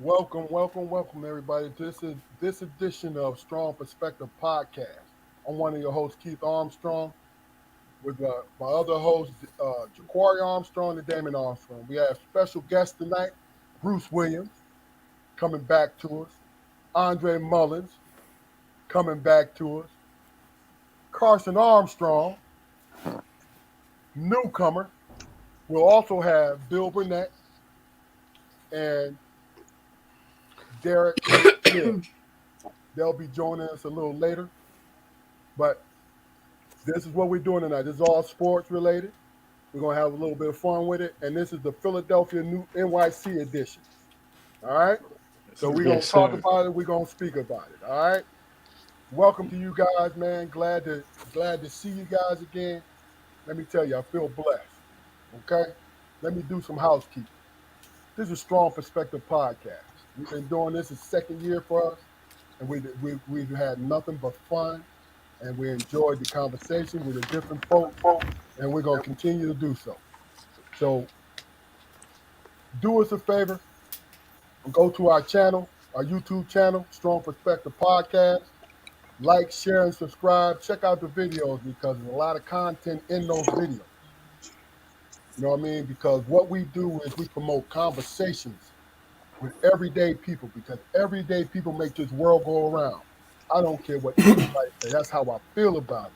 Welcome, everybody. This is this edition of Strong Perspective Podcast. I'm one of your hosts, Keith Armstrong, with my other hosts, Jaquari Armstrong and Damon Armstrong. We have special guest tonight, Bruce Williams, coming back to us. Andre Mullins, coming back to us. Karson Armstrong, newcomer. We'll also have Bill Burnett and Derrick Hill. They'll be joining us a little later. But this is what we're doing tonight. This is all sports related. We're gonna have a little bit of fun with it, and this is the Philadelphia New NYC edition. All right. So we're gonna Yes, talk sir. about it. We're gonna speak about it. All right. Welcome to you guys, man. Glad to see you guys again. Let me tell you, I feel blessed. Okay. Let me do some housekeeping. This is Strong Perspective Podcast. We've been doing this a second year for us, and we've had nothing but fun, and we enjoyed the conversation with the different folks, and we're gonna continue to do so. So do us a favor and go to our channel, our YouTube channel, Strong Perspective Podcast. Like, share, and subscribe. Check out the videos because there's a lot of content in those videos. You know what I mean? Because what we do is we promote conversations with everyday people because everyday people make this world go around. I don't care what anybody says. That's how I feel about it.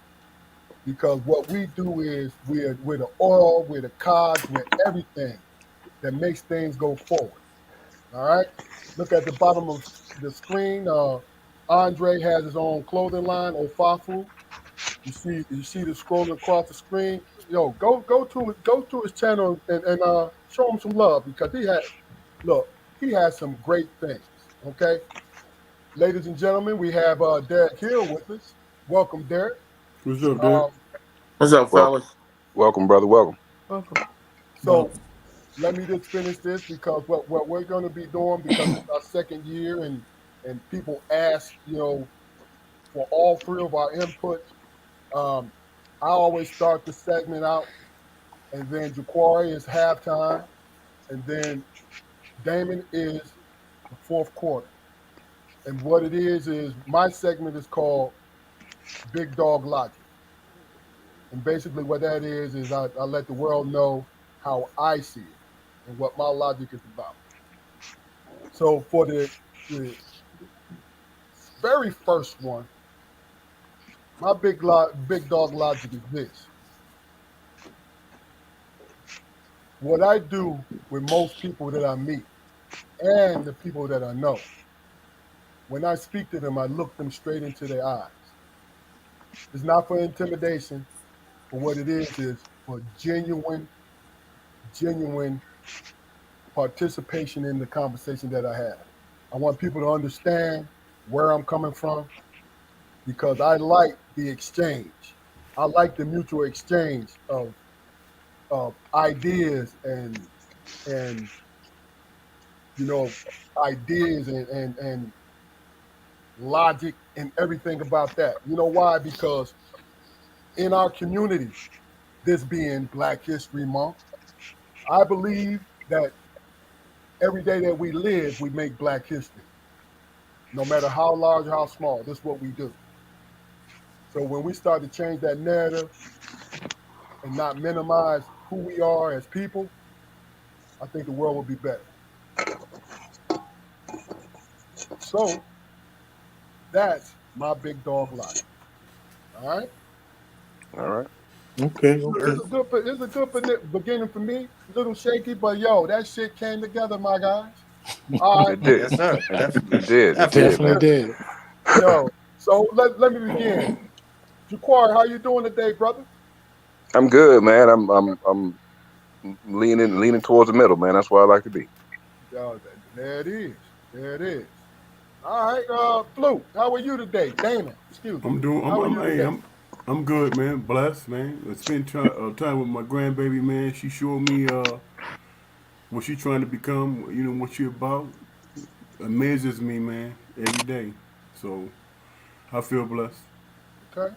Because what we do is we're the oil, we're the cogs, we're everything that makes things go forward. All right. Look at the bottom of the screen. Andre has his own clothing line, Ofafu. You see the scrolling across the screen. Yo, go to his channel and show him some love because look he has some great things. Okay, ladies and gentlemen, we have Derrick Hill with us. Welcome, Derrick. What's up, Derek? Um, What's up, Welcome, fellas? welcome, brother. Welcome. Welcome. so let me just finish this because what we're going to be doing because it's our second year and people ask for all three of our inputs. Um, I always start the segment out, and then Jaquari is halftime, and then Damon is the fourth quarter. And what it is my segment is called Big Dog Logic. And basically, what that is I let the world know how I see it and what my logic is about. So for the very first one, my big dog logic is this. What I do with most people that I meet and the people that I know, when I speak to them, I look them straight into their eyes. It's not for intimidation, but what it is for genuine participation in the conversation that I have. I want people to understand where I'm coming from because I like the exchange. I like the mutual exchange of ideas and you know ideas and logic and everything about that. You know why? Because in our community, this being Black History Month, I believe that every day that we live, we make Black history, no matter how large or how small. This is what we do. So when we start to change that narrative and not minimize who we are as people, I think the world will be better. So that's my big dog logic. All right. All right. Okay, It's okay. a beginning for me. A little shaky, but yo, that shit came together, my guys. All right. It did. Yes, sir. It did. It did, Definitely man. did. Yo, so let me begin. Jaquar, how you doing today, brother? I'm good, man. I'm leaning towards the middle, man. That's where I like to be. Yo, there it is. There it is. All right, Flu, how are you today? Damon, excuse me. I'm doing. How are I'm. you Hey, today? I'm good, man. Blessed, man. I spent time with my grandbaby, man. She showed me what she trying to become. You know what she about. Amazes me, man, every day. So I feel blessed. Okay.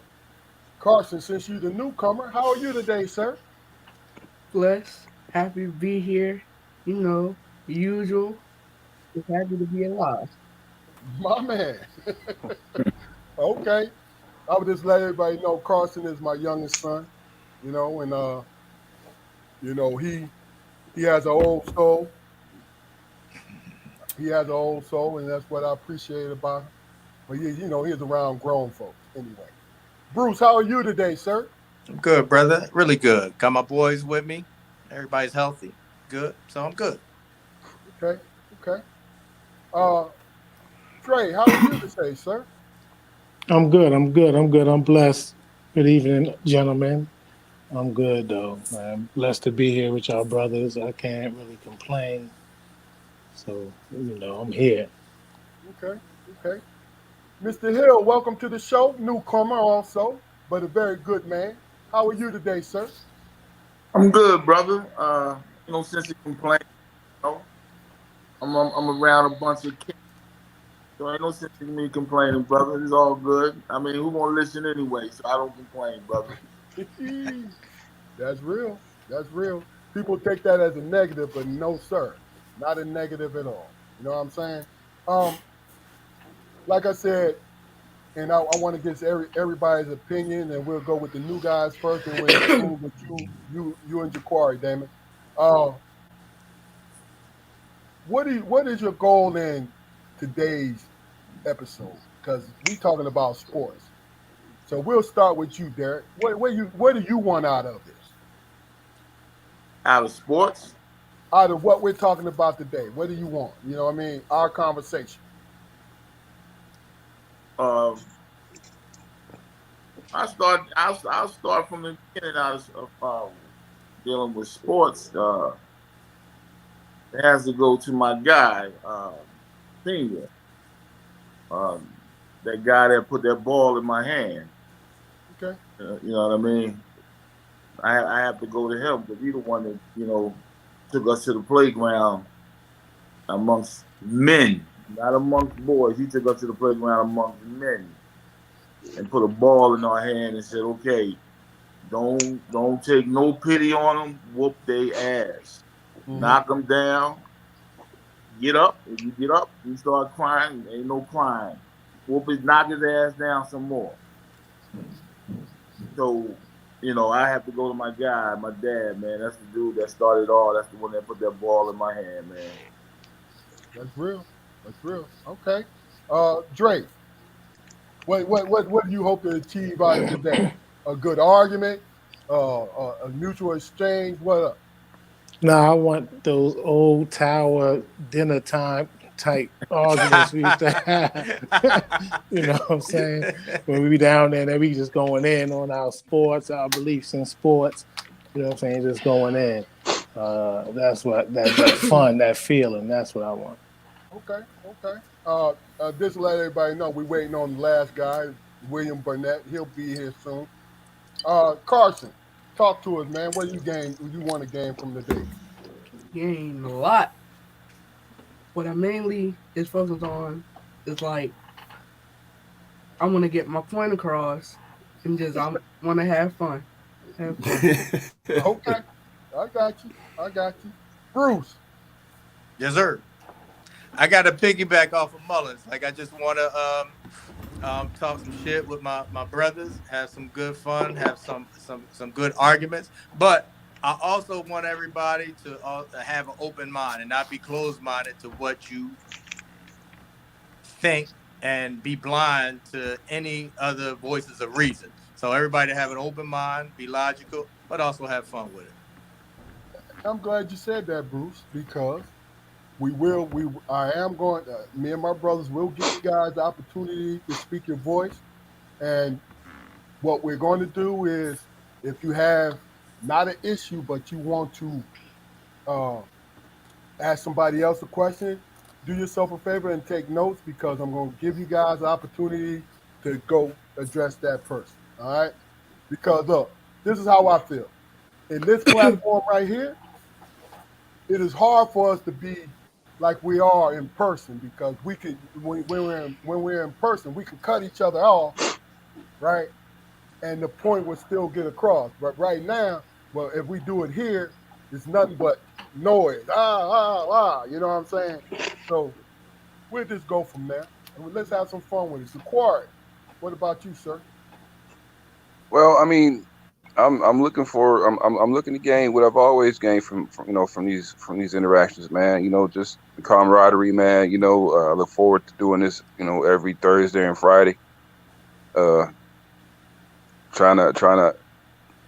Carson, since you're the newcomer, how are you today, sir? Blessed, happy to be here. You know, usual. Just happy to be alive. My man. Okay. I would just let everybody know Karson is my youngest son, and he has an old soul. He has an old soul, and that's what I appreciate about him. But he's around grown folks anyway. Bruce, how are you today, sir? I'm good, brother. Really good. Got my boys with me. Everybody's healthy. Good. So I'm good. Okay, okay. Uh, Trey, how are you today, sir? I'm good. I'm good. I'm good. I'm blessed. Good evening, gentlemen. I'm good though. I'm blessed to be here with y'all brothers. I can't really complain. So, I'm here. Okay, okay. Mr. Hill, welcome to the show. Newcomer also, but a very good man. How are you today, sir? I'm good, brother. No sense in complaining. You know? I'm around a bunch of kids, so ain't no sense in me complaining, brother. It's all good. I mean, who gonna listen anyway? So I don't complain, brother. That's real. That's real. People take that as a negative, but no, sir, not a negative at all. You know what I'm saying? Um, like I said, and I want to get everybody's opinion, and we'll go with the new guys first, and we'll conclude with you and Jaquari, Damon. Uh, what is your goal in today's episode? Because we talking about sports, so we'll start with you, Derrick. What do you want out of this? Out of sports, Out of what we're talking about today, what do you want? You know what I mean? Our conversation. uh, I'll start from the beginning. Out of dealing with sports, it has to go to my guy, senior. Um, that guy that put that ball in my hand. Okay. You know what I mean? I have to go to him because he's the one that took us to the playground amongst men, not amongst boys. He took us to the playground amongst men and put a ball in our hand and said, "Okay, don't take no pity on them. Whoop they ass, Mm-hmm. knock them down. Get up. If you get up, you start crying. Ain't no crying. Whoop his, knock his ass down some more." So, I have to go to my guy, my dad, man. That's the dude that started all. That's the one that put that ball in my hand, man. That's real. That's real. Okay. Drake, what do you hope to achieve out of today? A good argument, a mutual exchange. What up? Now I want those old tower dinner time type arguments we used to have. You know what I'm saying? When we be down there and we just going in on our sports, our beliefs in sports. You know what I'm saying? Just going in. That's what that fun, that feeling. That's what I want. Okay. Okay. Just to let everybody know, we're waiting on the last guy, William Burnett. He'll be here soon. Carson, talk to us, man. What do you want to gain from today? Gain a lot. What I mainly is focused on is like I want to get my point across, and just I want to have fun. Have fun. Okay. I got you. I got you. Bruce. Yes, sir. I got to piggyback off of Mullins. Like I just want to talk some shit with my brothers, have some good fun, have some good arguments. But I also want everybody to have an open mind and not be closed minded to what you think and be blind to any other voices of reason. So everybody have an open mind, be logical, but also have fun with it. I'm glad you said that, Bruce, because we will. I am going. Me and my brothers will give you guys the opportunity to speak your voice. And what we're going to do is, if you have not an issue, but you want to uh, ask somebody else a question, do yourself a favor and take notes because I'm going to give you guys the opportunity to go address that person. All right? Because look, this is how I feel. In this platform right here, it is hard for us to be like we are in person because we could when we're in person we can cut each other off, right? And the point would still get across. But right now, well, if we do it here, it's nothing but noise. You know what I'm saying? So we'll just go from there. And let's have some fun with it. So, Quarry, what about you, sir? Well, I mean, I'm looking for I'm looking to gain what I've always gained from from these interactions, man. Just the camaraderie, man. I look forward to doing this, every Thursday and Friday. Uh, trying to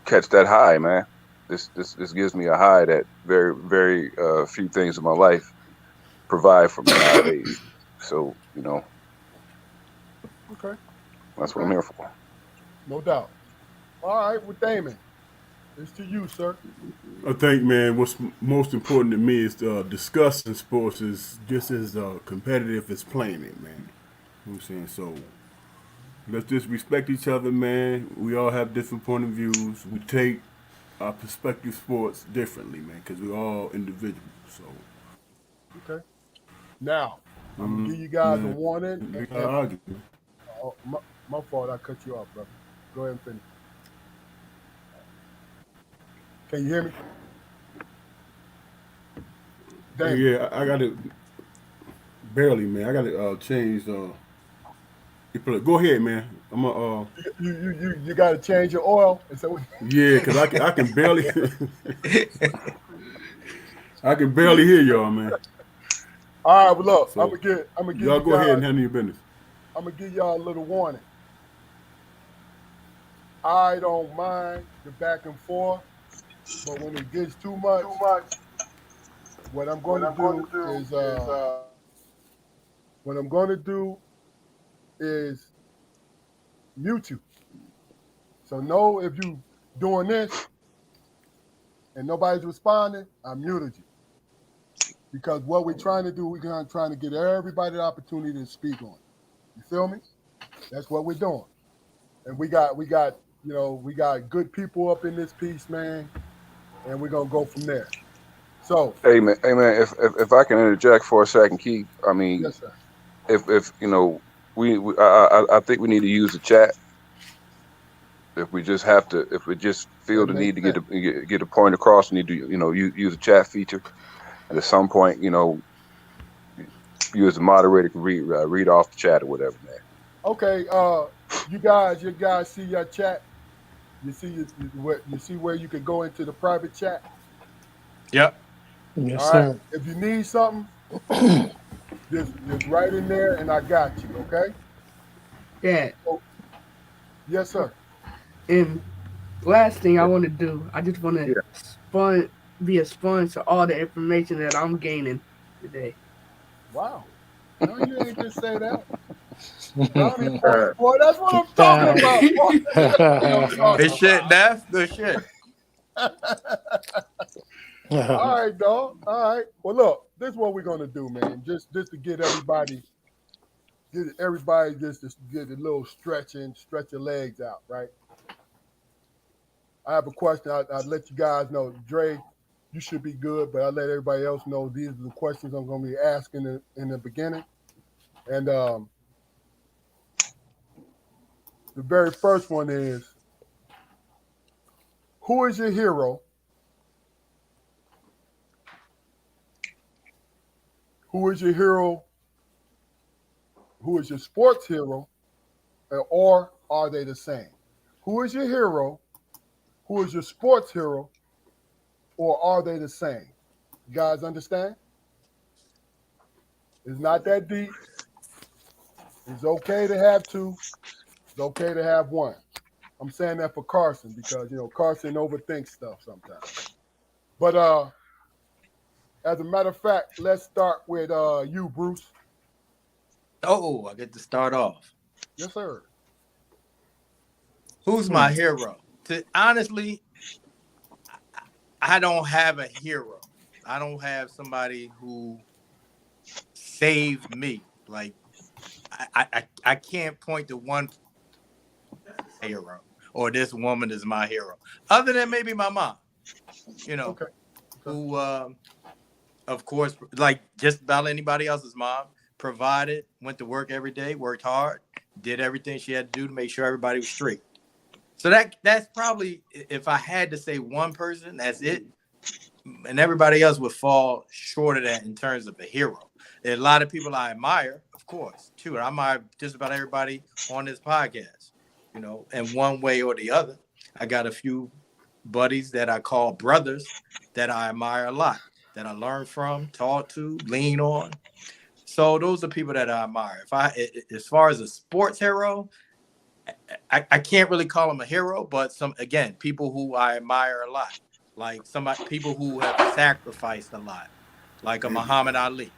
catch that high, man. This gives me a high that very few things in my life provide for me nowadays. So Okay. that's what I'm Okay. here for. No doubt. All right, well, Damon, it's to you, sir. I think, man, what's most important to me is discussing sports is just as competitive as playing it, man. You know what I'm saying? So let's just respect each other, man. We all have different point of views. We take our perspective sports differently, man, because we're all individuals. So, Okay. Now, I'm gonna give you guys a man, warning. we gotta And argue, man. oh, my fault, I cut you off, brother. Go ahead and finish. Can you hear me, Damon? Yeah, I got it barely, man. I got to change. Go ahead, man. I'm a You got to change your oil, and so yeah, cause I can barely I can barely hear y'all, man. all right. Well, look, So I'm gonna give y'all you go ahead guys and handle your business. I'm gonna give y'all a little warning. I don't mind the back and forth, but when it gets too much, what I'm going to do is what I'm going to do is mute you. So know if you doing this and nobody's responding, I muted you. Because what we're trying to do, we're trying to get everybody the opportunity to speak on it. You feel me? That's what we're doing. And we got good people up in this piece, man, and we're gonna go from there. So, Hey man, if I can interject for a second, Keith. I mean, yes, sir. if I think we need to use the chat. If we just feel That the need makes to sense. get a point across, we need to use a chat feature. And at some point, you as a moderator can read off the chat or whatever, man. Okay, you guys see your chat? You see where you can go into the private chat? Yep. Yes, All right. sir. If you need something, just write in there and I got you, okay? Yeah. So, yes, sir. And last thing I want to do, I just want to Yeah. be a sponge to all the information that I'm gaining today. Wow. No, you ain't just say that. Brownie points, boy. That's what I'm talking Nah. about, boy. That's what I'm Good talking shit, Neff. Good shit. about. All right, dog. All right. Well, look, this is what we're gonna do, man. Just to get everybody just to get a little stretch your legs out, right? I have a question. I'll let you guys know. Dre, you should be good, but I'll let everybody else know these are the questions I'm gonna be asking in the beginning. And the very first one is, who is your hero? Who is your hero? Who is your sports hero? Or are they the same? Who is your hero? Who is your sports hero? Or are they the same? You guys understand? It's not that deep. It's okay to have two. It's okay to have one. I'm saying that for Karson because Karson overthinks stuff sometimes. But as a matter of fact, let's start with you, Bruce. Oh, I get to start off. Yes, sir. Who's my hero? Honestly, I don't have a hero. I don't have somebody who saved me. Like I can't point to one hero or this woman is my hero. Other than maybe my mom, you know, Okay. Okay. who of course, like just about anybody else's mom, provided, went to work every day, worked hard, did everything she had to do to make sure everybody was straight. So that's probably, if I had to say one person, that's it. and everybody else would fall short of that in terms of a hero. There are a lot of people I admire, of course, too. I admire just about everybody on this podcast, in one way or the other. I got a few buddies that I call brothers that I admire a lot, that I learn from, talk to, lean on. So those are people that I admire. As far as a sports hero, I can't really call him a hero, but people who I admire a lot, like people who have sacrificed a lot, like a Muhammad Ali.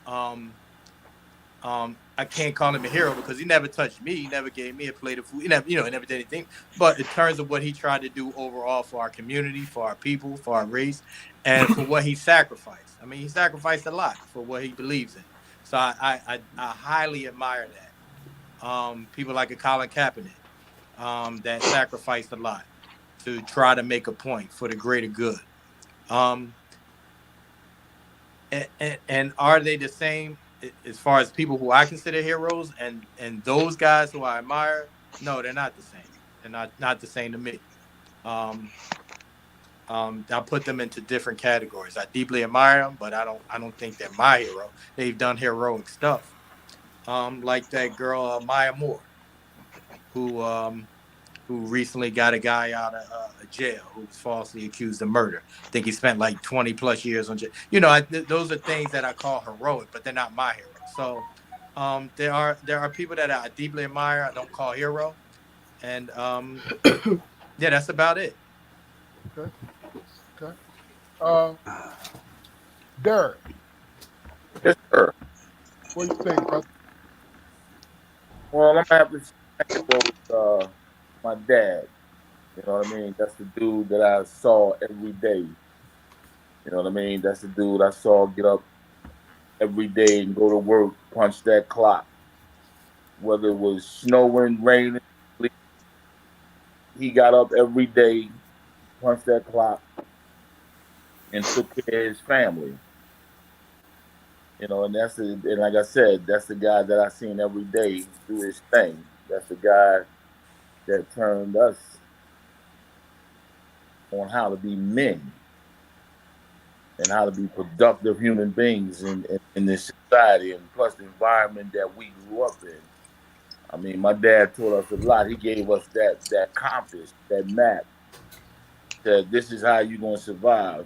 Um, I can't call him a hero because he never touched me. He never gave me a plate of food. He never did anything. But in terms of what he tried to do overall for our community, for our people, for our race, and for what he sacrificed. I mean, he sacrificed a lot for what he believes in. So I highly admire that. People like a Colin Kaepernick, that sacrificed a lot to try to make a point for the greater good. Um, and are they the same as far as people who I consider heroes and those guys who I admire? No, they're not the same. They're not the same to me. Um, I put them into different categories. I deeply admire them, but I don't think they're my hero. They've done heroic stuff. Like that girl Maya Moore, who who recently got a guy out of jail who was falsely accused of murder. I think he spent like 20 plus years on jail. Those are things that I call heroic, but they're not my hero. So there are people that I deeply admire. I don't call hero, and yeah, that's about it. Okay. Okay. Uh, Derek, Yes, sir. what do you think, brother? Well, I'm gonna have to go with my dad. You know what I mean? That's the dude that I saw every day. You know what I mean? That's the dude I saw get up every day and go to work, punch that clock. Whether it was snowing, raining, he got up every day, punched that clock, and took care of his family. And and like I said, that's the guy that I seen every day do his thing. That's the guy that turned us on how to be men and how to be productive human beings in this society, and plus the environment that we grew up in. I mean, my dad taught us a lot. He gave us that compass, that map. That this is how you're gonna survive.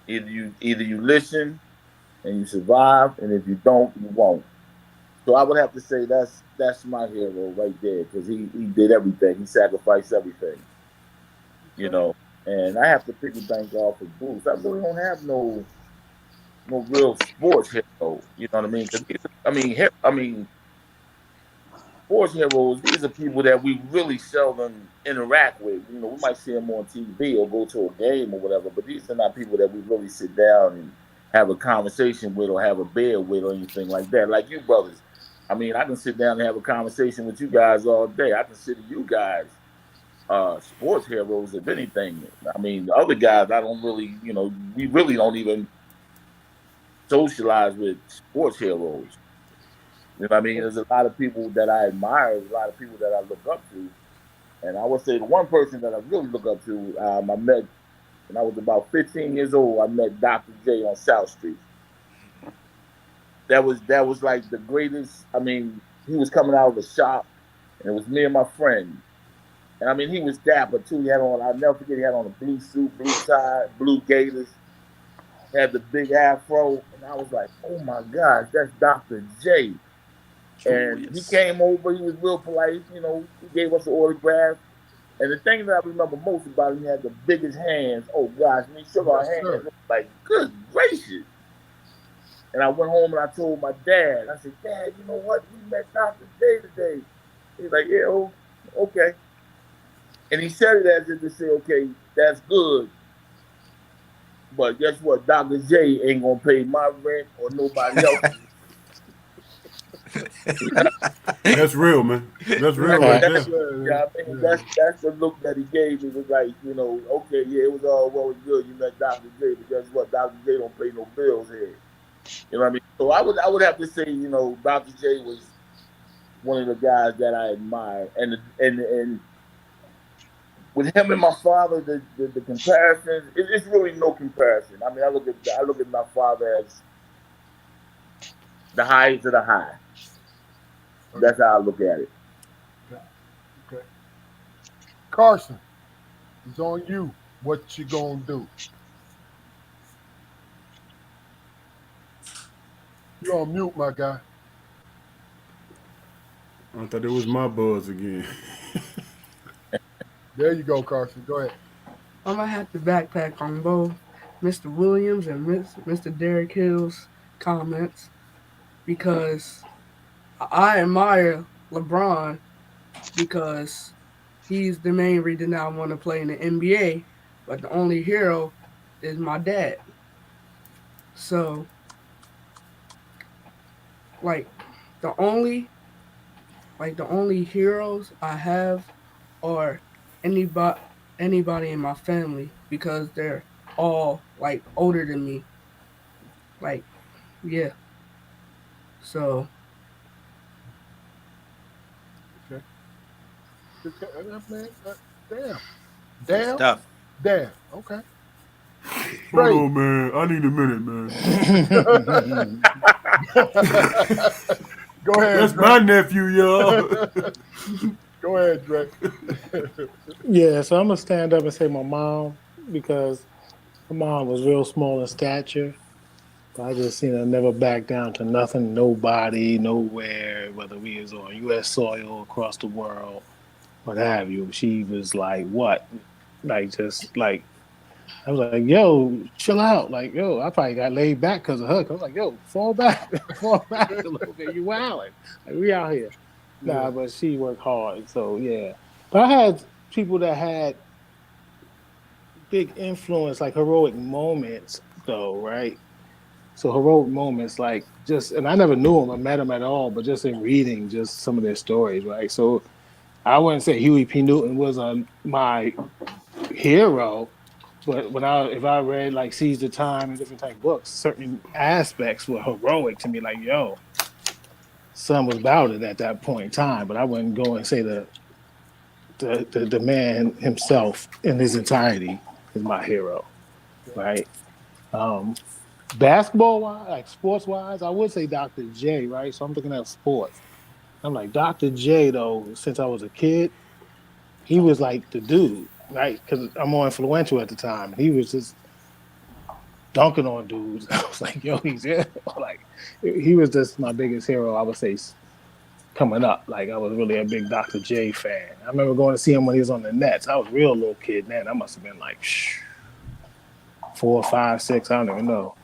Either you listen and you survive, and if you don't, you won't. So I would have to say that's my hero right there because he did everything. He sacrificed everything, you Okay. know. And I have to pick a bank off of Bruce. I really don't have no real sports hero. You know what I mean? 'Cause I mean, sports heroes. These are people that we really seldom interact with. We might see them on TV or go to a game or whatever, but these are not people that we really sit down and have a conversation with or have a beer with or anything like that. Like you brothers. I mean, I can sit down and have a conversation with you guys all day. I consider you guys sports heroes, if anything. I mean, the other guys, I don't really, we really don't even socialize with sports heroes. You know what I mean? There's a lot of people that I admire, there's a lot of people that I look up to. And I would say the one person that I really look up to, I met when I was about 15 years old. I met Dr. J on South Street. That was like the greatest. I mean, he was coming out of the shop, and it was me and my friend. And I mean, he was dapper too. He had on, I'll never forget, he had on a blue suit, blue tie, blue gaiters, had the big afro. And I was like, oh my gosh, that's Dr. J. And he Julius. came over, he was real polite, he gave us an autograph. And the thing that I remember most about him, he had the biggest hands. Oh gosh, when he shook our Yes, hands, it sir. was like, good gracious. And I went home and I told my dad, I said, Dad, you know what? We met Dr. J today. He's like, yeah, okay. And he said it as if to say, okay, that's good. But guess what? Dr. J ain't gonna pay my rent or nobody else's. That's real, man. That's real Right. right That's, there. Yeah. yeah, I mean, Yeah. that's the look that he gave me. Was like, okay, yeah, it was all well and good. You met Dr. J, but guess what? Dr. J don't pay no bills here. You know what I mean? So I would have to say, Dr. J was one of the guys that I admire, and with him and my father, the comparisons, it's really no comparison. I mean, I look at my father as the highest of the high. Okay. That's how I look at it. Okay. Okay. Carson, it's on you. What you gonna do? You on mute, my guy. I thought it was my buzz again. There you go, Carson. Go ahead. I'm gonna have to backpack on both Mr. Williams and Mr. Derrick Hill's comments because I admire LeBron because he's the main reason I want to play in the NBA, but the only hero is my dad. So, like, the only the only heroes I have are anybody anybody in my family because they're all like older than me. Like, yeah. So, Okay. Okay. Man, damn. Good Damn. stuff. Damn. Okay. Hold Great. on, man. I need a minute, man. Go ahead, That's my Dre. nephew, y'all. Go ahead, Dre. Yeah, so I'm gonna stand up and say my mom because my mom was real small in stature. But I just seen her never back down to nothing, nobody, nowhere, whether we was on U.S. soil, across the world, what have you. She was like, what? Like, just like, I was like, yo, chill out. Like, yo, I probably got laid back because of her. 'Cause I was like, yo, fall back, fall back a little bit. You wilding. Like, we out here. Yeah. Nah, but she worked hard. So, yeah. But I had people that had big influence, like heroic moments, though, right? So heroic moments, like just, and I never knew them, I met them at all, but just in reading just some of their stories, right? So I wouldn't say Huey P. Newton was my hero, but if I read like Seize the Time and different type books, certain aspects were heroic to me. Like, yo, son was about it at that point in time, but I wouldn't go and say the man himself in his entirety is my hero, right? Um, Basketball wise, like sports wise, I would say Dr. J, right? So I'm looking at sports. I'm like, Dr. J, though, since I was a kid, he was like the dude, right? Because I'm more influential at the time. He was just dunking on dudes. I was like, yo, he's here. Like, he was just my biggest hero, I would say, coming up. Like, I was really a big Dr. J fan. I remember going to see him when he was on the Nets. I was a real little kid, man. I must have been like 4, 5, 6, I don't even know.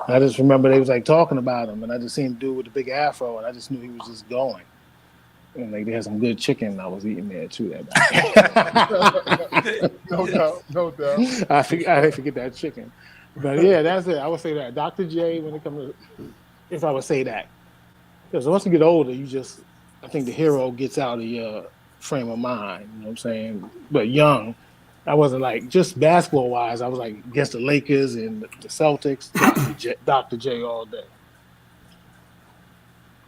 I just remember they was like talking about him, and I just seen a dude with a big afro, and I just knew he was just going. And like they had some good chicken I was eating there too. That No doubt. No doubt. I didn't forget that chicken, but yeah, that's it. I would say that Dr. J when it comes to, if I would say that, because once you get older, I think the hero gets out of your frame of mind. You know what I'm saying? But young, I wasn't like just basketball wise. I was like against the Lakers and the Celtics. Dr. J all day.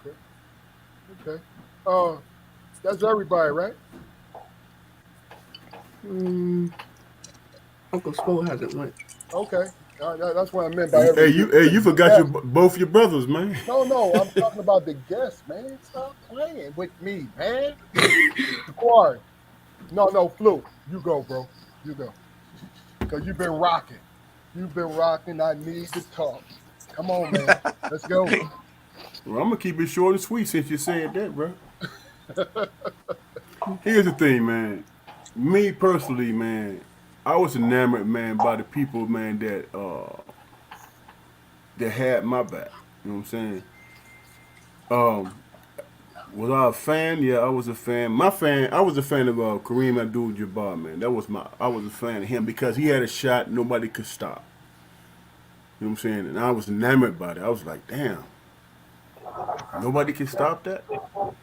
Okay. Okay. Uh, that's everybody, right? mm, Uncle Spo hasn't went. Okay. That's what I meant by Hey, every. you forgot Yeah. both your brothers, man. No. I'm talking about the guests, man. Stop playing with me, man. Quiet. No, Flu. You go, bro. You go. Because you've been rocking. You've been rocking. I need to talk. Come on, man. Let's go. Well, I'm gonna keep it short and sweet since you said that, bro. Here's the thing, man. Me personally, man, I was enamored, man, by the people, man, that had my back. You know what I'm saying? Um, was I a fan? Yeah, I was a fan. I was a fan of Kareem Abdul-Jabbar, man. I was a fan of him because he had a shot nobody could stop. You know what I'm saying? And I was enamored by it. I was like, damn, nobody can stop that. You know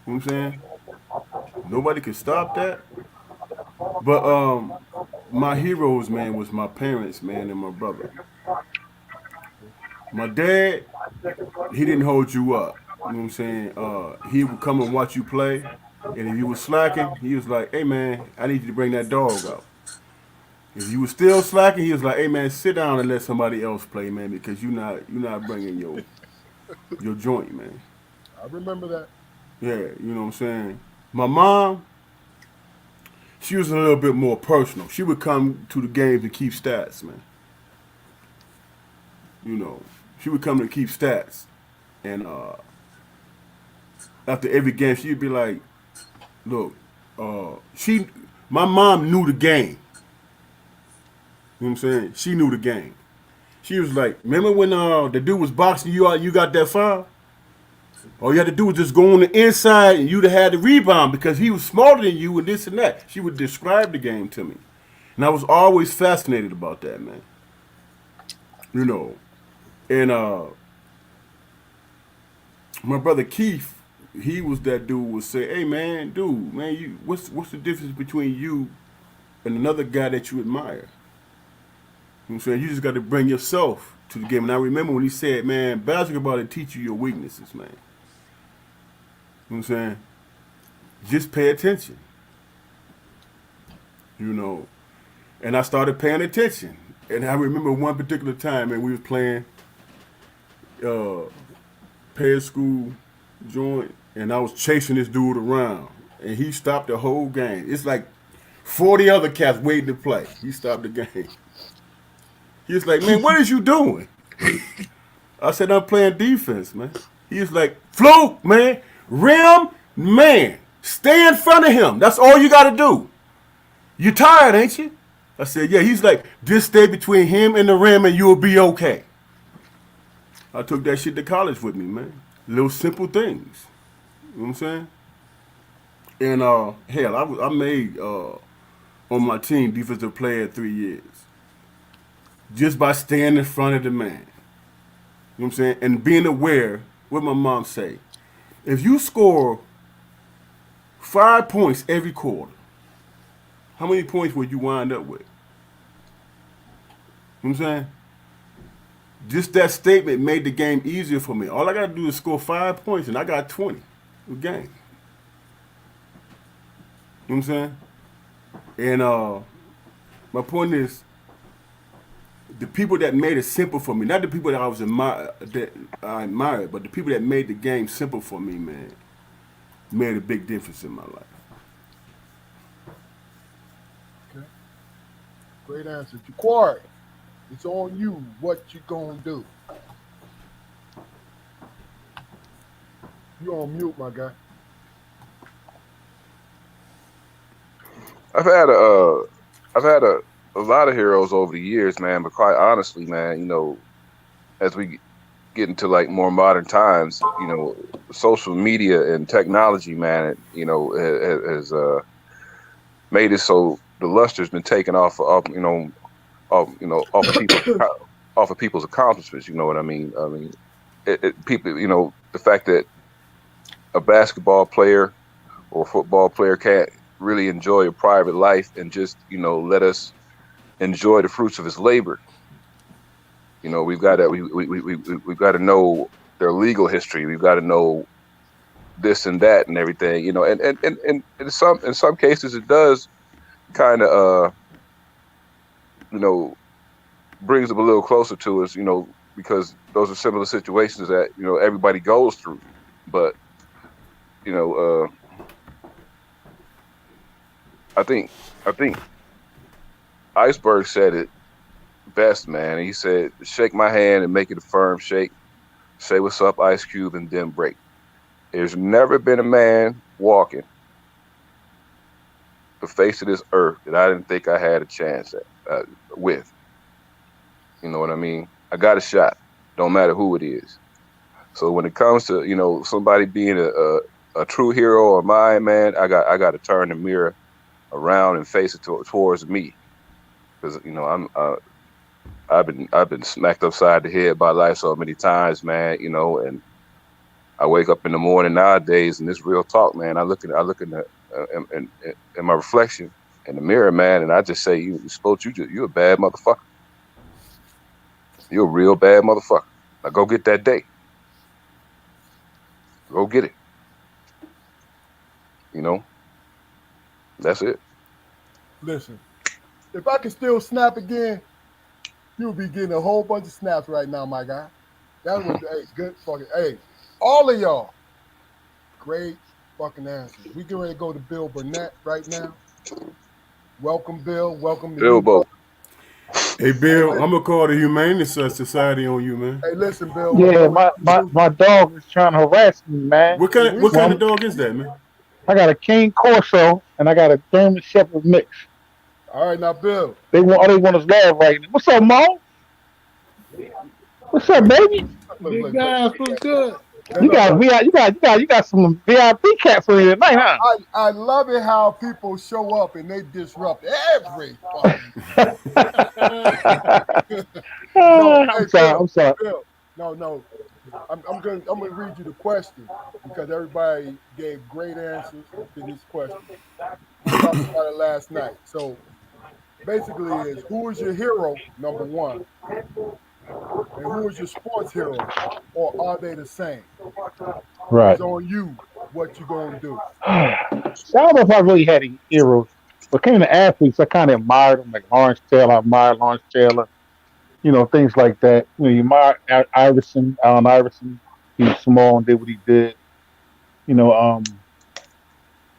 what I'm saying? Nobody can stop that. But my heroes, man, was my parents, man, and my brother. My dad, he didn't hold you up. You know what I'm saying? He would come and watch you play, And if you was slacking, he was like, "Hey man, I need you to bring that dog out." If you was still slacking, he was like, "Hey man, sit down and let somebody else play, man, because you not bringing your joint, man." I remember that. Yeah, you know what I'm saying. My mom, she was a little bit more personal. She would come to the games and keep stats, man. You know, she would come to keep stats, and after every game, she'd be like, "Look, she, my mom knew the game. You know what I'm saying? She knew the game. She was like, remember when the dude was boxing you out, you got that foul? All you had to do was just go on the inside and you'd have had the rebound because he was smarter than you and this and that." She would describe the game to me. And I was always fascinated about that, man. You know. And my brother Keith, he was that dude would say, "Hey man, dude, man, you what's the difference between you and another guy that you admire? You know what I'm saying? You just got to bring yourself to the game." And I remember when he said, "Man, basketball will teach you your weaknesses, man." You know what I'm saying? Just pay attention. You know. And I started paying attention. And I remember one particular time, man, we was playing uh pay school joint, and I was chasing this dude around. And he stopped the whole game. It's like 40 other cats waiting to play. He stopped the game. He was like, "Man, what is you doing?" I said, "I'm playing defense, man." He was like, "Fluke, man, rim, man, stay in front of him. That's all you got to do. You tired, ain't you?" I said, "Yeah." He's like, "Just stay between him and the rim and you'll be okay." I took that shit to college with me, man. Little simple things. You know what I'm saying? And hell, I made on my team defensive player 3 years just by staying in front of the man. You know what I'm saying? And being aware. What my mom say: if you score 5 points every quarter, how many points would you wind up with? You know what I'm saying? Just that statement made the game easier for me. All I got to do is score 5 points, and I got 20 a game. You know what I'm saying? And my point is, the people that made it simple for me, not the people that I admired, but the people that made the game simple for me, man, made a big difference in my life. Okay. Great answer. Jaquari, it's on you. What you gonna do? You on mute, my guy. I've had I've had a lot of heroes over the years, man. But quite honestly, man, as we get into like more modern times, social media and technology, man, has made it so the luster's been taken off of off of people's accomplishments. You know what I mean? I mean, people, the fact that a basketball player or a football player can't really enjoy a private life and just let us enjoy the fruits of his labor. We've got to we've got to know their legal history. We've got to know this and that and everything. And in some cases it does kind of you know brings them a little closer to us. Because those are similar situations that everybody goes through. But you know, I think Iceberg said it best, man. He said, "Shake my hand and make it a firm shake. Say what's up, Ice Cube, and then break." There's never been a man walking the face of this earth that I didn't think I had a chance with. You know what I mean? I got a shot. Don't matter who it is. So when it comes to somebody being a true hero of mine, man, I got to turn the mirror around and face it towards me, because I've been smacked upside the head by life so many times, man. And I wake up in the morning nowadays, and this real talk, man. I look in in my reflection in the mirror, man, and I just say, you a bad motherfucker. You're a real bad motherfucker. Now go get that day. Go get it. You know, that's it. Listen, if I could still snap again, you'll be getting a whole bunch of snaps right now, my guy. That was hey, good fucking hey. All of y'all, great fucking answers. We get ready to go to Bill Burnett right now. Welcome, Bill. Welcome to you, Bilbo. brother. Hey, Hey, Bill, I'm gonna call the Humane Society on you, man. hey, listen, Bill. Yeah, I'm gonna my introduce my dog is trying to harass me, man. you. What kind of Well, dog is that, man? I got a King Corso and I got a German Shepherd mix. All right, now, Bill. All they want is love right now. What's up, Mo? What's up, baby? Look, Big look, look. guys, what's good? Hey, You look, got look. you got some VIP cats on here tonight, huh? I love it how people show up and they disrupt every fucking. No, hey, I'm sorry. Bill. I'm sorry. Bill. No, no. I'm gonna read you the question because everybody gave great answers to this question. We talked about it last night. So basically, is who is your hero? Number one, and who is your sports hero, or are they the same? It's Right. on you what you gonna do. So I don't know if I really had any heroes, but came to athletes, I kind of admired them, like Lawrence Taylor. I admired Lawrence Taylor. Things like that. You admire Iverson, Allen Iverson. He was small and did what he did. You know, I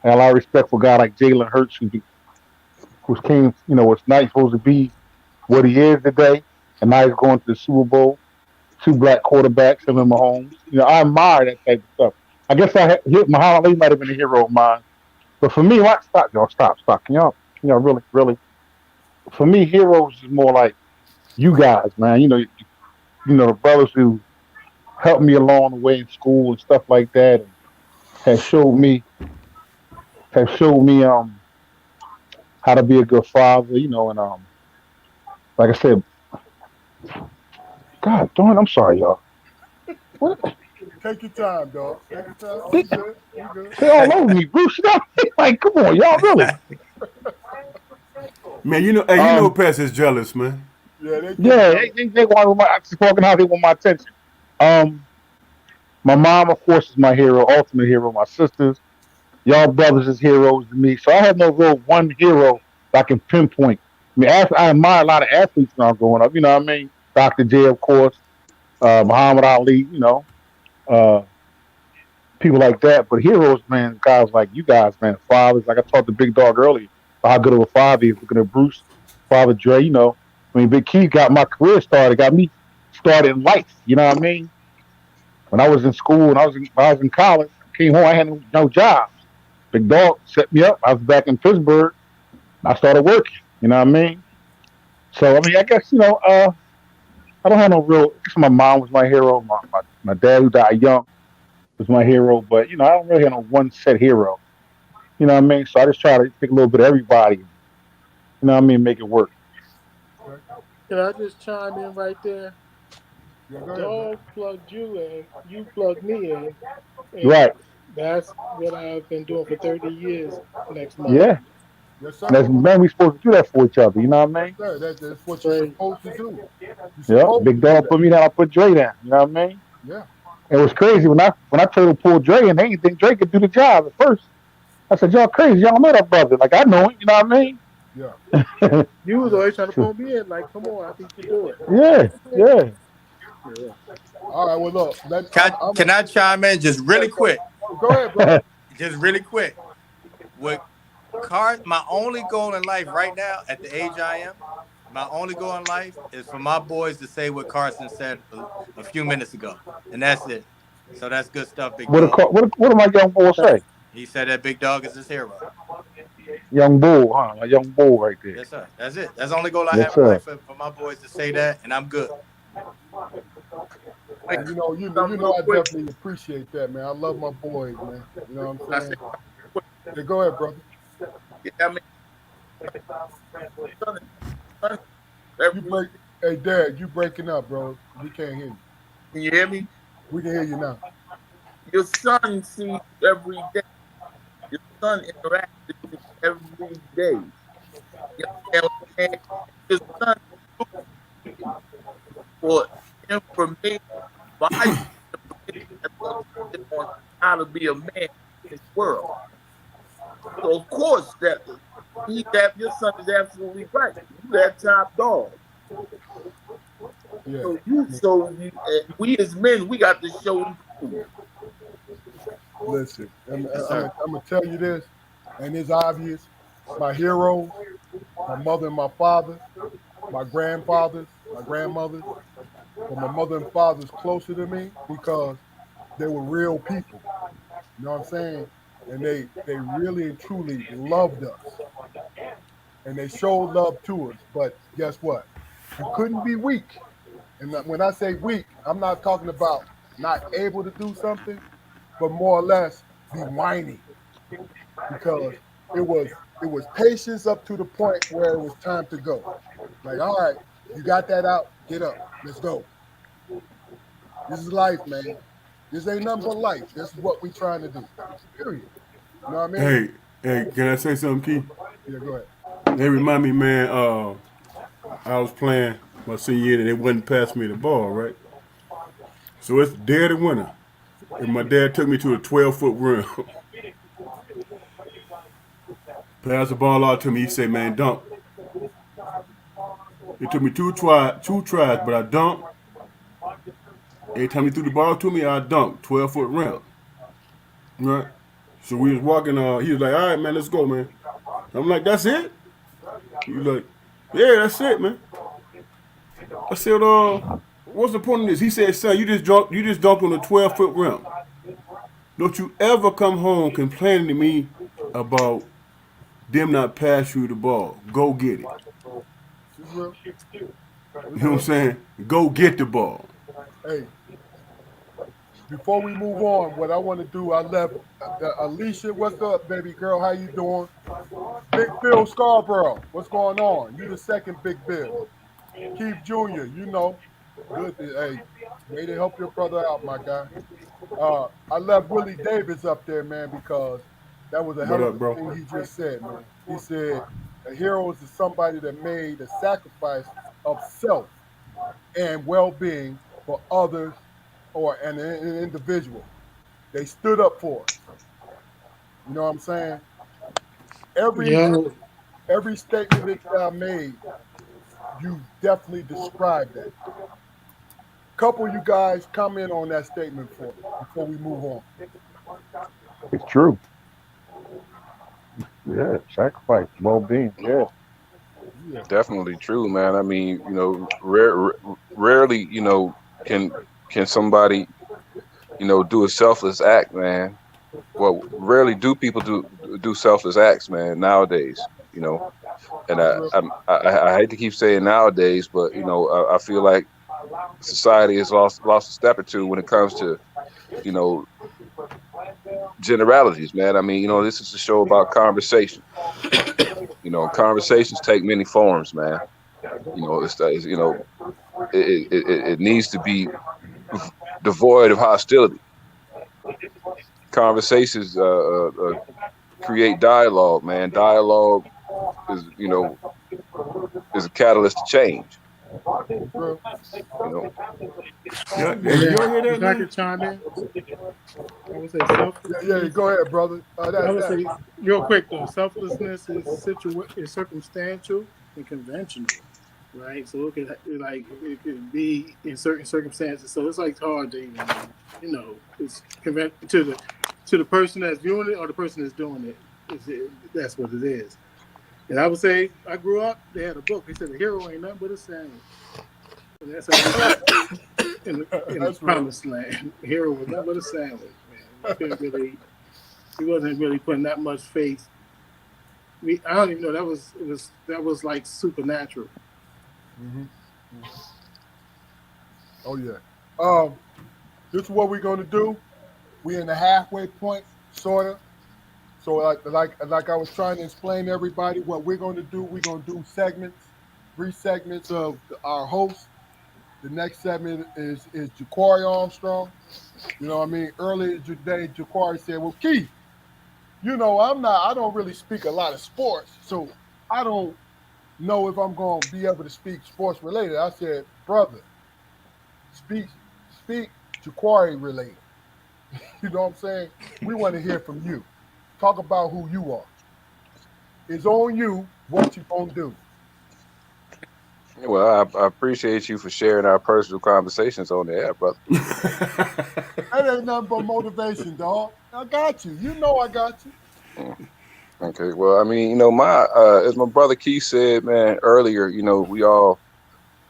had a lot of respect for a guy like Jalen Hurts, who came, was not supposed to be what he is today, and now he's going to the Super Bowl. Two black quarterbacks, him and Mahomes. I admire that type of stuff. I guess Muhammad Ali might have been a hero of mine, but for me, what? Stop, y'all, stop. Can y'all really, really? For me, heroes is more like you guys, man. The brothers who helped me along the way in school and stuff like that, and have showed me have showed me how to be a good father. And like I said, God darn, I'm sorry, y'all. What? Take your time, dog. Take your time. They, You good? You good? they all over me, Bruce. Like, come on, y'all, really? Man, hey, Um, Pest is jealous, man. Yeah, they get yeah, jealous. they want my spoken how they want my attention. Um, my mom, of course, is my hero, ultimate hero. My sisters, y'all brothers is heroes to me. So I have no real one hero that I can pinpoint. I mean, I admire a lot of athletes when I was growing up. You know what I mean? Dr. J, of course, Muhammad Ali. Uh, people like that. But heroes, man, guys like you guys, man, fathers. Like I talked to Big Dog earlier about how good of a father he is. Looking at Bruce, Father Dre. Big Keith got my career started, got me started in life. You know what I mean? When I was in school, when I was in college, I came home, I had no jobs. Big Dog set me up. I was back in Pittsburgh. I started working. You know what I mean? So I mean, I guess I don't have no real. I guess my mom was my hero. My dad, who died young, was my hero. But I don't really have no one set hero. You know what I mean? So I just try to take a little bit of everybody. You know what I mean? Make it work. Okay. Can I just chime in right there? Yeah, go ahead, bro. Dog plugged you in, you plugged me in, and Right? that's what I've been doing for 30 years next month. Yeah. Yes, That's sir. man. We supposed to do that for each other. You know what I Yes, mean? sir. That's That's what you're crazy. supposed to do. You're Yeah. supposed Big to do Dog that. put me down. I put Dre down. You know what I mean? Yeah. It was crazy when I told him to pull Dre, and they didn't think Dre could do the job at first. I said, "Y'all crazy. Y'all know that brother. Like I know him. You know what I mean?" Yeah. You was Yeah. always trying to pull me in, like, come on, I think you do it. Yeah. Yeah. Yeah. All right. Well, look. Can, I'm a, can I chime in just yeah, really quick? go ahead, brother. Just really quick. With my only goal in life right now, at the age I am, my only goal in life is for my boys to say what Karson said a few minutes ago, and that's it. So that's good stuff, Big Dog. What did my young boy say? He said that Big Dog is his hero. Young bull, huh? A young bull right there. Yes, sir. That's it. That's the only goal I Yes, have in sir. life for my boys to say that, and I'm good. Wait, And something real I quick. definitely appreciate that, man. I love my boys, man. You know what I I'm said, saying? Yeah, go ahead, brother. yeah, I mean, son, son, You every, break. Hey, Dad, you breaking up, bro. We can't hear you. can you hear me? We can hear you now. Your son sees you every day. Your son interacts with you every day. You understand what I'm saying? Your son looking for information, valuable information that's going to teach him on how to be a man in this world. So of course your son is absolutely right. You that top dog. Yeah. We as men, we got to show and prove. Listen, Yes, I'm sir. gonna tell you this, and it's obvious. My heroes, my mother and my father, my grandfathers, my grandmothers, but my mother and father's closer to me because they were real people. You know what I'm saying? And they really and truly loved us, and they showed love to us. But guess what? You couldn't be weak. And when I say weak, I'm not talking about not able to do something, but more or less be whiny because it was it was patience up to the point where it was time to go. Like, all right, you got that out, get up, let's go. This is life, man. This ain't nothing but life. This is what we trying to do. Period. You know what I mean? Hey, hey, can I say something, Key? Yeah, go ahead. They remind me, man. I was playing my senior year and they wouldn't pass me the ball, right? So it's dead of winter, and my dad took me to a 12-foot rim. Passed the ball out to me. He said, "Man, dunk." It took me two tries, but I dunked. Every time he threw the ball to me, I dunked. 12-foot rim, right? So we was walking. He was like, "All right, man, let's go, man." I'm like, "That's it?" He was like, "Yeah, that's it, man." I said, "What's the point of this?" He said, "Son, you just dunked on a 12-foot rim. Don't you ever come home complaining to me about them not pass you the ball. Go get it." This is real. You This is know what I'm real. saying? Go get the ball. Hey, before we move on, what I want to do, I left Alicia. What's up, baby girl? How you doing? Big Bill Scarborough. What's going on? You the second Big Bill. Keith Jr. You know, good. Hey, way to help your brother out, my guy. I left Willie Davis up there, man, because that was a What hell of up, a bro? thing he just said, man. He said a hero is somebody that made a sacrifice of self and well-being for others or an individual. They stood up for us. You know what I'm saying? Every Yo, every statement that y'all made, you definitely described that. Couple of you guys comment on that statement for me before we move on. It's true. Yeah, sacrifice, well-being. Yeah, Yeah, Definitely true, man. I mean, rarely, can can somebody, do a selfless act, man. Well, rarely do people do selfless acts, man, nowadays. And that's real. I hate to keep saying nowadays, but I feel like society has lost a step or two when it comes to you know generalities, man. I mean, this is a show about conversation. Conversations take many forms, man. It needs to be devoid of hostility. Conversations create dialogue, man. Dialogue is is a catalyst to change. That's real. You know, Yeah, hey, do yeah. y'all hear that, If I man? could chime in, I would say Yeah, selflessness. go ahead, brother. I That would that say real quick though, selflessness is circumstantial and conventional, right? So it could be in certain circumstances. So it's like hard to even it's to the person that's viewing it or the person that's doing it. That's what it is. And I would say I grew up. They had a book. They said the hero ain't nothing but a saying, and that's how we got in the that's real. promised land. The hero was nothing but a sandwich, man. You couldn't really. He wasn't really putting that much faith. I don't even know that was like supernatural. Hmm. Oh yeah. Um, this is what we're gonna do. We're in the halfway point, sorta. So like I was trying to explain to everybody what we're gonna do. We're gonna do segments, 3 segments of our host. The next segment is Jaquari Armstrong. You know what I mean? Earlier today, Jaquari said, "Well, Keith, I don't really speak a lot of sports, so I don't know if I'm going to be able to speak sports related." I said, "Brother, speak speak Jaquari related." You know what I'm saying? We want to hear from you. Talk about who you are. It's on you. What you gonna do? Well, I appreciate you for sharing our personal conversations on the air, brother. That ain't nothing but motivation, dog. I got you. You know I got you. Mm, Okay, well, I mean, my as my brother Keith said, man, earlier, we all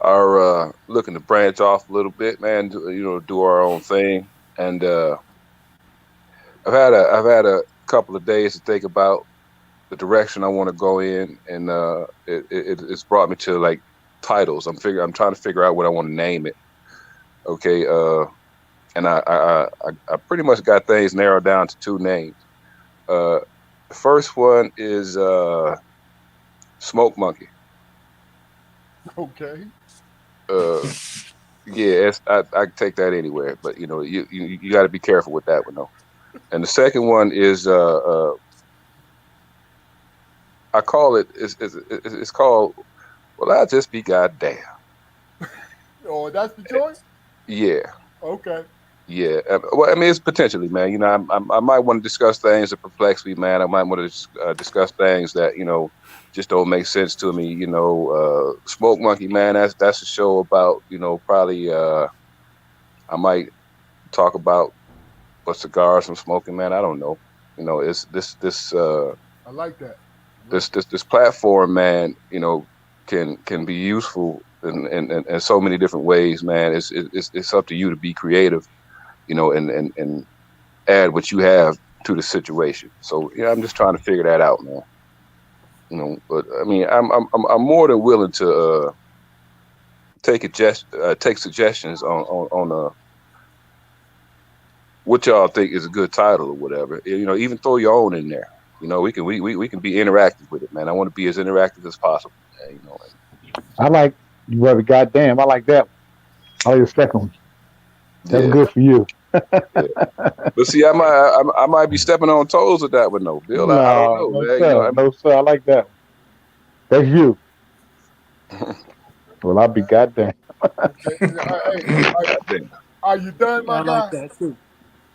are looking to branch off a little bit, man, do our own thing. And I've had a couple of days to think about the direction I want to go in, and it's brought me to like titles. I'm trying to figure out what I want to name it. Okay, and I pretty much got things narrowed down to two names. Uh, the first one is Smoke Monkey. Okay. Uh, yeah, I can take that anywhere, but you got to be careful with that one though. And the second one is I call it's called, well, I just be goddamn. Oh, that's the choice? Yeah. Okay. Yeah, well, I mean, it's potentially, man. I might want to discuss things that perplex me, man. I might want to discuss things that just don't make sense to me. Smoke Monkey, man. That's a show about probably I might talk about what cigars I'm smoking, man. I don't know. It's I like that. this platform, man. Can be useful in so many different ways, man. It's up to you to be creative, and add what you have to the situation. So I'm just trying to figure that out, man. But I mean, I'm more than willing to take suggestions on what y'all think is a good title or whatever. Even throw your own in there. We can be interactive with it, man. I want to be as interactive as possible. I like you, brother. Goddamn, I like that one. I like the second one. That's Yeah. good for you. Yeah. But see, I might be stepping on toes with that one, though, Bill. I don't No, know, no man. sir, no sir. I like that one. That's you. Well, I'll be goddamn. Okay. Hey, are you done, my I like guy? that too.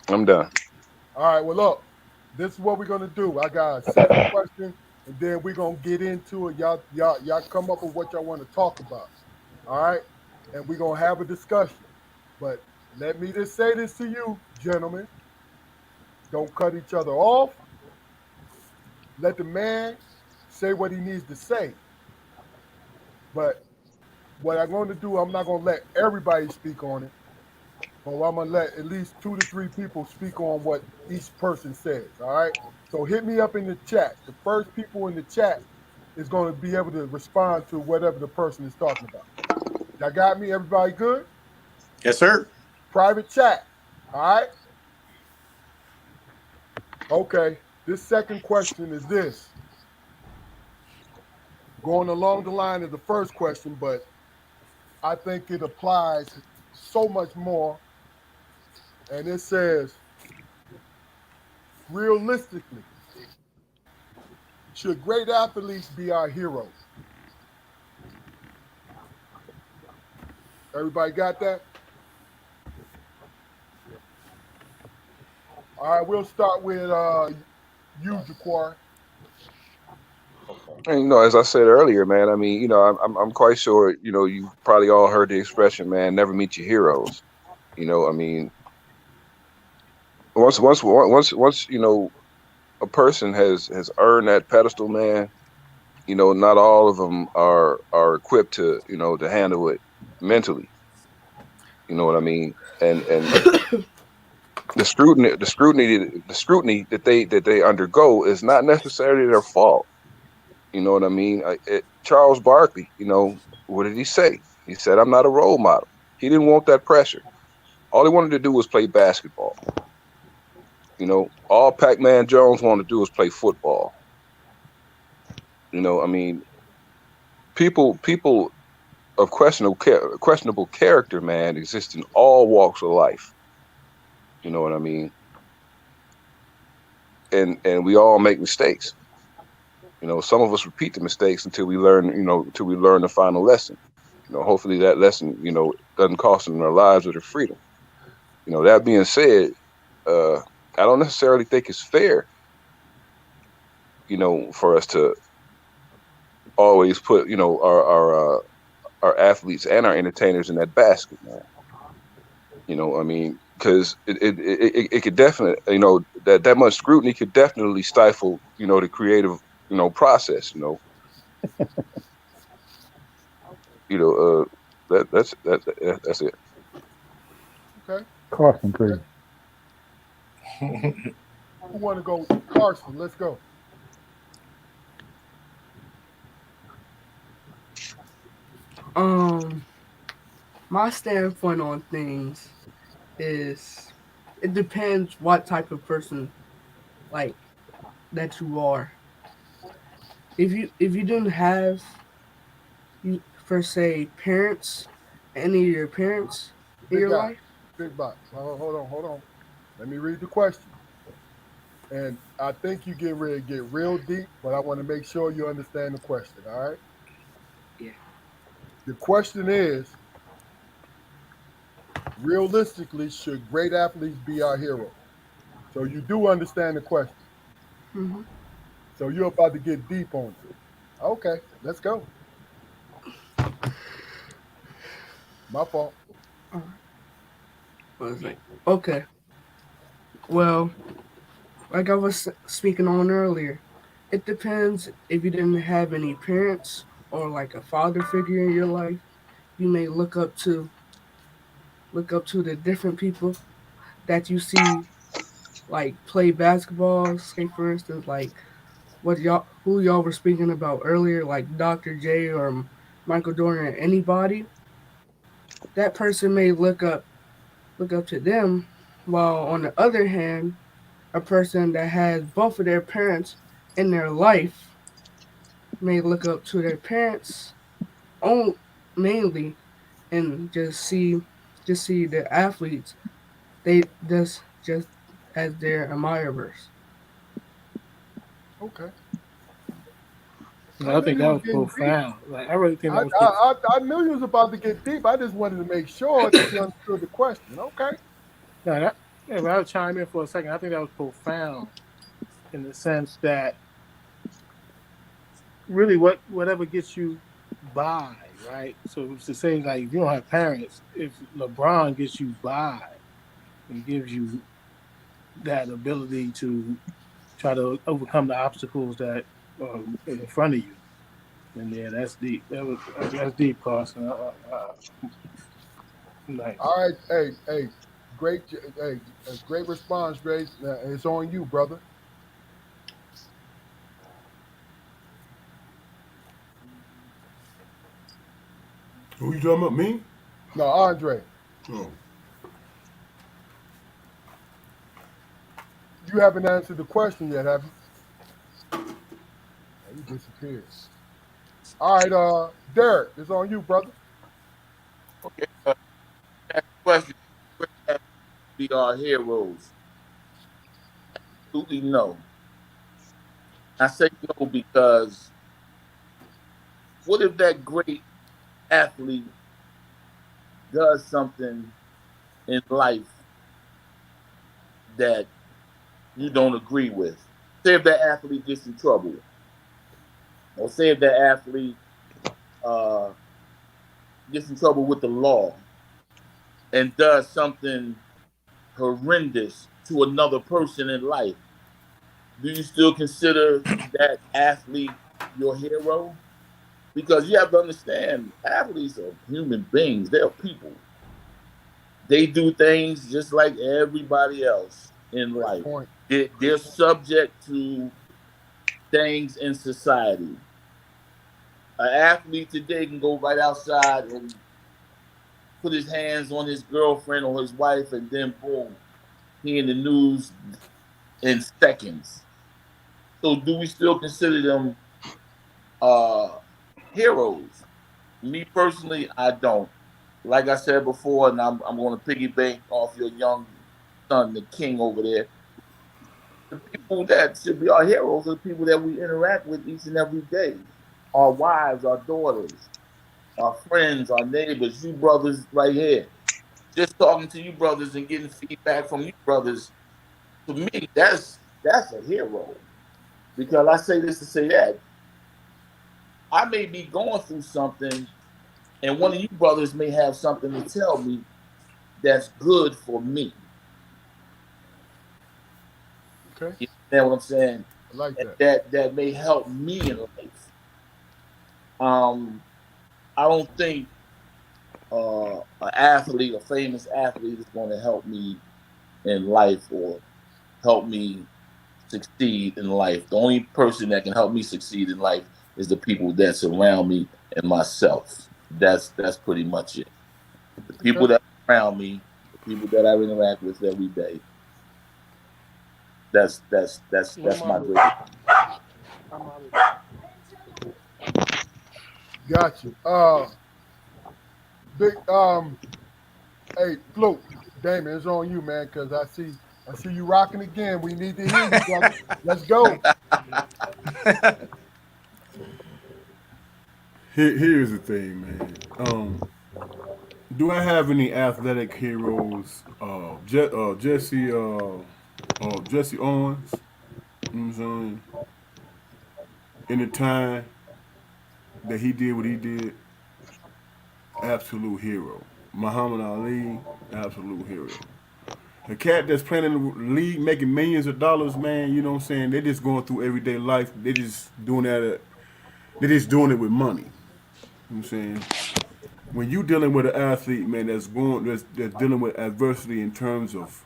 I'm done. All right. Well, look, this is what we're gonna do. I got a second question, and then we're gonna get into it. Y'all come up with what y'all want to talk about. All right, and we're gonna have a discussion. But let me just say this to you, gentlemen: don't cut each other off. Let the man say what he needs to say. But what I'm going to do, I'm not going to let everybody speak on it, but I'm going to let at least 2 to 3 people speak on what each person says. All right. So hit me up in the chat. The first people in the chat is going to be able to respond to whatever the person is talking about. Y'all got me? Everybody good? Yes, sir. Private chat. All right. Okay. This second question is this, going along the line of the first question, but I think it applies so much more. And it says, realistically, should great athletes be our heroes? Everybody got that? All right, we'll start with you, Jaquar. And, as I said earlier, man, I mean, I'm quite sure, you probably all heard the expression, man, never meet your heroes. I mean, once, a person has earned that pedestal, man, not all of them are equipped to handle it mentally. You know what I mean? And the scrutiny that they undergo is not necessarily their fault. You know what I mean? Charles Barkley, what did he say? He said, "I'm not a role model." He didn't want that pressure. All he wanted to do was play basketball. All Pac-Man Jones wanted to do was play football. I mean, people of questionable character, man, exist in all walks of life. You know what I mean? And we all make mistakes. Some of us repeat the mistakes until we learn the final lesson. Hopefully that lesson, doesn't cost them their lives or their freedom. That being said, I don't necessarily think it's fair, for us to always put our athletes and our entertainers in that basket, man. I mean, because it could definitely, that much scrutiny could definitely stifle, the creative, process. You know, that's it. Okay. Carson crazy. Who want to go? Karson, let's go. Um, my standpoint on things is it depends what type of person like that you are. If you didn't have you per se parents, any of your parents in Big your guy, life. big box. Hold on. Let me read the question. And I think you get ready to get real deep, but I want to make sure you understand the question. All right. Yeah. The question is, realistically, should great athletes be our heroes? So you do understand the question. Mm-hmm. So you're about to get deep on it. Okay, let's go. My fault. I was like, okay, well, like I was speaking on earlier, it depends if you didn't have any parents or like a father figure in your life. You may look up to the different people that you see like play basketball. Say for instance, like who y'all were speaking about earlier, like Dr. J or Michael Jordan, or anybody. That person may look up to them, while on the other hand, a person that has both of their parents in their life may look up to their parents on mainly and just see the athletes they just as their admirers. Okay. I I knew think you that was was getting deep. profound. Like I really think I, that was I I I knew you was about to get deep. I just wanted to make sure that you understood the question. Okay. no, that, if I'll chime in for a second, I think that was profound in the sense that really whatever gets you by, right? So it's to say like if you don't have parents, if LeBron gets you by and gives you that ability to try to overcome the obstacles that are in front of you, then yeah, that's deep. That's deep, Carson. Nice. All right. Hey. Great response, Grace. It's on you, brother. Who you talking about? Me? No, Andre, Oh. you haven't answered the question yet, have you? Oh, you disappeared. All right, Derrick, it's on you, brother. Okay. Next question. Great athletes be our heroes? Absolutely no. I say no because what if that great athlete does something in life that you don't agree with? Say if that athlete gets in trouble, or say if that athlete uh, gets in trouble with the law and does something horrendous to another person in life. Do you still consider that athlete your hero? Because you have to understand, athletes are human beings. They're people. They do things just like everybody else in Great life. point. They're subject to things in society. An athlete today can go right outside and put his hands on his girlfriend or his wife, and then boom, he in the news in seconds. So, do we still consider them uh, heroes? Me personally, I don't. Like I said before, and I'm going to piggyback off your young son, the king over there. The people that should be our heroes are the people that we interact with each and every day. Our wives, our daughters, our friends, our neighbors, you brothers right here. Just talking to you brothers and getting feedback from you brothers, to me, that's a hero. Because I say this to say that I may be going through something, and one of you brothers may have something to tell me that's good for me. Okay, You understand what I'm saying? I like And that. that may help me in life. Um, I don't think an athlete, a famous athlete, is going to help me in life or help me succeed in life. The only person that can help me succeed in life is the people that surround me and myself. That's pretty much it. The people Okay, that surround me, the people that I interact with every day. That's I'm my out of greatest. I'm out of got you. Big hey, Fluke, Damon, it's on you, man, because I see you rocking again. We need to hear you, brother. Let's go. Here's the thing, man. Do I have any athletic heroes? Jesse Owens. You know what I'm saying? In the time that he did what he did, absolute hero. Muhammad Ali, absolute hero. A cat that's playing in the league, making millions of dollars, man. You know what I'm saying? They just going through everyday life. They just doing that. They just doing it with money. You know what I'm saying? When you dealing with an athlete, man, that's dealing with adversity in terms of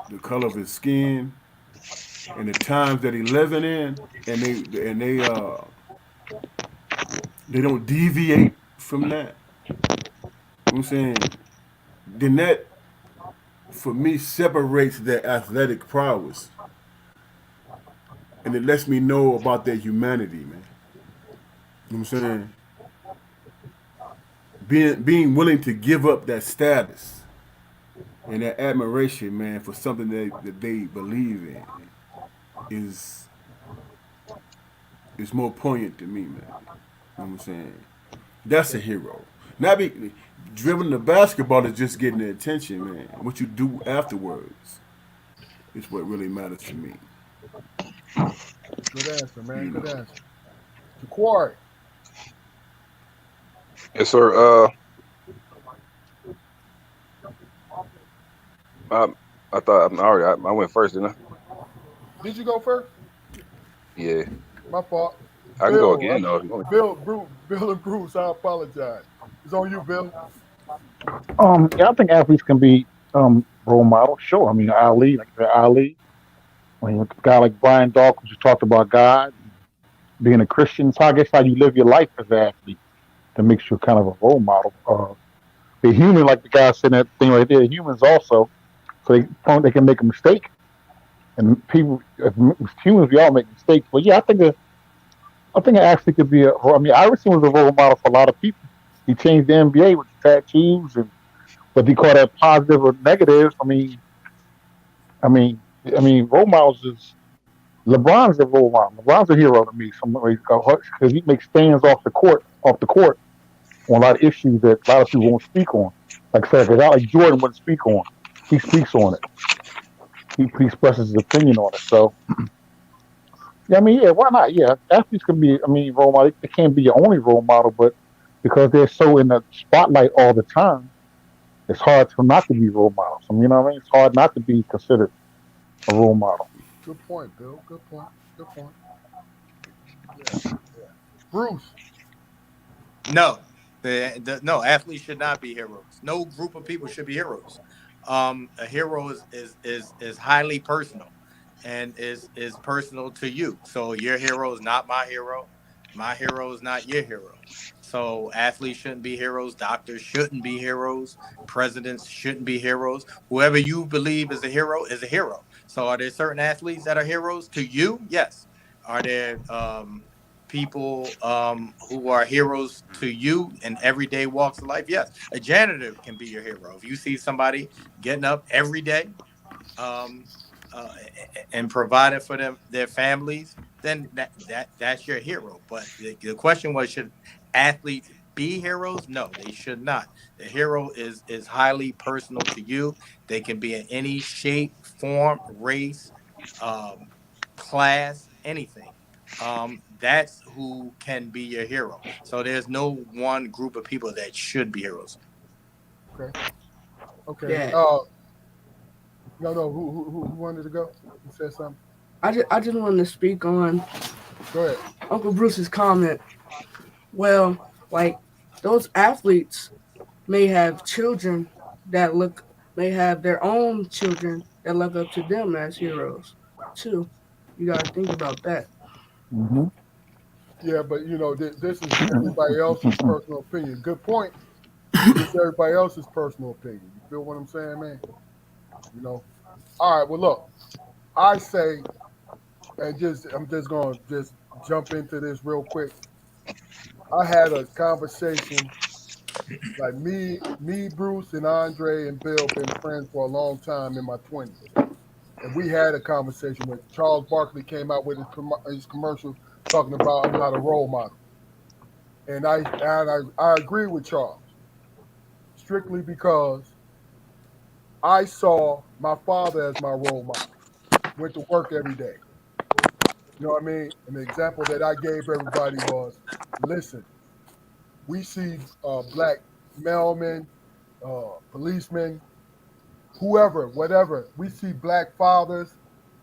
the color of his skin and the times that he living in, and they don't deviate from that. You know what I'm saying? Then that for me separates their athletic prowess, and it lets me know about their humanity, man. You know what I'm saying? Being willing to give up that status and that admiration, man, for something that they believe in is is more poignant to me, man. You know what I'm saying? That's a hero. Not be driven to basketball is just getting the attention, man. What you do afterwards is what really matters to me. Good answer, man. You Good know. answer. Ja'Quari, Yes, sir. I, I thought I went first, didn't I? did you go first? Yeah, My fault. I can go Bill, again though. If you want me Bill and Bruce, I apologize. It's on you, Bill. Yeah, I think athletes can be role models. Sure. I mean, Ali, like Ali. I mean, a guy like Brian Dawkins, who talked about God, being a Christian. So I guess how you live your life as an athlete that makes you kind of a role model. They're human, like the guy said that thing right there. Humans also, so they can make a mistake, and people, as humans, we all make mistakes. But yeah, I think an athlete could be a. I mean, Iverson was a role model for a lot of people. He changed the NBA with the tattoos and whether you call that positive or negative. I mean, role models is LeBron's a role model. LeBron's a hero to me. Because he makes stands off the court on a lot of issues that a lot of people won't speak on. Like I said, a guy like Jordan wouldn't speak on. He speaks on it. He expresses his opinion on it. So yeah, I mean, yeah, why not? Yeah, athletes can be. I mean, role model. They can't be your only role model, but because they're so in the spotlight all the time, it's hard to not to be role models. I mean, you know what I mean? It's hard not to be considered a role model. Good point, Bill. Good point. Good point. Yeah, yeah. Bruce, No, no athletes should not be heroes. No group of people should be heroes. A hero is highly personal, and is personal to you. So your hero is not my hero. My hero is not your hero. So athletes shouldn't be heroes. Doctors shouldn't be heroes. Presidents shouldn't be heroes. Whoever you believe is a hero is a hero. So are there certain athletes that are heroes to you? Yes. Are there people who are heroes to you in everyday walks of life? Yes, a janitor can be your hero. If you see somebody getting up every day um, uh, and providing for them their families, then that's your hero. But the question was, should athletes be heroes? No, they should not. The hero is highly personal to you. They can be in any shape, form, race, um, class, anything. that's who can be your hero. So there's no one group of people that should be heroes. Okay. Okay. Yeah, No. Who wanted to go? Who said something? I just wanted to speak on Go ahead. Uncle Bruce's comment. Well, like those athletes may have children that look may have their own children that look up to them as heroes too. You gotta think about that. Hmm. Yeah, but this is everybody else's personal opinion. Good point. But this is everybody else's personal opinion. You feel what I'm saying, man? You know. All right. Well, look. I say, and I'm just gonna just jump into this real quick. I had a conversation like me, Bruce, and Andre and Bill been friends for a long time in my 20s, and we had a conversation when Charles Barkley came out with his commercial talking about I'm not a role model, and I agree with Charles strictly because I saw my father as my role model. Went to work every day. You know what I mean? And the example that I gave everybody was, listen, we see black mailmen, policemen, whoever, whatever. We see black fathers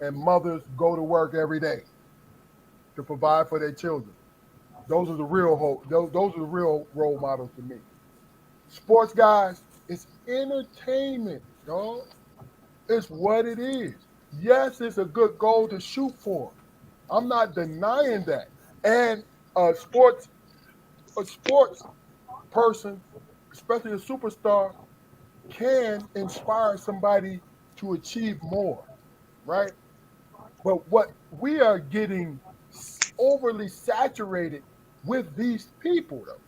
and mothers go to work every day to provide for their children. Those are the real those are the real role models to me. Sports guys, it's entertainment, dog. It's what it is. Yes, it's a good goal to shoot for. I'm not denying that. And a sports person, especially a superstar, can inspire somebody to achieve more, right? But what we are getting overly saturated with these people, though.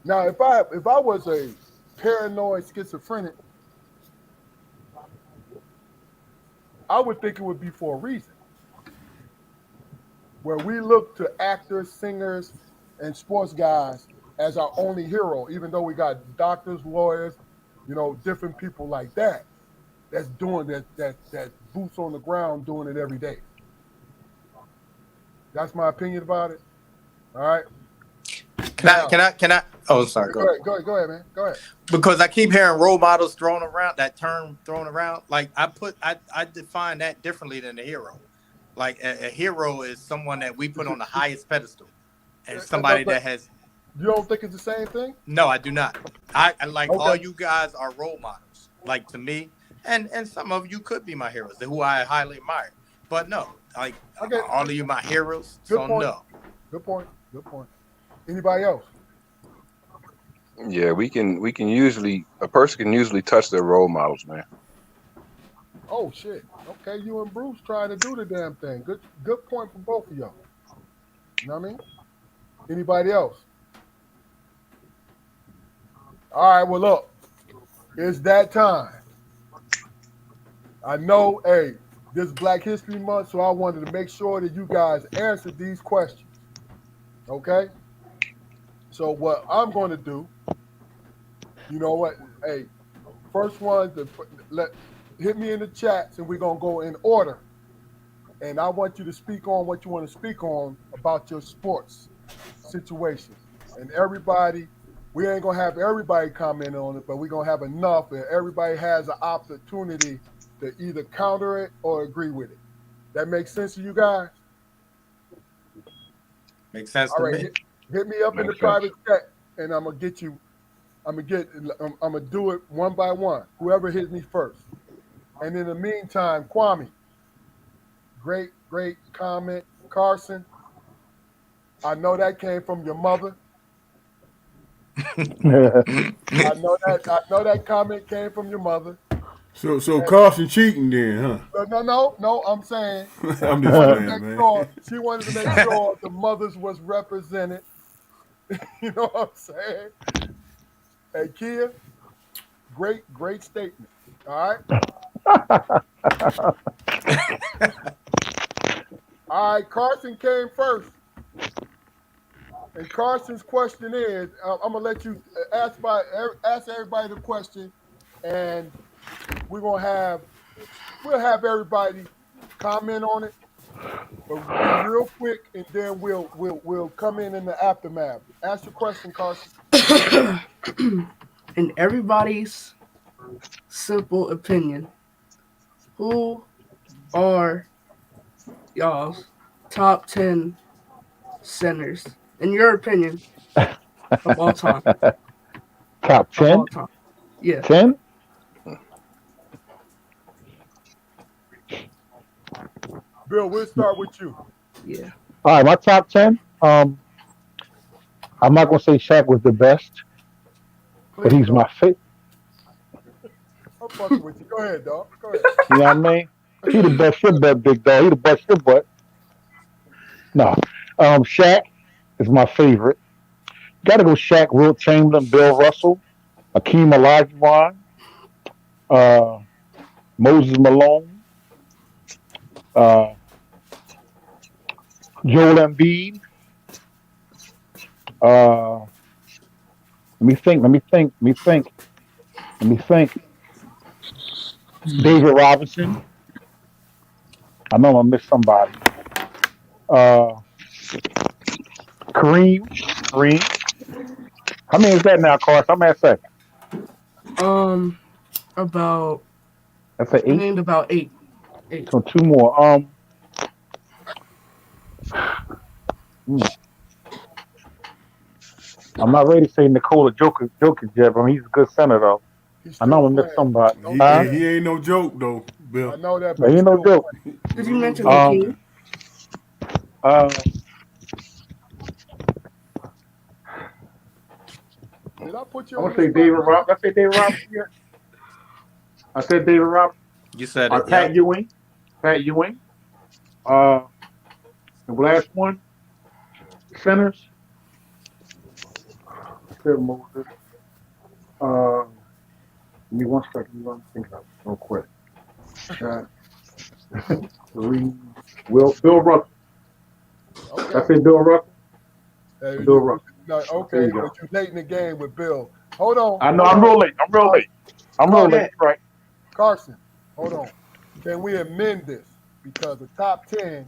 Now, if I was a paranoid schizophrenic, I would think it would be for a reason. Where we look to actors, singers, and sports guys as our only hero, even though we got doctors, lawyers, different people like that that's doing that boots on the ground doing it every day. That's my opinion about it. All right. Now, Can I? Oh, sorry. Go ahead. Go ahead, man. Go ahead. Because I keep hearing role models thrown around. That term thrown around. Like I define that differently than a hero. Like a hero is someone that we put on the highest pedestal, and somebody But that has. you don't think it's the same thing? No, I do not. I like all Okay. you guys are role models. Like to me, and some of you could be my heroes, who I highly admire. But no, like Okay. all of you my heroes. Good So point. no. Good point. Good point. Anybody else? Yeah, we can usually a person can usually touch their role models, man. Oh shit. Okay, you and Bruce trying to do the damn thing. Good point from both of y'all. You know what I mean? Anybody else? All right, well look, it's that time. I know, hey, this is Black History Month, so I wanted to make sure that you guys answered these questions. Okay? So what I'm going to do, you know what? Hey, first one to hit me in the chats, and we're gonna go in order. And I want you to speak on what you want to speak on about your sports situation. And everybody, we ain't gonna have everybody comment on it, but we're gonna have enough that everybody has an opportunity to either counter it or agree with it. That makes sense to you guys? Makes sense All to right, me. hit me up in the Makes sense. private chat, and I'm gonna do it one by one. Whoever hits me first. And in the meantime, Kwame, great comment. Karson, I know that came from your mother. I know that comment came from your mother. So Karson cheating then, huh? No. I'm saying I'm she just wanted to playing, make man. sure the mothers was represented. You know what I'm saying? Hey, Kia, great statement. All right. All right, Karson came first. And Carson's question is, I'm gonna let you ask everybody the question, and we'll have everybody comment on it. But be real quick, and then we'll come in the aftermath. Ask your question, Karson. In everybody's simple opinion, who are y'all's top 10 centers, in your opinion, of all time? Top Of 10? all time. Yeah. 10? Bill, we'll start with you. Yeah. All right, my top 10. I'm not going to say Shaq was the best, but Please he's don't. my favorite. I'm fucking with you. Go ahead, dog. Go ahead. You know what I mean? He the best your butt, big dog. He the best your butt. No. Shaq is my favorite. Got to go Shaq, Wilt Chamberlain, Bill Russell, Akeem Olajuwon, uh, Moses Malone, uh, Joel Embiid. Let me think. Let me think. Let me think. Let me think. David Robinson. I know I missed somebody. Uh, Kareem. Kareem. How many is that now, Carson? I'm at second. About That's an you 8. named about eight. Eight. So two more. Hmm. I'm not ready to say Nikola Jokic yet, but he's a good center though. He's I know still I'm gonna miss playing. somebody. Don't do Huh? that. He ain't no joke though, I Bill. know that, But but he he's ain't no still joke. playing. Did He you ain't no mention joke, Um. Hakeem? man. Uh. Did I put you I'm on gonna the say spot, David brother? Robinson. I said David Robinson. Yeah. I said David Robinson. You said it. Pat Yep. Ewing. Pat Ewing. Uh. The last one. Centers. I said Moses. Uh. Give me one second. Let me think of it real quick. Shaq. Kareem. Bill Russell. I Okay. said Bill Russell. Hey, Bill Russell. no, There okay, you but go. you late in the game with Bill. Hold on, I know hold I'm on. real late. I'm real Carson, late. I'm real late. Carson, Yeah. You're right. Carson, hold on. Can we amend this? Because the top 10,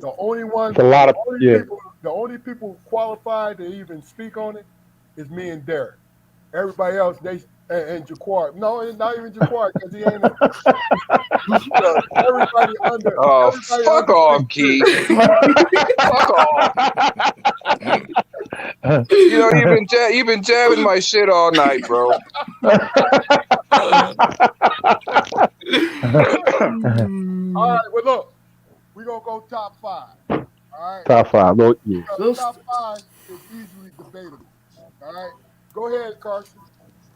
the only It's one, a lot of yeah. the only people qualified to even speak on it is me and Derek. Everybody else, and Jaquar. No, it's not even Jaquar because he ain't a. Because Oh, everybody fuck under off, 6'3". Keith. Fuck off. You know you've been jabbing my shit all night, bro. All right, well look, we're gonna go top 5. All right, Top five. Well, yeah. because We'll top 5 is easily debatable. All right, go ahead, Carson,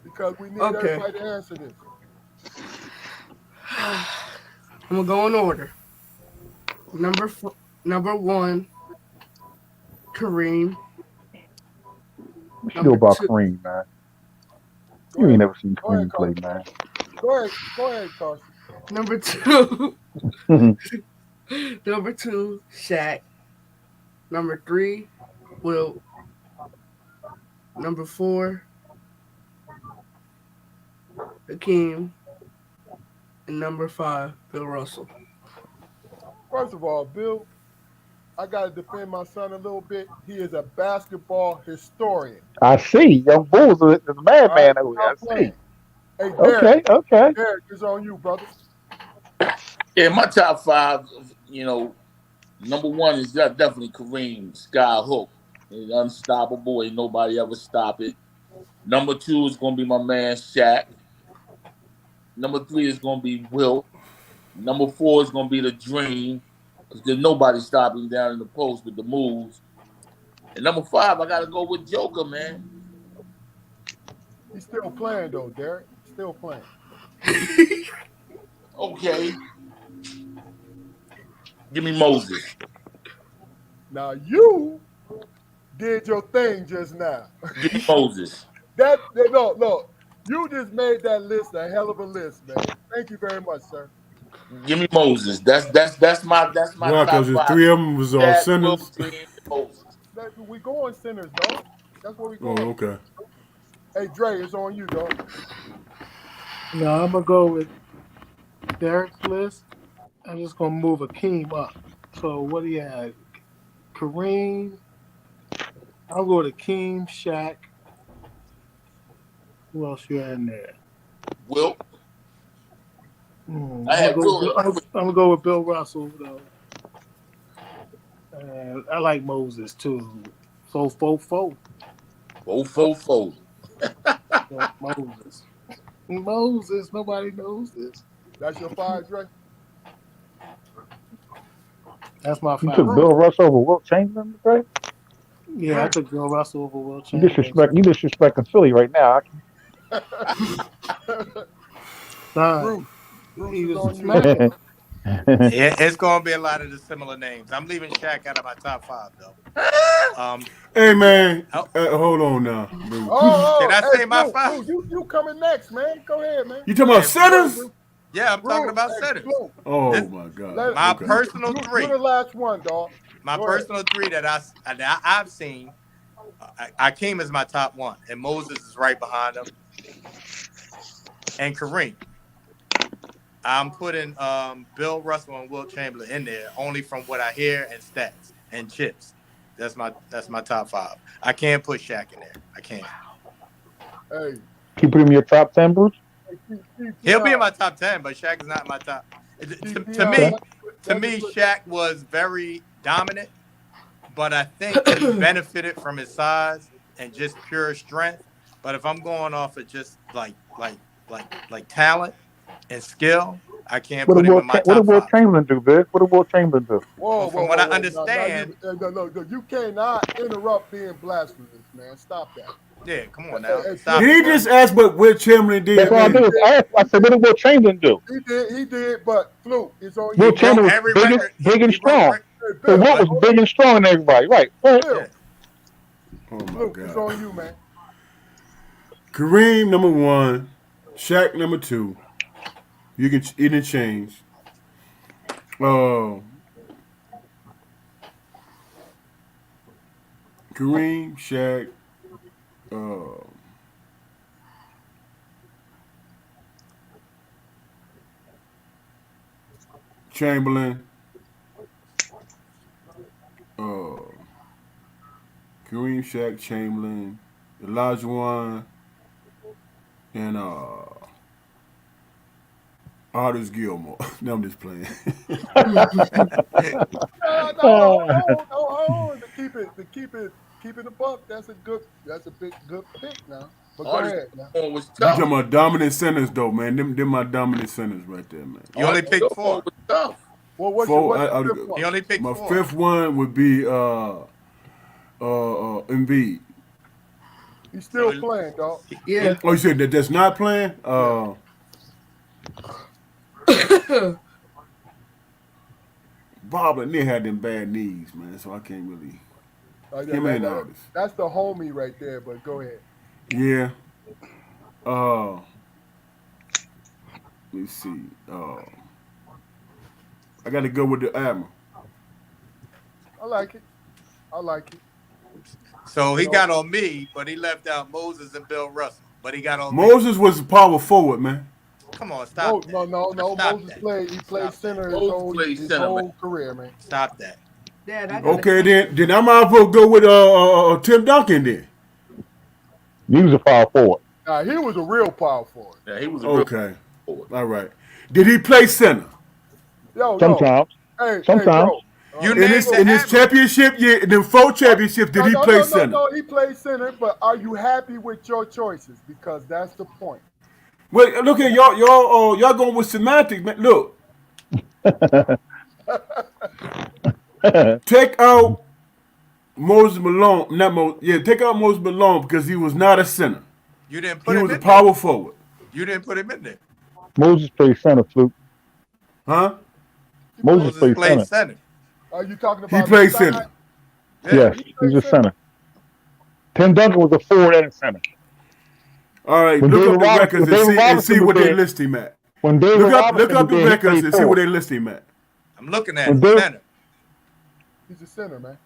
because we need Okay. everybody to answer this. I'm gonna go in order. Number one, Kareem. What you know Number about two, Kareem, man? Go You ain't ahead, never seen go ahead, Kareem play, Carson. man. Go ahead, Carson. number two, number two, Shaq. Number three, Will. Number four, Hakeem. And number five, Bill Russell. First of all, Bill, I gotta defend my son a little bit. He is a basketball historian. I see. Young Bulls is a All right, madman over there. stop I see. playing. Hey, Okay, okay. Derek is on you, brother. Yeah, my top five, number one is definitely Kareem Sky Hook. He's unstoppable. Ain't nobody ever stop it. Number two is gonna be my man Shaq. Number three is gonna be Wilt. Number four is gonna be the Dream, because there's nobody stopping down in the post with the moves. And number five, I gotta go with Joker, man. He's still playing though, Derek. Still playing. Okay, give me Moses. Now you did your thing just now. Give me Moses. Look, you just made that list a hell of a list, man. Thank you very much, sir. Give me Moses. That's my Why? Cause top the five. three of them was all Shaq, Will, sinners. Dream, and Moses. We going sinners, dog. That's what we going. Oh, okay. Hey, Dre, it's on you, dog. No, I'm gonna go with Derek's list. I'm just gonna move Akeem up. So what do you have? Kareem. I'll go to Keem, Shaq. Who else you had in there? Wilt. I'm I had Wilt. gonna go with Bill Russell though. And I like Moses too. So 4-4. 4-4-4. Moses. Moses. Nobody knows this. That's your five, Dre? That's my You five. took Bill Russell over Wilt Chamberlain, right? Yeah, I took Bill Russell over Will You Chamberlain. disrespecting Philly right now. Bruce Bruce is was on you. smacking. Yeah, it's gonna be a lot of the similar names. I'm leaving Shaq out of my top 5 though. Hey man, Oh. hold on now. Dude. Can I say my Bruce, 5? Bruce, you coming next, man. Go ahead, man. You talking about centers? Yeah, I'm talking about Bruce, centers. Bruce. Oh my God. My Okay. personal You're 3. the last one, dog. My Go personal 3 that I've seen. Akeem is my top 1, and Moses is right behind him, and Kareem. I'm putting Bill Russell and Wilt Chamberlain in there only from what I hear and stats and chips. That's my top 5. I can't put Shaq in there. I can't. Hey, Keep him in your top 10, Bruce? He'll be in my top 10, but Shaq is not in my top. To me, Shaq was very dominant, but I think he benefited from his size and just pure strength. But if I'm going off of just like talent and skill, I can't put him in my top 5. What did Wilt Chamberlain do, Vic? What did Wilt Chamberlain do? From what I understand, no, you cannot interrupt being blasphemous, man. Stop that. Yeah, come on now. Did he just ask what Wilt Chamberlain did? That's what I did. I said, what did Wilt Chamberlain do? He did, but Fluke, it's on Wilt you. Chamberlain was big and strong. So Wilt was big and strong than everybody, right? Bill, Oh my Fluke, it's God. on you, man. Kareem number 1, Shaq number 2. You can change. Kareem, Shaq, Chamberlain, Kareem, Shaq, Chamberlain, Olajuwon, and Artis Gilmore. No, I'm just playing. No, to keep it a buck. That's a big good pick now. But go ahead now. You talking about dominant centers though, man. Them my dominant centers right there, man. You only picked 4. Well, what's Four, your fifth one? You only picked my 4. 5th one would be Embiid. He's still playing, dog. Yeah. Oh, you said that's not playing? Bob and they had them bad knees, man, so I can't really. That's the homie right there, but go ahead. Yeah. Let's see. I got to go with the Admiral. I like it. So he got on me, but he left out Moses and Bill Russell. But he got on Moses was a power forward, man. Come on, stop that. No. Stop Moses that. He played center his whole career, man. Stop that. Dad, Okay, then I might as well go with Tim Duncan then. He was a power forward. Nah, he was a real power forward. Yeah, he was a Okay. All right. Did he play center? Sometimes. Sometimes. In his championship year, in the 4 championships, did he play center? No, he played center, but are you happy with your choices? Because that's the point. Wait, look at y'all going with semantics, man. Look. Take out Moses Malone. Take out Moses Malone because he was not a center. You didn't put him in there. He was a power forward. You didn't put him in there. Moses played center, Fluke. Huh? Moses played center. Are you talking about? He played center. Yes, he's a center. Tim Duncan was a forward and a center. All right, look up the records and see what they list him at. Look up the records and see what they list him at. I'm looking at center. He's a center, man.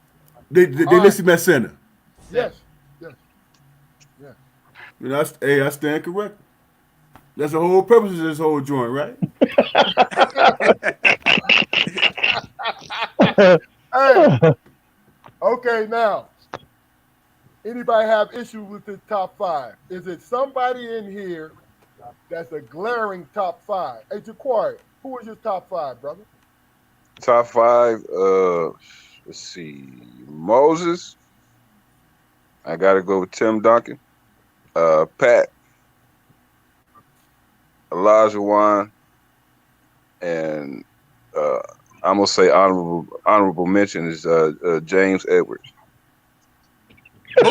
They list him at center. Yes. You know, I stand correct. That's the whole purpose of this whole joint, right? Hey, okay, now, anybody have issue with this top five? Is it somebody in here that's a glaring top five? Hey, Jaquari, who is your top five, brother? Top five. Let's see. Moses. I gotta go with Tim Duncan. Pat, Elijah Wan, and I'm gonna say honorable mention is James Edwards. He's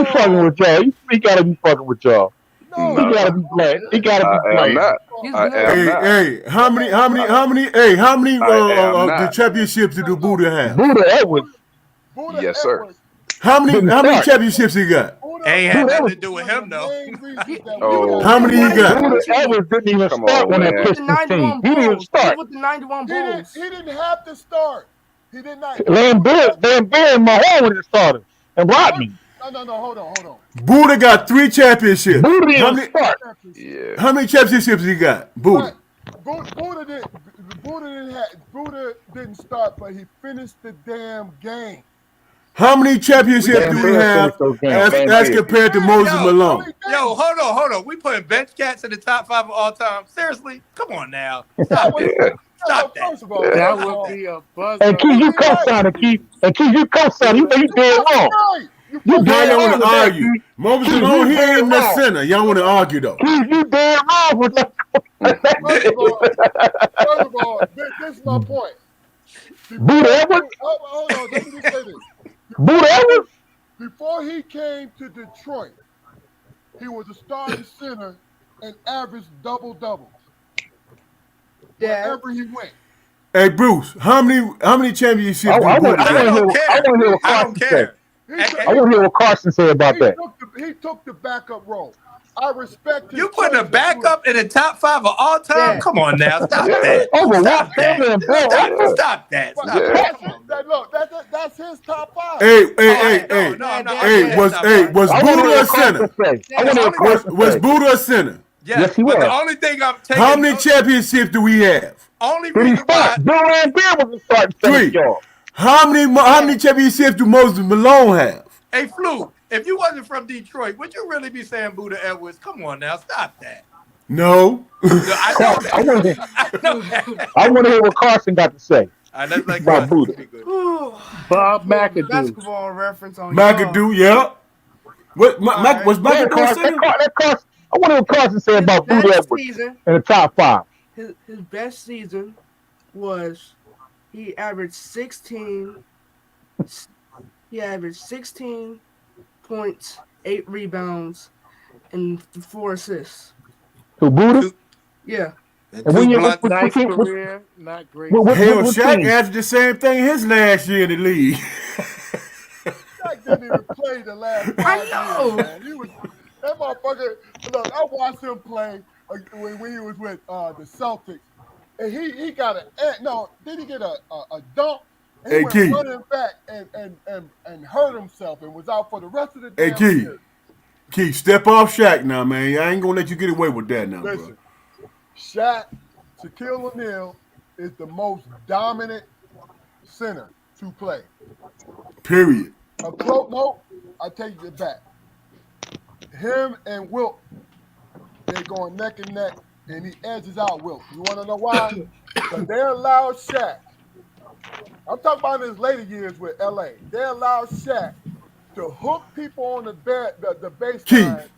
fucking with y'all. He gotta be fucking with y'all. No, He gotta be playing. He gotta be I am playing. not. He's I good. am Hey, not. hey, how many I am the not. championships did the Buddha have? Buddha Edwards Buddha Yes, sir. Edwards. didn't How many start. championships he got? Buddha Ain't had Buddha nothing to Edwards, do with one of him the though. main reasons that Oh. we How many he got? Buddha Edwards didn't even Come start on, on that man. With the Pistons team. 91 He didn't even Bulls. He start. was with the 91 He didn't. Bulls. He didn't have to start. He did not. Van Beer and Mahone were the starters. And Rodman. No. Hold on. Buddha got 3 championships. Buddha didn't How even many start. Yeah. how many championships he got? Buddha. But Buddha didn't start, but he finished the damn game. How many championships Van do we Beer have finished those games. Van as Beer. compared to Moses Yo, Malone? Yo, hold on. We putting bench cats in the top 5 of all time. Seriously? Come on now. That Stop was, it. no, Stop that. first of all, That first of would all, be a buzzer. And Keith, you co-sign Keith. And Keith, you co-sign. You dead wrong. right. You Now dead y'all want wrong to with that, argue. Keith. Moses Keith, Malone, you he ain't dead in the wrong. center. Y'all want to argue though. Keith, you dead wrong with that. First of all, this is my point. Buddha Edwards? Hold on, let me just say this. Buddha Edwards? Before he came to Detroit, he was a starting center and averaged double-doubles Yeah. wherever he went. Hey Bruce, how many championships do I Buddha want to I got? don't hear what care. I Carson don't say. care. I want to hear what Carson say about that. He took the backup role. I respect his You putting a choice of backup in the top 5 of all time? Yeah. Come on now. Stop Yeah. that. Over Stop Wilt Chamberlain and Bill Russell? Stop that. But Stop Yeah. that. that's his top five. Hey, No, I'm not hey, arguing was that top 5. was I want to Buddha hear a what Carson center? say. I want to hear what Was- Carson Was say. Buddha a center? Yes, he but the was. only thing I'm taking, How many championships do we have? only Did he reason why, start? Bill Van Beer was the starting center for 3. y'all. How many championships do Moses Malone have? hey, Flu, if you wasn't from Detroit, would you really be saying Buddha Edwards? Come on now. Stop that. No. No, I know that. I want to I know that. I want to hear what Carson got to say All right, let's let about Carson Buddha. speak good. Bob McAdoo. Basketball reference on McAdoo, yeah. What Alright. was Go ahead, McAdoo a Carson. center? Carson. I want to hear what Carson say His about Buddha best Edwards season. in the top 5. His best season was he averaged 16. He averaged 16 points, 8 rebounds, and 4 assists. So Buddha? Yeah. And And when two you blunt- Nice what- career, not great. Hell, what Shaq team? averaged the same thing his last year in the league. Shaq didn't even play the last 5 I know. years, man. He was that motherfucker. Look, I watched him play when he was with the Celtics, and he got did he get a dunk? And he Hey, went Keith. running back and hurt himself and was out for the rest of the Hey, damn Keith. year. Keith, step off Shaq now, man. I ain't gonna let you get away with that now, Listen, bro. Shaq, Shaquille O'Neal is the most dominant center to play. Period. No, I take it back. Him and Wilt, they're going neck and neck, and he edges out Wilt. You want to know why? Because they allowed Shaq. I'm talking about in his later years with LA. They allowed Shaq to hook people on the baseline. Keith.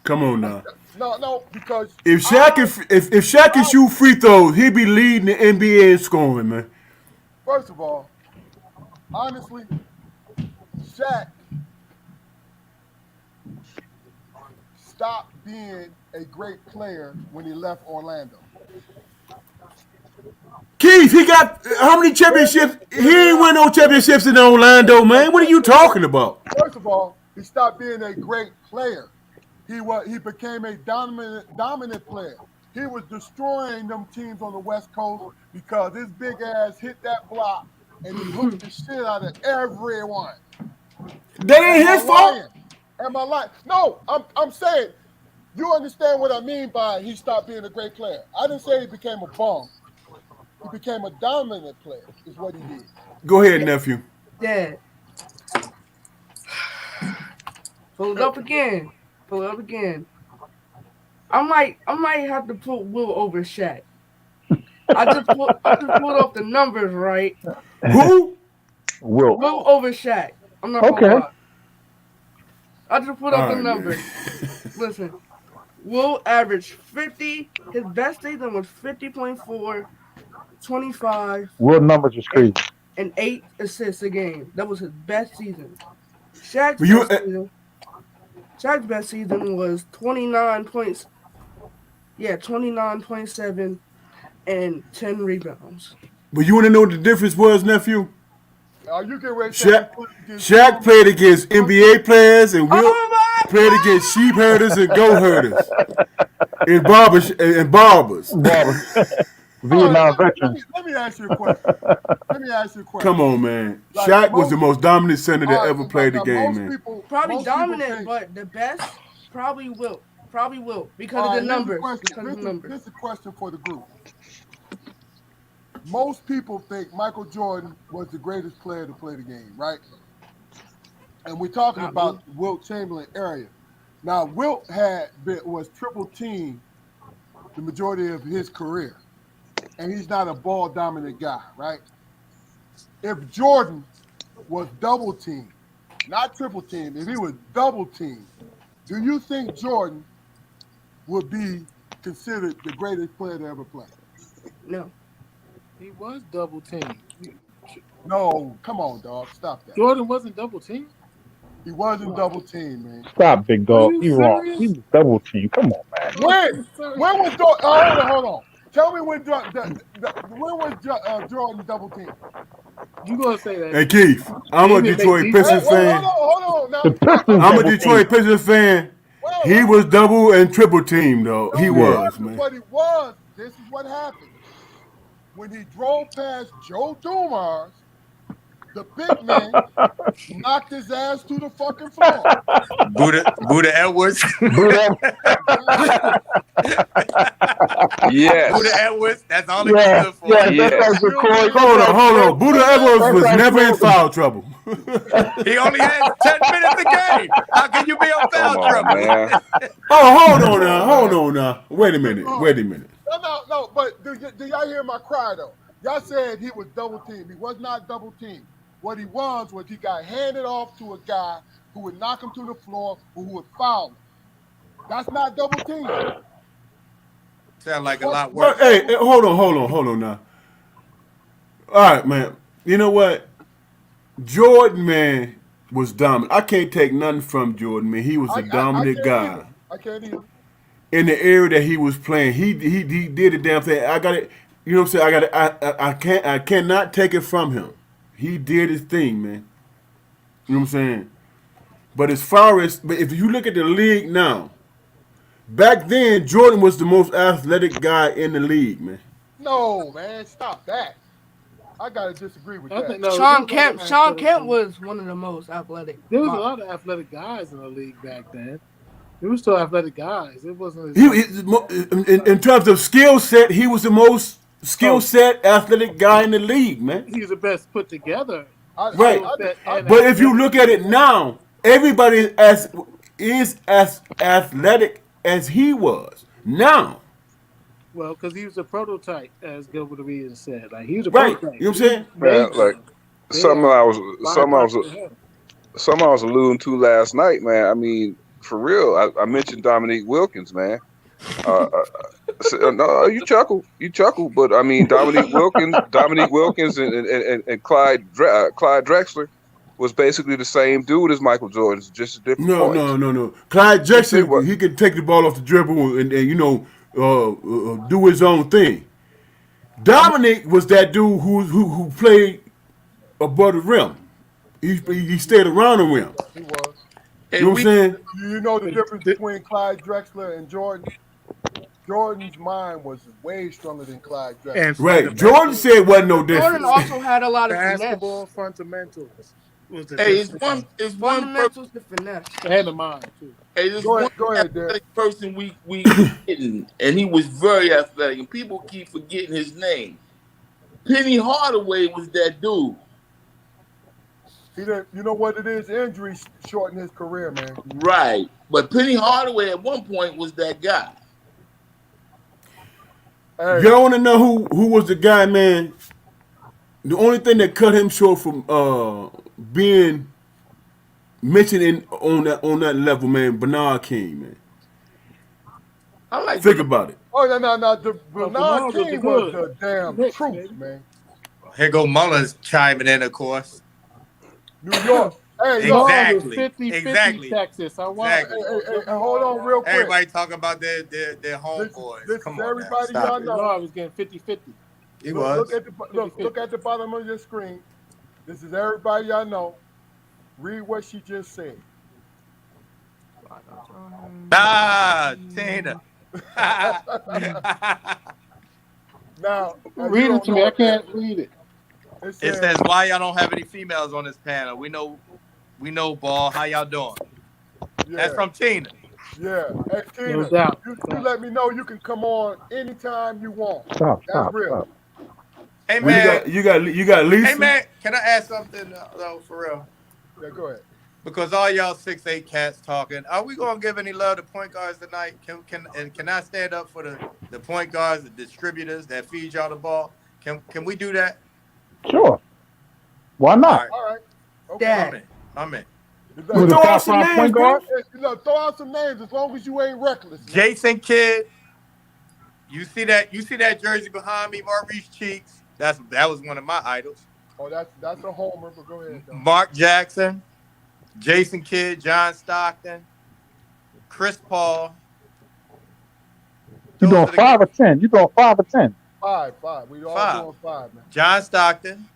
Come on now. No, because If Shaq can shoot free throws, he'd be leading the NBA in scoring, man. first of all, honestly, Shaq stopped being a great player when he left Orlando. Keith, he got how many championships? He ain't win no championships in Orlando, man. What are you talking about? First of all, he stopped being a great player. He became a dominant player. He was destroying them teams on the West Coast because his big ass hit that block and he hooked the shit out of everyone. That ain't his fault. Am I lying? No, I'm saying You understand what I mean by he stopped being a great player? I didn't say he became a bum. He became a dominant player. Is what he did. Go ahead, nephew. Dad, pull it up again. Pull it up again. I might have to put Will over Shaq. I just pulled up the numbers, right? Who? Will. Will over Shaq. I'm not gonna Okay. lie. I just put up All the right, man. numbers. Listen, Will averaged 50. His best season was 50.4, 25, Will numbers is and, crazy. and 8 assists a game. That was his best season. Shaq's But you, best season. Shaq's best season was 29 points. Yeah, 29.7 and 10 rebounds. but you want to know what the difference was, nephew? You get ready to say he Shaq, put against Shaq Jordan. played against NBA players, and Will Oh my played against sheep herders and goat herders, and barbers. Barbara. All right, Vietnam veterans. let me ask you a question. Let me ask you a question. Come on, man. Like Shaq was most, the most dominant center that all right, ever played the game, most man. people, Probably most people dominant, think. but the best probably will. Probably will because All of right, the here's a numbers. question. Because of the numbers. Here's a question for the group. Most people think Michael Jordan was the greatest player to play the game, right? And we're talking Not about me. Wilt Chamberlain area. Now, Wilt was triple teamed the majority of his career, and he's not a ball dominant guy, right? If Jordan was double teamed, not triple teamed, if he was double teamed, do you think Jordan would be considered the greatest player to ever play? No. He was double teamed. No, come on, dog. Stop that. Jordan wasn't double teamed. He wasn't double teamed, man. Stop, big Are dog. you You wrong. serious? He was double team. Come on, man. When? When was Jordan? Hold on. Tell me when Jordan double teamed? You gonna say that? Hey, Keith, I'm a Didn't it make Detroit defense? Pistons Hold fan. on. Now, The Pistons I'm a double Detroit team. Pistons fan. Wait, He was double and triple teamed, though. He no, was, man. what he was. This is what happened. When he drove past Joe Dumars, the big man knocked his ass to the fucking floor. Buddha Edwards. Buddha. Yes. Buddha Edwards. That's all he was Yeah, good for. yeah, Yes. that's like the Corey. Hold on. Buddha Edwards was never in foul trouble. He only had 10 minutes a game. How can you be on foul Come on, trouble? man. Oh, hold on now. Wait a minute. No. But do y'all hear my cry though? Y'all said he was double teamed. He was not double teamed. What he was he got handed off to a guy who would knock him to the floor, who would foul him. That's not double team. Sound like a lot But, worse. hey, hold on now. All right, man. You know what? Jordan, man, was dominant. I can't take nothing from Jordan, man. He was a dominant guy. I can't either. In the area that he was playing, he did the damn thing. I got it. You know what I'm saying? I cannot take it from him. He did his thing, man. You know what I'm saying? But if you look at the league now, back then Jordan was the most athletic guy in the league, man. No, man, stop that. I gotta disagree with I that. think no. Sean there was a lot Kemp. of Sean athletic Kemp guys. was one of the most athletic. There was a lot of athletic guys in the league back then. There was still athletic guys. It wasn't. In terms of skill set, he was the most skill set athletic guy in the league, man. He was the best put together. Right. I But if you look at it now, everybody is as athletic as he was now. Well, because he was a prototype, as Gilbert Arenas said. Like he was a Right. prototype. You know what I'm saying? Man, like something I was alluding to last night, man. I mean, for real, I mentioned Dominique Wilkins, man. No, you chuckle, but I mean Dominique Wilkins, and Clyde Drexler was basically the same dude as Michael Jordan, just a different point. No. Clyde Jackson, he can take the ball off the dribble and do his own thing. Dominic was that dude who played above the rim. He stayed around the rim. He was. You know what I'm saying? You know the difference between Clyde Drexler and Jordan? Jordan's mind was way stronger than Clyde Drexler. And Right. Jordan said wasn't no Jordan difference. also had a lot of finesse. basketball fundamentals. was the Hey, difference. it's one person. Fundamentals to finesse. They had the mind too. Hey, there's Go one ahead, Derek. athletic person we forgetting, and he was very athletic, and people keep forgetting his name. Penny Hardaway was that dude. He didn't. You know what it is? Injuries shortened his career, man. Right. But Penny Hardaway at one point was that guy. Hey, Y'all want to know who was the guy, man? The only thing that cut him short from being mentioned on that level, man, Bernard King, man. I like Think Bernard. about it. oh no, the Bernard Bernard was King good. was the damn Knicks, truth, baby. man. Here go Mullins chiming in, of course. New York. Hey, Bernard look. was Exactly. 50-50 Exactly. Texas. I watched. Exactly. Hey, hold on real quick. Everybody talking about their This homeboys. Come is on, everybody now. y'all Stop it. know. Bernard was getting 50-50. He was. Look at the bottom of your screen. This is everybody y'all know. Read what she just said. Ah, Tina. Now, Read it to me. I can't read it. It It says, says, why y'all don't have any females on this panel? We know, ball. How y'all doing? yeah, That's from Tina. yeah. Hey, Tina, No doubt. you let me know you can come on anytime you want. Stop, That's stop, real. stop. Hey, You man. got Lisa. Hey, man. Can I ask something, though, for real? Yeah, go ahead. Because all y'all 6'8" cats talking, are we gonna give any love to point guards tonight? Can I stand up for the point guards, the distributors that feed y'all the ball? Can we do that? Sure. Why All not? right, All right. Okay. Dad. I'm in. Well, With the throw out top some 5 names, point bro. guard? Throw out some names as long as you ain't reckless. Man. Jason Kidd. You see that jersey behind me, Maurice Cheeks. That was one of my idols. Oh, that's a homer, but go ahead, though. Mark Jackson, Jason Kidd, John Stockton, Chris Paul. You doing 5 or 10? You doing 5 or 10? Five. We all Five. doing five, man. John Stockton,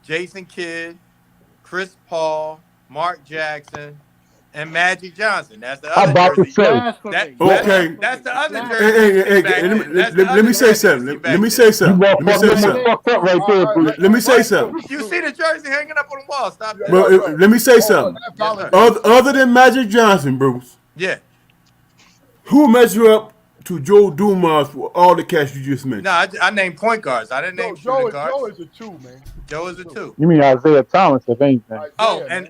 Jason Kidd, Chris Paul, Mark Jackson, and Magic Johnson. That's the How other about to jersey. say? Blasphemy. Okay. That's the other Blasphemy. jersey. Let me say something. Let me say You something. Let me say motherfucker something. fucked up right there, Bruce. Let me say something. You see the jersey hanging up on the wall. Stop that. But let me say something. Yes, sir. Other than Magic Johnson, Bruce, Yeah. who measure up to Joe Dumas for all the cats you just mentioned? No, I named point guards. I didn't name shooting guards. Joe is a 2, man. Joe is a 2. You mean Isaiah Thomas, if anything? Oh, and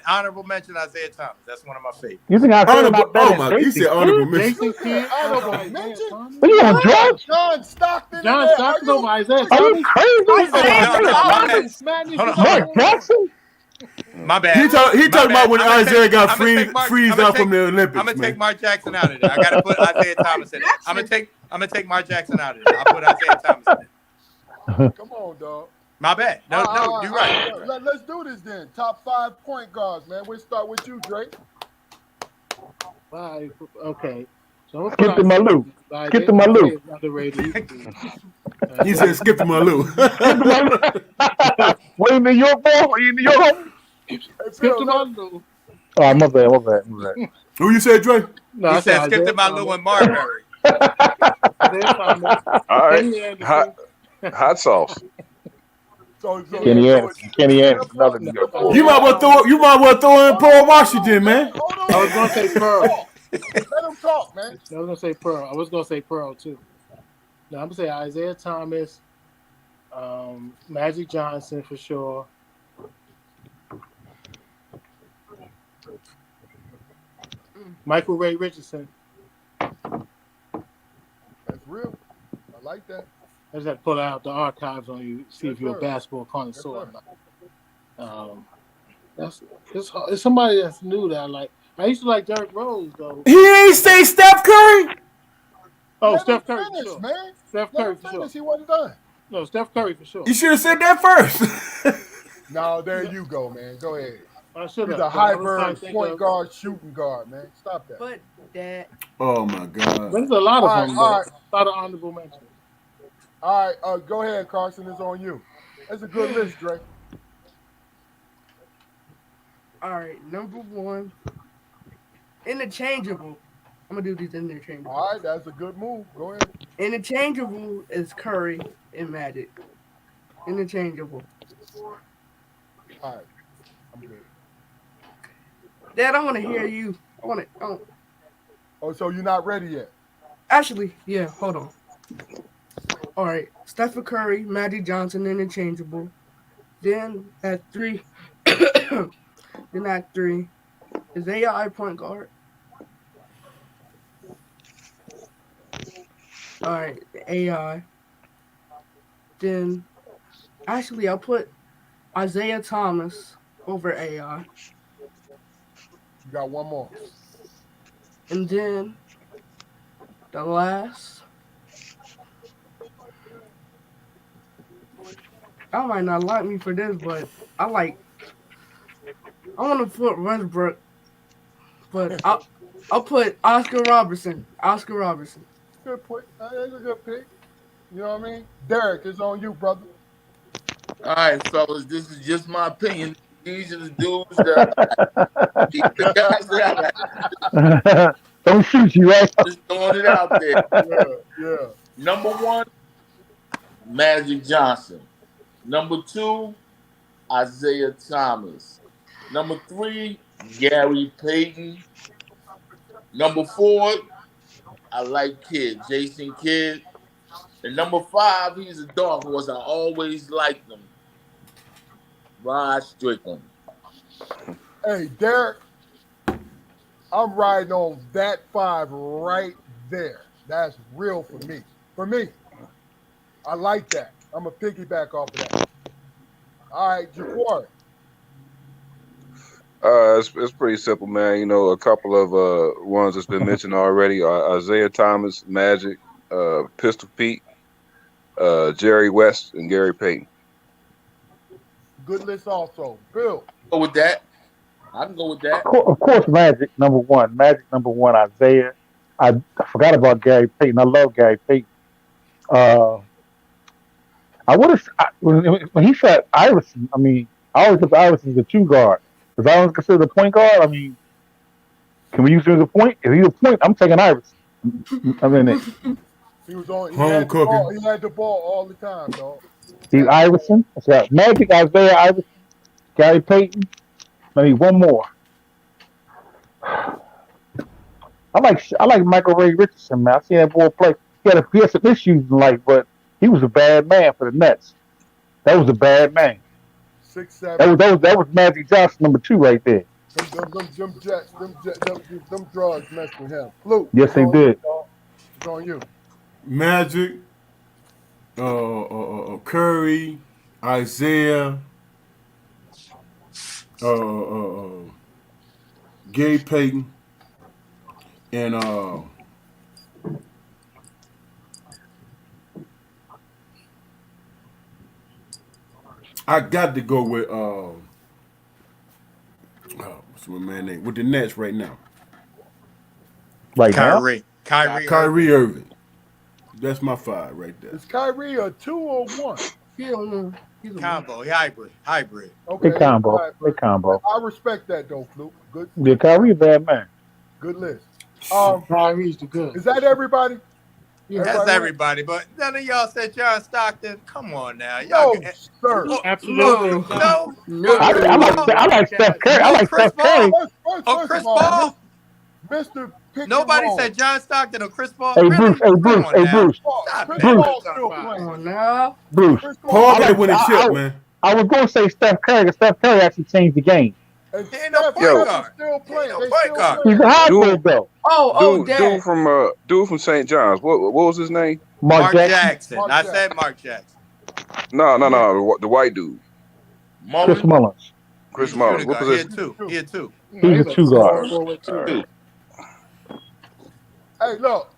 honorable mention Isaiah Thomas. That's one of my favorites. You think Isaiah Honorable. not better Oh than my! Jason He said Kidd? honorable mention. Jason Kidd. Honorable Isaiah mention? Thomas. Are you on drugs? John Stockton. John Stockton over Isaiah Are you Thomas. crazy? Isaiah No, my Thomas. bad. Hold on. Mark Jackson? My bad. He talking about when Isaiah got freezed out from the Olympics. I'm gonna take Man. Mark Jackson out of there. I gotta put Isaiah Thomas in there. I'm gonna take Mark Jackson out of there. I'll put Isaiah Thomas in there. Come on, dog. My bad. No, you're right. Let's do this then. Top 5 point guards, man. We'll start with you, Drake. 5. Okay. So Skip to Malou. Skip to Malou. He said skip to Malou. What in New York, boy? Are you in New York? Skip to Malou. Oh, my bad. Who you said, Dre? No, He said skip to Malou and Marbury. All right. Hot sauce. Kenny Anderson, another New York boy. You might well throw in Paul Washington, man. I was gonna say Pearl. Let him talk, man. I was gonna say Pearl too. Now I'm gonna say Isaiah Thomas, Magic Johnson for sure. Michael Ray Richardson. That's real. I like that. I just have to pull out the archives on you, see if you're a basketball connoisseur or Yes, not. It's somebody that's new that I like. I used to like Derrick Rose though. He ain't say Steph Curry. Oh, Let Steph him Curry finish, for sure. man. Steph Let Curry him for finish. sure. He wasn't done. No, Steph Curry for sure. You should have said that first. No, there you go, man. Go ahead. I should He's have. a hybrid point guard, shooting guard, man. Stop that. But Dad. Oh my God. There's a lot of them. All right. A lot of honorable mentions. All right, go ahead, Karson. It's on you. That's a good list, Drake. All right, number 1, interchangeable. I'm gonna do these interchangeable. All right, that's a good move. Go ahead. Interchangeable is Curry and Magic. Interchangeable. All right. I'm good. Dad, I want to hear you. I want to. Oh, so you're not ready yet? Actually, yeah. Hold on. All right. Stephen Curry, Magic Johnson, interchangeable. Then at three, then at three is AI point guard. All right, AI. Then actually, I'll put Isaiah Thomas over AI, You got one more. and then the last. I might not like me for this, but I like. I want to put Westbrook, but I'll put Oscar Robertson. Oscar Robertson. Good point. That's a good pick. You know what I mean? Derek, it's on you, brother. All right, fellas, this is just my opinion. These are the dudes that these are the guys that I like. Don't shoot you, right? Just throwing it out there. Yeah. Number one, Magic Johnson. Number two, Isaiah Thomas. Number three, Gary Payton. Number four, I like Kidd, Jason Kidd. And number five, he's a dog horse. I always liked him. Rod Strickland. Hey, Derek, I'm riding on that 5 right there. That's real for me. For me, I like that. I'm going to piggyback off of that. All right, Jafar. It's pretty simple, man. You know, a couple of ones that's been mentioned already are Isaiah Thomas, Magic, Pistol Pete, Jerry West, and Gary Payton. Good list also. Bill. Go with that. I can go with that. Of course, Magic number one. Magic number one. Isaiah. I forgot about Gary Payton. I love Gary Payton. Uh, I would have when he said Iverson. I mean, I always put Iverson as a two guard. Is Iverson considered a point guard? I mean, can we use him as a point? If he's a point, I'm taking Iverson. I mean, He was on. He Home had the cooking. ball. He had the ball all the time, dog. he's Iverson. That's right. Magic, Isaiah, Iverson, Gary Payton. Maybe one more. I like Michael Ray Richardson, man. I seen that boy play. He had some issues in life, but he was a bad man for the Nets. That was a bad man. 6, 7. That was Magic Johnson number two right there. Them drugs messed with him. Luke. Yes, they did. It's on you. Magic, Curry, Isaiah, Gary Payton, and I got to go with what's my man name with the Nets right now. Right now, Kyrie Irving. That's my 5 right there. Is Kyrie a 2 or 1? He don't know. He's a Combo, hybrid. Okay. big combo. all right, bro. Big combo. I respect that though, Luke. Good. Yeah, Kyrie a bad man. Good list. Kyrie's the good. Is that everybody? That's everybody, but none of y'all said John Stockton. Come on now, y'all. No, sir. Absolutely. No. I like Steph Curry. I like Chris Steph Curry. Oh, Chris Paul. Mr. Pick Nobody and roll. said John Stockton or Chris Paul. Hey, Really? Bruce. Hey, Bruce. Come on Hey, now. Bruce. Stop Chris it. Bruce. Paul's still Come playing. on now. Bruce. Chris Paul Paul. can't win a chip, man. I was going to say Steph Curry, because Steph Curry actually changed the game. And He ain't no Steph point Curry guard. still playing. He ain't no They point still guard. He's playing. a hybrid, though. Dude from St. John's. What was his name? Mark Jackson. Mark I Jackson. said Mark Jackson. No, the white dude, Chris Mullins. Chris He's a Mullins. shooting What guard. position? He had two. He's a two guard. Forward too. Hey, look.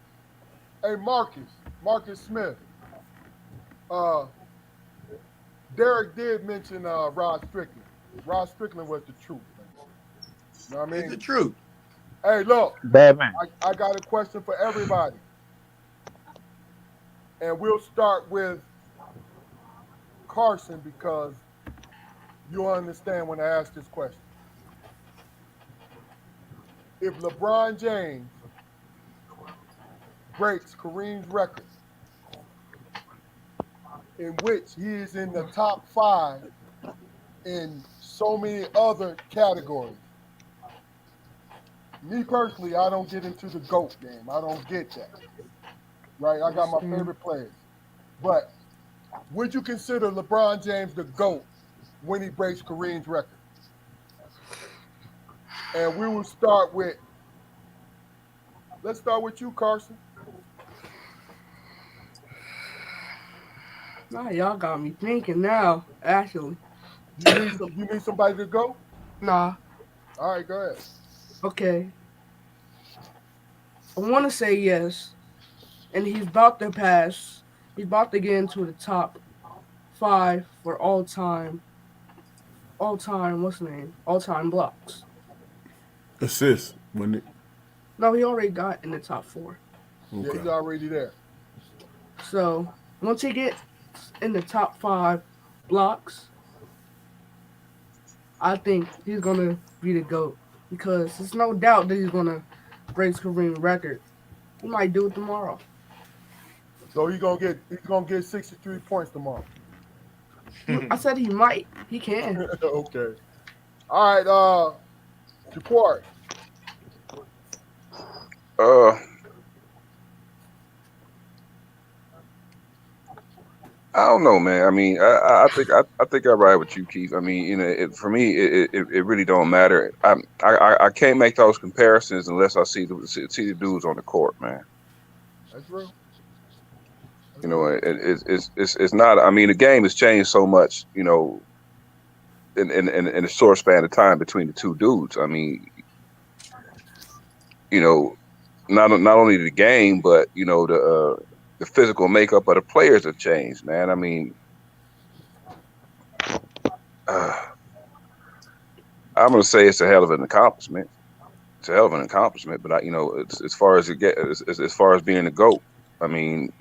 Hey, Marcus Smith. Derek did mention Rod Strickland. Rod Strickland was the truth, man. You know what I It's the mean? truth. Hey, look. Bad man. I got a question for everybody. And we'll start with Karson because you'll understand when I ask this question. If LeBron James breaks Kareem's record, in which he is in the top 5 in so many other categories. Me personally, I don't get into the GOAT game. I don't get that. Right? I got my understand. favorite players. But would you consider LeBron James the GOAT when he breaks Kareem's record? And we will start with, let's start with you, Carson. Nah, y'all got me thinking now. Actually, You need somebody to go? nah. All right, go ahead. Okay, I want to say yes, and he's about to pass. He's about to get into the top five for all time. All time. What's the name? All time blocks. Assist, wasn't it? No, he already got in the top four. Yeah, Okay. he's already there. So once he gets in the top five blocks, I think he's gonna be the GOAT because there's no doubt that he's gonna break Kareem record. He might do it tomorrow. So he's gonna get 63 points tomorrow. I said he might. He can. Okay. All right, Japar. Uh, I don't know, man. I mean, I think I ride with you, Keith. I mean, for me, it really don't matter. I can't make those comparisons unless I see the dudes on the court, man. That's real. That's You know, real. it's not. I mean, the game has changed so much. In a short span of time between the two dudes. I mean, you know, not only the game, but the physical makeup of the players have changed, man. I mean, uh, I'm gonna say it's a hell of an accomplishment. It's a hell of an accomplishment, but it's as far as as far as being a GOAT. I mean,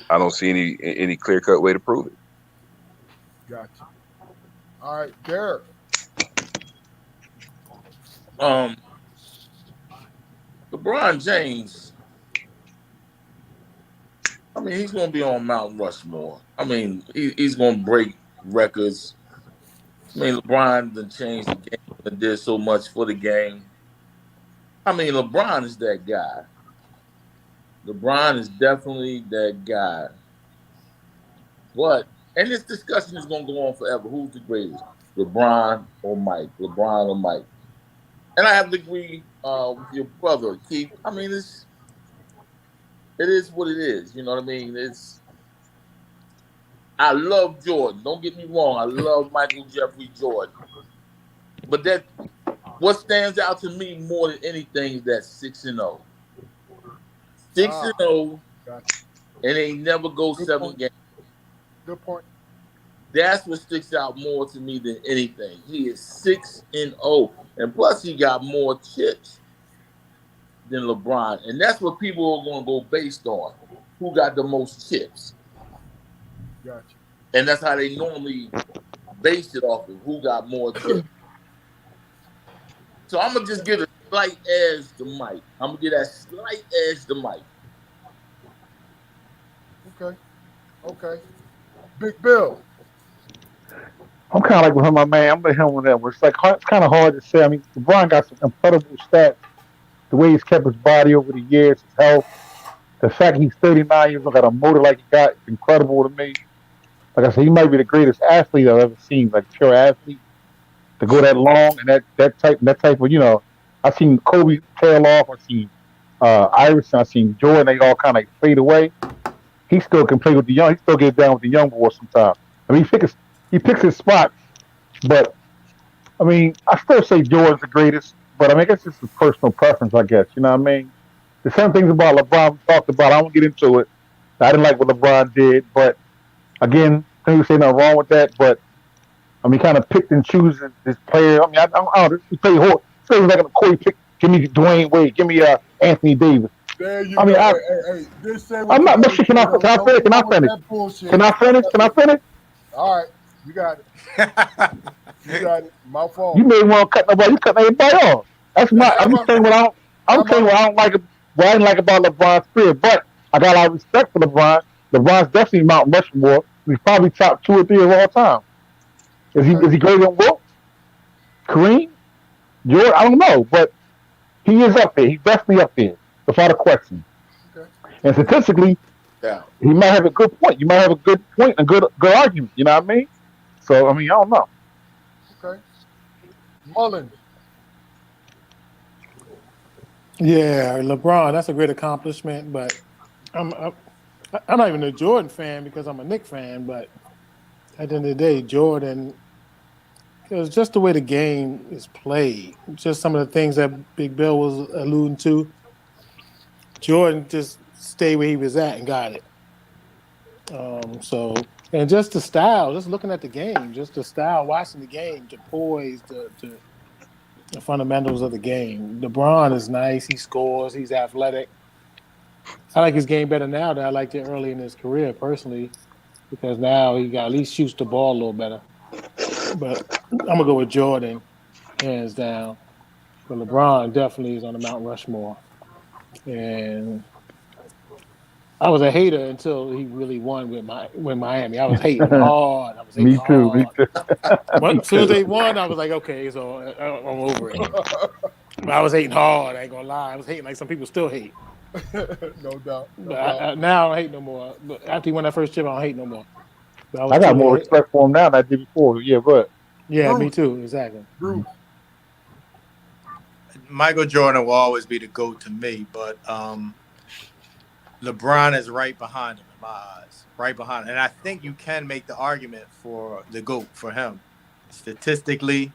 I don't see any clear cut way to prove it. Gotcha. All right, Derek. Um, LeBron James. I mean, he's gonna be on Mount Rushmore. I mean, he's gonna break records. I mean, LeBron done changed the game and did so much for the game. I mean, LeBron is that guy. LeBron is definitely that guy. But and this discussion is gonna go on forever. Who's the greatest? LeBron or Mike? LeBron or Mike? And I have to agree with your brother, Keith. I mean, it is what it is. You know what I mean? I love Jordan. Don't get me wrong. I love Michael Jeffrey Jordan. But what stands out to me more than anything is that 6-0. 6-0, Gotcha. and they never go Good 7 point. games. Good point. That's what sticks out more to me than anything. He is 6-0, and plus he got more chips than LeBron, and that's what people are going to go based on. Who got the most chips? Gotcha. And that's how they normally base it off of who got more chips. So I'm gonna just give a slight edge to Mike. I'm gonna give that slight edge to Mike. Okay. Okay. Big Bill. I'm kind of like with him, my man. I'm with him on that one. It's kind of hard to say. I mean, LeBron got some incredible stats. The way he's kept his body over the years, his health, the fact he's 39 years old, got a motor like he got, it's incredible to me. Like I said, he might be the greatest athlete I've ever seen, like pure athlete, to go that long and that type of. I've seen Kobe tail off. I've seen Iverson. I've seen Jordan. They all kind of fade away. He still can play with the young. He still gets down with the young boys sometimes. I mean, he picks his spots, but I mean, I still say Jordan's the greatest. But I mean, I guess it's a personal preference. I guess you know what I mean. There's some things about LeBron we talked about. I won't get into it. I didn't like what LeBron did, but again, I think we say nothing wrong with that. But I mean, kind of picked and chooses his player. I mean, I don't know. He played horrible. So he was like a Corey pick. Give me Dwayne Wade. Give me Anthony Davis. There you I mean, go. Hey, this say what I'm you not. But gotta shit, say, can I though. can I Don't finish? Can come I with finish? that bullshit. Can I finish? Can I finish? All right. You got it. You got it. My fault. You may want to cut nobody. You cut everybody off. That's my. I'm just saying what I don't. I'm Time saying out. what I don't like. What I didn't like about LeBron's career. But I got a lot of respect for LeBron. LeBron's definitely Mount Rushmore. He's probably top 2 or 3 of all time. Is he Okay. greater than Wilt, Kareem, Jordan? I don't know, but he is up there. He's definitely up there, without a question. Okay. And statistically, Yeah. he might have a good point. You might have a good point and a good argument. You know what I mean? So I mean, I don't know. Okay. Mullins. Yeah, LeBron, that's a great accomplishment, but I'm I'm, I'm not even a Jordan fan because I'm a Knicks fan. But at the end of the day, Jordan, it was just the way the game is played. Just some of the things that Big Bill was alluding to. Jordan just stayed where he was at and got it. So and just the style, just looking at the game, just the style, watching the game, the poise, the fundamentals of the game. LeBron is nice. He scores. He's athletic. I like his game better now than I liked it early in his career, personally, because now he got at least shoots the ball a little better. But I'm gonna go with Jordan, hands down. But Okay. LeBron definitely is on the Mount Rushmore. And I was a hater until he really won with Miami. I was hating hard. I was hating Me too. Me hard. too. Me As soon as too. they won, I was like, okay, so I'm over it. But I was hating hard. I ain't gonna lie. I was hating like some people still hate. No doubt. No But doubt. now I don't hate no more. But after he won that first chip, I don't hate no more. But I was I got more truly, respect for him now than I did before. Yeah, but yeah, me Bruce. too, exactly. Bruce. Michael Jordan will always be the GOAT to me, but LeBron is right behind him in my eyes, right behind him. And I think you can make the argument for the GOAT for him. Statistically,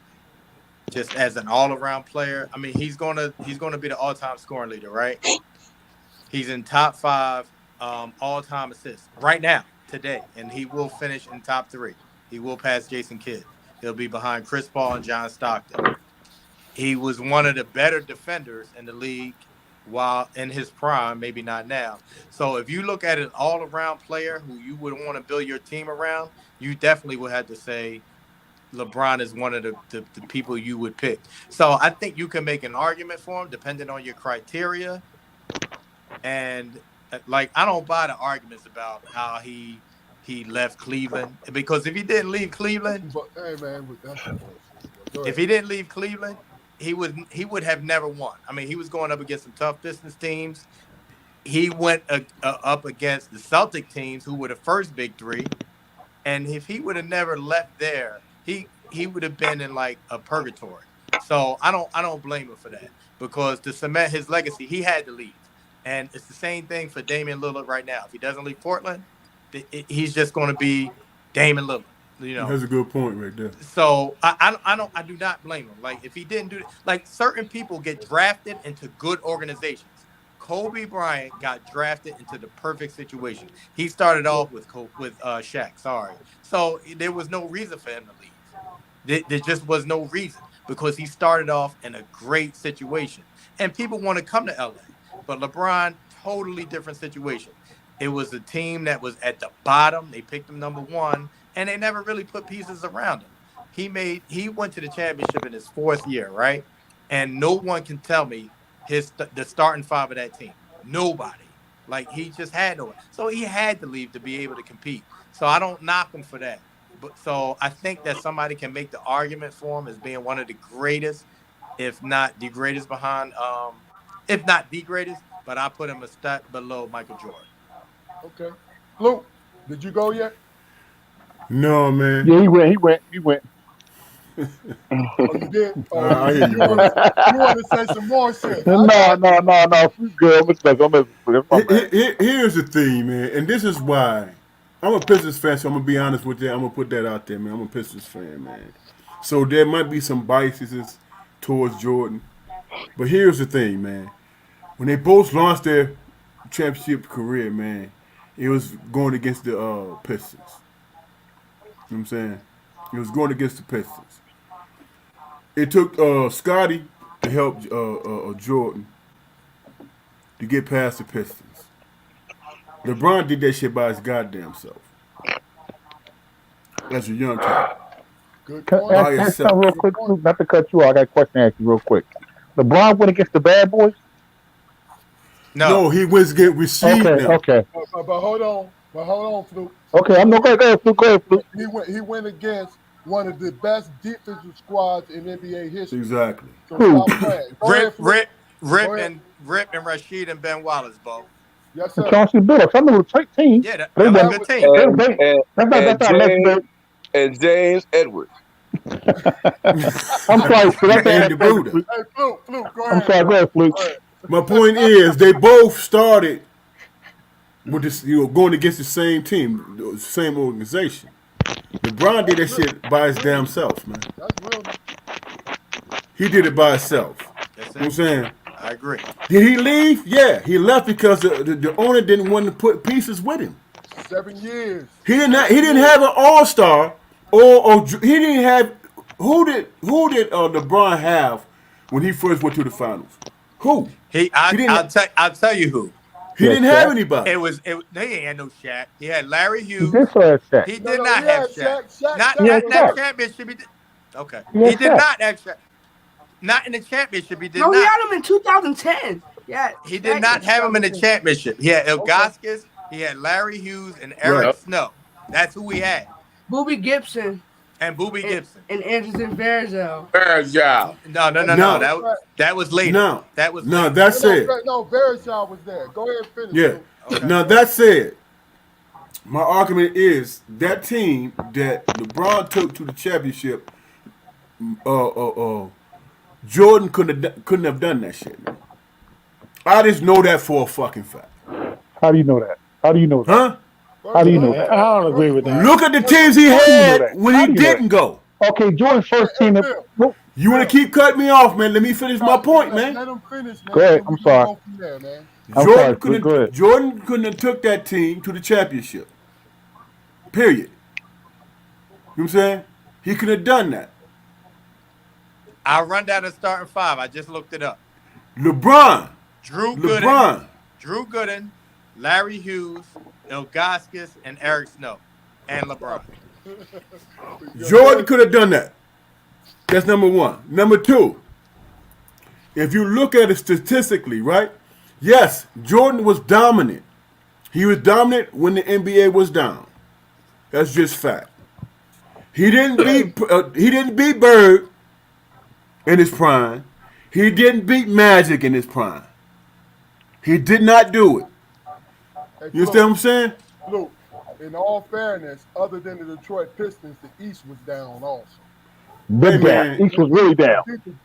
just as an all-around player, I mean, he's gonna be the all-time scoring leader, right? He's in top five all-time assists right now, today, and he will finish in top three. He will pass Jason Kidd. He'll be behind Chris Paul and John Stockton. He was one of the better defenders in the league while in his prime, maybe not now. So if you look at an all-around player who you would want to build your team around, you definitely would have to say LeBron is one of the people you would pick. So I think you can make an argument for him depending on your criteria. And like I don't buy the arguments about how he left Cleveland because if he didn't leave Cleveland, But hey man, that's some bullshit. Go if ahead. he didn't leave Cleveland, he would have never won. I mean, he was going up against some tough Pistons teams. He went up against the Celtic teams, who were the first big three. And if he would have never left there, he would have been in like a purgatory. So I don't blame him for that because to cement his legacy, he had to leave. And it's the same thing for Damian Lillard right now. If he doesn't leave Portland, he's just going to be Damian Lillard. You know, That's a good point right there. so I do not blame him. Like if he didn't do it, like certain people get drafted into good organizations. Kobe Bryant got drafted into the perfect situation. He started off with Shaq. Sorry, so there was no reason for him to leave. There just was no reason because he started off in a great situation, and people want to come to LA. But LeBron, totally different situation. It was a team that was at the bottom. They picked him number one, and they never really put pieces around him. He went to the championship in his fourth year, right? And no one can tell me the starting five of that team. Nobody. Like he just had no one. So he had to leave to be able to compete. So I don't knock him for that. But so I think that somebody can make the argument for him as being one of the greatest, if not the greatest behind if not the greatest, but I put him a step below Michael Jordan. Okay. Luke, did you go yet? No, man. yeah, he went. He went. He went. Oh, you did. Oh, I hear you, you want bro. to you want to say some more shit? No, no, no, no. We good. I'm messing with you. That's my man. Here's the thing, man, and this is why I'm a Pistons fan. So I'm gonna be honest with you. I'm gonna put that out there, man. I'm a Pistons fan, man. So there might be some biases towards Jordan, but here's the thing, man. When they both launched their championship career, man, it was going against the Pistons. You know what I'm saying? It was going against the Pistons. It took Scotty to help Jordan to get past the Pistons. LeBron did that shit by his goddamn self. As a young cat. Good Can I point. By ask something real himself. Good quick, point. Luke? Not to cut you off. I got a question to ask you real quick. LeBron went against the bad boys. No, No, he was getting received Okay, them. okay, But hold on. But hold on, Fluke. okay. I'm not going to go ahead, Luke. Go ahead, Luke. He went against one of the best defensive squads in NBA history. Exactly. So Who? stop playing. Go Rip, ahead, Fluke. Rip, Rip, Go ahead. and Rip and Rashid and Ben Wallace both. Yes, The sir. Chauncey Billups. I know the team. Yeah, that, They that was a went. good That was team. and and That's and not James legendary. and James Edwards. I'm sorry, Fluke. That's And not Andy Bruder. Fluke. hey, Fluke, go I'm ahead, sorry. bro. Go ahead, Fluke. Go ahead. My point is, they both started with this, going against the same team, the same organization. LeBron did that shit by his damn self, man. That's real. He did it by himself. Yes, You know what I'm sir. saying? I agree. Did he leave? Yeah, he left because the owner didn't want to put pieces with him. 7 years. He didn't have an all star or he didn't have who did LeBron have when he first went to the finals? Who? I'll tell you who. He Yeah, didn't have Shaq. anybody. They ain't had no Shaq. He had Larry He Hughes. did say Shaq. He No, did no, not he have had Shaq. Shaq. Not He had not that Shaq. championship. Okay. He had He did Shaq. not have Shaq. Not in the championship. He did No, he not. had him in 2010. Yeah, He did not have him in the championship. He had Okay. Ilgauskas, he had Larry Hughes, and Eric Right. Snow. That's who he had. Booby Gibson And Boobie Gibson. and Anderson Varejao. Varejao. No. No. That was later. No. That was No, later. that's it. No, Varejao was there. Go ahead and finish. Yeah. Fluke. Okay. Now that said, my argument is that team that LeBron took to the championship, Jordan couldn't have done that shit. I just know that for a fucking fact. How do you know that? How do you know that? Huh? How do you know I that? don't agree with that. Look at the teams he How do you know had that? when How he do you know didn't go. Okay, Jordan's first team. You want to keep cutting me off, man? Let me finish my point, man. Let him finish, man. Go ahead. Then I'm we can sorry. go from there, man. I'm sorry, Fluke. Go ahead. Jordan couldn't have took that team to the championship. Period. You know what I'm saying? He could have done that. I'll run down the starting five. I just looked it up. LeBron, Drew Gooden, LeBron, Larry Hughes, Ilgauskas, and Eric Snow, and LeBron. Jordan could have done that. That's number one. Number two, if you look at it statistically, right? Yes, Jordan was dominant. He was dominant when the NBA was down. That's just fact. He didn't beat Bird in his prime. He didn't beat Magic in his prime. He did not do it. Hey, You understand what I'm saying? Fluke, in all fairness, other than the Detroit Pistons, the East was down also. Big man. down. East was really down.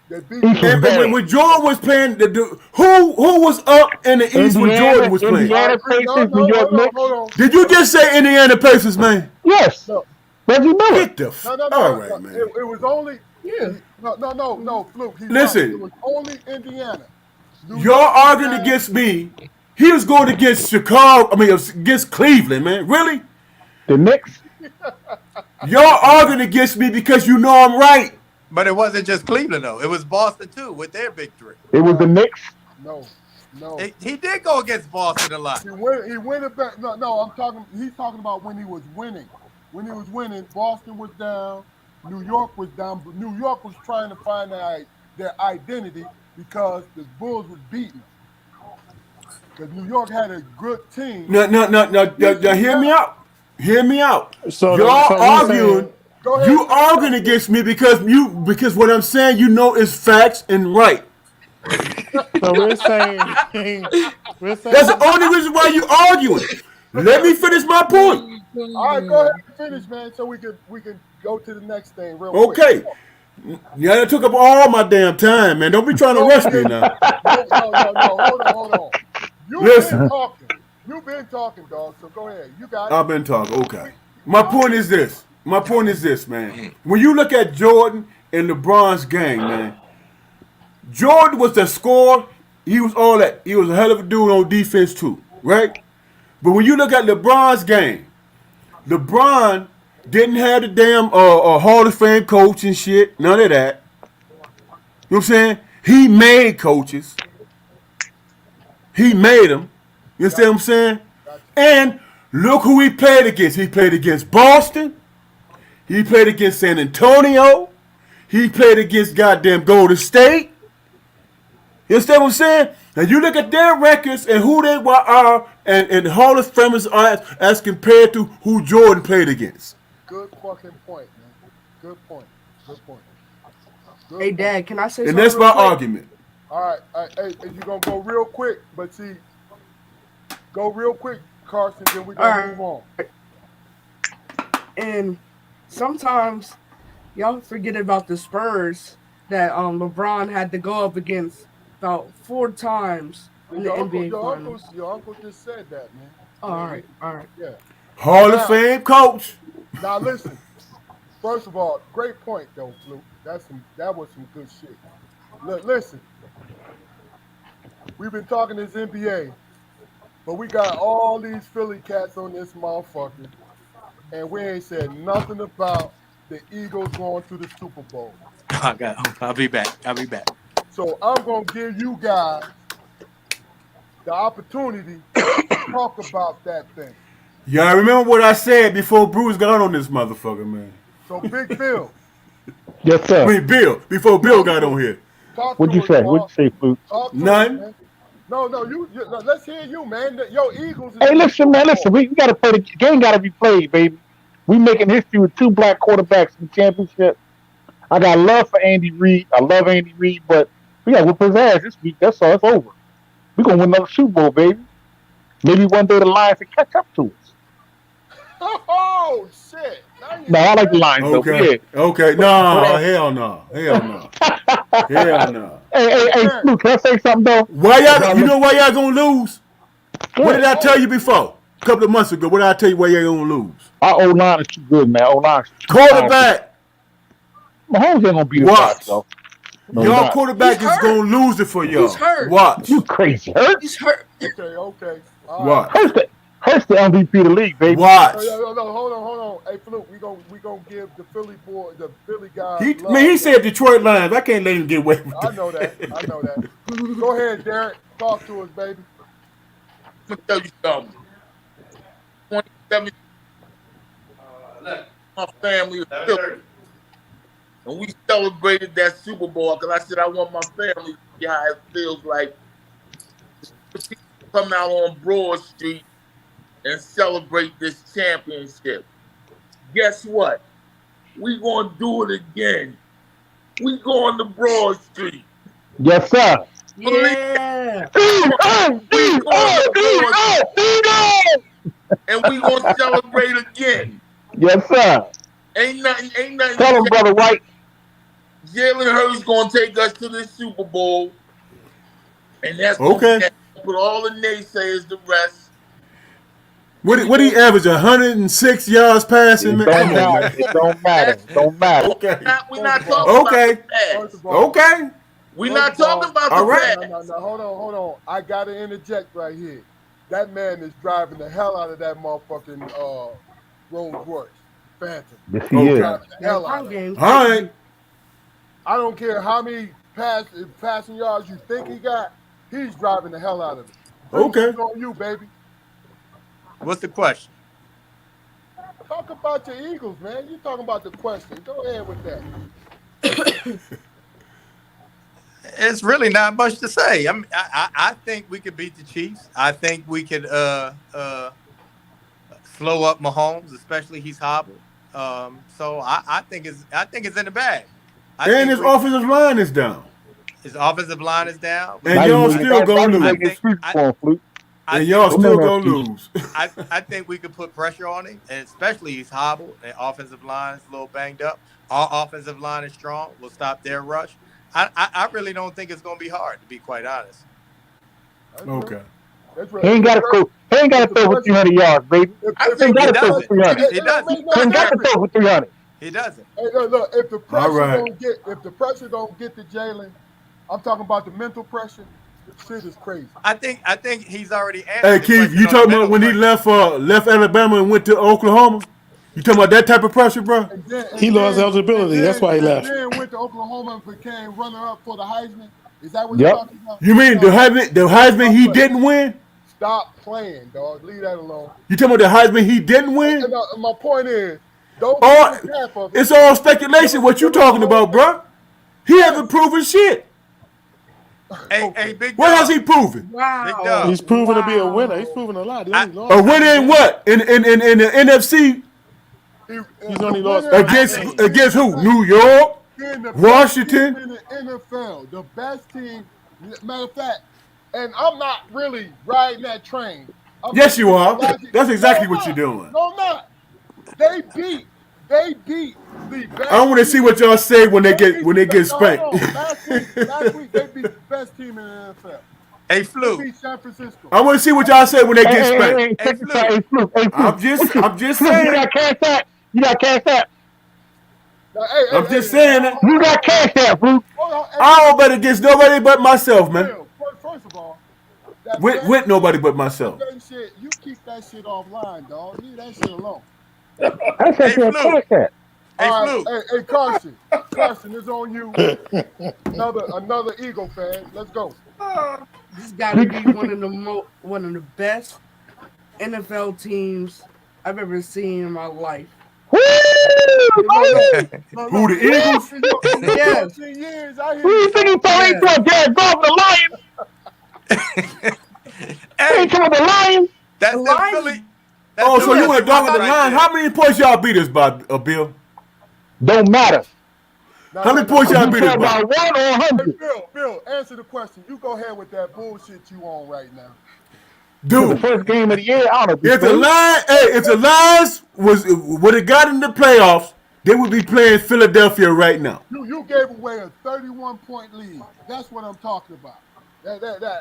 They beat East was And bad. when Jordan was playing, who was up in the East when Jordan was playing? Indiana Pacers, New York Knicks. Hold on. Did you just say Indiana Pacers, man? Yes. No. Reggie Miller. Get the f- No. all right, man. It was only. Yeah. No, Fluke. He's Listen. right. It was only Indiana. New You're York was arguing down. against me. He was going against Chicago. I mean, against Cleveland, man. Really? The Knicks. You're arguing against me because you know I'm right. But it wasn't just Cleveland, though. It was Boston, too, with their big three. It was the Knicks. No. He did go against Boston a lot. He went it back. No. He's talking about when he was winning. When he was winning, Boston was down. New York was down. But New York was trying to find their identity because the Bulls was beating them. Because New York had a good team. No. Hear me out. Hear me out. So You're arguing. Go ahead. You arguing against me because what I'm saying you know is facts and right. So we're saying That's the only reason why you arguing. Let me finish my point. All right, go ahead and finish, man, so we can go to the next thing real quick. Okay. Yeah, that took up all my damn time, man. Don't be trying to rush me now. No. Hold on. You've been talking, dog. So go ahead. You got it. I've been talking. Okay. My point is this, man. When you look at Jordan and LeBron's game, man, Jordan was the scorer. He was all that. He was a hell of a dude on defense too, right? But when you look at LeBron's game, LeBron didn't have the damn Hall of Fame coach and shit. None of that. You know what I'm saying? He made coaches. He made them. You understand what I'm saying? And look who he played against. He played against Boston. He played against San Antonio. He played against goddamn Golden State. You understand what I'm saying? Now you look at their records and who they are and Hall of Famers are as compared to who Jordan played against. Good fucking point, man. Good point. Good point. Good Hey, point. Dad, can I say And something that's real my quick? argument. All right. Hey, you're going to go real quick, but see, go real quick, Carson, then we're All going to right. move on. And sometimes y'all forget about the Spurs that LeBron had to go up against about 4 times in the NBA Finals. Your uncle just said that, man. Oh, all right, all right. Yeah. Hall of Now, Fame coach. now listen. First of all, great point though, Fluke. That was some good shit. Look, listen. We've been talking this NBA, but we got all these Philly cats on this motherfucker, and we ain't said nothing about the Eagles going to the Super Bowl. I'll be back. So I'm gonna give you guys the opportunity to talk about that thing. Y'all remember what I said before Bruce got on this motherfucker, man? So Big Bill, Yes, I sir. mean, Bill, before Bill got on here. talk What'd to you us, say? dog. What'd you say, Flute? Talk to us, None. man. No, no, let's hear you, man. Yo, Eagles. Hey, listen, man. Listen, we got to play. The game got to be played, baby. We making history with 2 black quarterbacks in the championship. I got love for Andy Reid. I love Andy Reid, but we got to whip his ass this week. That's all. It's over. We're gonna win another Super Bowl, baby. Maybe one day the Lions can catch up to us. Oh shit! No, I like the Lions though. Okay. Yeah. Okay. No, hell no. Hell no. Hell no. Hey, Flute, can I say something though? Why y'all? You know why y'all gonna lose? What did I tell you before? A couple of months ago. What did I tell you why y'all gonna lose? Our O line is too good, man. O line is too Quarterback. Mahomes ain't gonna beat us, Watch. though. No, Y'all not. quarterback is gonna lose it for y'all. He's hurt. Watch. You crazy? Hurts? He's hurt. Okay. All Watch. right. Hurts the MVP of the league, baby. Watch. No, hold on. Hey, Fluke, we gonna give the Philly boy, the Philly guy. He said Detroit Lions. I can't let him get away with I know that. Go ahead, Derrick. Talk to us, baby. I'm gonna tell you something. 27, my family was Philly, and we celebrated that Super Bowl because I said I want my family to see how it feels like to come out on Broad Street and celebrate this championship. Guess what? We gonna do it again. We going to Broad Street. Yes, sir. Yeah. And we gonna celebrate again. Yes, sir. Ain't nothing. Tell him, brother White. Jalen Hurts gonna take us to the Super Bowl, and that's Okay. Put all the naysayers to rest. What he average? 106 yards passing, man. Come on, man. It don't matter. Okay. We're not talking Okay. about the First pass. of all, Okay. We're not talking about All the right. pass. No, hold on. I gotta interject right here. That man is driving the hell out of that motherfucking Rolls Royce Phantom. Yes, he Okay. is. Driving the hell out of it. Game. All right. I don't care how many passing yards you think he got. He's driving the hell out of it. Okay. It's on you, baby. What's the question? Talk about your Eagles, man. You talking about the question. Go ahead with that. It's really not much to say. I think we could beat the Chiefs. I think we could slow up Mahomes, especially he's hobbled. So I think it's in the bag. And his offensive line is down. His offensive line is down. And y'all still gonna lose. And y'all still gonna lose. I think we could put pressure on him, and especially he's hobbled. And offensive line is a little banged up. Our offensive line is strong. We'll stop their rush. I really don't think it's gonna be hard, to be quite honest. Okay. He ain't got to throw for 300 yards, baby. I think he doesn't. He doesn't. He ain't got to throw for 300. He doesn't. Hey, look, if the pressure right. don't get to Jalen, I'm talking about the mental pressure. Shit is crazy. I think he's already answered. Hey Keith, you talking about when he left Alabama and went to Oklahoma? You talking about that type of pressure, bro? He lost eligibility. That's why he left. Then went to Oklahoma and became runner-up for the Heisman. Is that what you're talking about? You mean the Heisman he didn't win? Stop playing, dog. Leave that alone. You talking about the Heisman he didn't win? And, my point is, don't half of it. It's all speculation. What you talking about, bro? He hasn't proven shit. Hey, big dog. What has he proven? Wow. Big dog. He's proven to be a winner. He's proven a lot. He only lost A winner in what? In the NFC? He's only lost Against who? New York, being the Washington. best team in the NFL, the best team. Matter of fact, and I'm not really riding that train. I'm Yes, just you giving are. logic. That's No, exactly I'm what you're not. doing. No, I'm not. They beat the I best want to see team. what y'all say when they They beat get no, hold spanked. on. Last week they beat the best team in the NFL. Hey, They Flu. beat San Francisco. I want to see what y'all say when they get spanked. Hey, Hey, check this out. Flu. Hey, Fluke. Hey, Fluke. I'm just Fluke, you saying. got cash app. You got cash app. Now, hey, I'm just saying. You got cash app, Fluke. hold on. Hey, I don't bet against nobody but myself, man. Bill, first of all, that With betting nobody shit, but myself. you keep that shit offline, dog. Leave that shit alone. I said Hey, you had Flu. cash app. Hey, All right, Flu. hey, Carson, it's on you. Another Eagle fan. Let's go. This got to be one of the best NFL teams I've ever seen in my life. Woo! Who, the Eagles? In your Yes. 14 years, I hear Who you, you think he son. thought he thought Jared Goff the Lions? He Hey, talking about the Lions? that's The them Lions, Philly. That's Oh, them so you yes, want Philly to dog women with the right line? there. How many points y'all beat us by, Bill? Don't matter. How many points If y'all you beat care us by? about 1 or Hey, 100. Bill, answer the question. You go ahead with that bullshit you on right now. Because the Dude, first game of the year, I don't know if you if the seen. Lions would have got in the playoffs, they would be playing Philadelphia right now. You gave away a 31-point lead. That's what I'm talking about.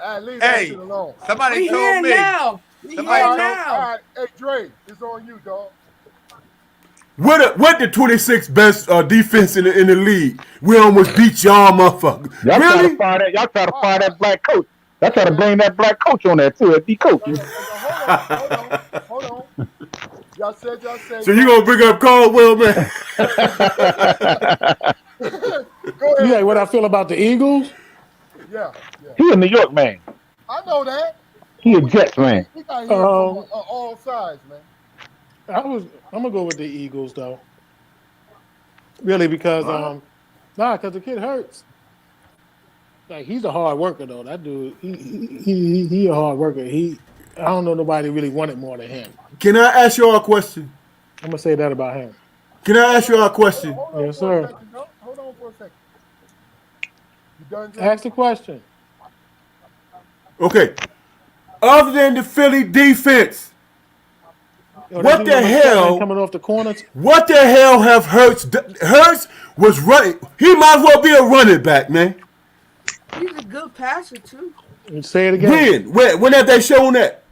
I leave that shit Hey, alone. somebody we told here me. now. We Somebody here All told. now. right. Hey, Dre, it's on you, dog. What the 26th best defense in the league? We almost beat y'all, motherfucker. Y'all try to Really? fire that. Y'all try to All fire right. that black coach. Y'all try Hey, to blame that black coach on that too. That D coach. no, hold on. Y'all said So you y'all. gonna bring up Caldwell, man? Go You ahead, like what Dre. I feel about the Eagles? Yeah. He a New York man. I know that, He but a Jets man. we got to hear it from Um, all sides, man. I'm gonna go with the Eagles though. Really, because because the kid hurts. Like he's a hard worker though. That dude, he a hard worker. I don't know nobody really wanted more than him. Can I ask y'all a question? I'm gonna say that about him. Can I ask y'all a question? Hold on Yes, for a sir. second, dog. Hold on for a second. You done, Dre? Ask the question. Okay. Other than the Philly defense, Oh, that what dude the number 7 hell? coming off the corner. What the hell have Hurts? Hurts was running. He might as well be a running back, man. He's a good passer too. Say it again. When have they shown that?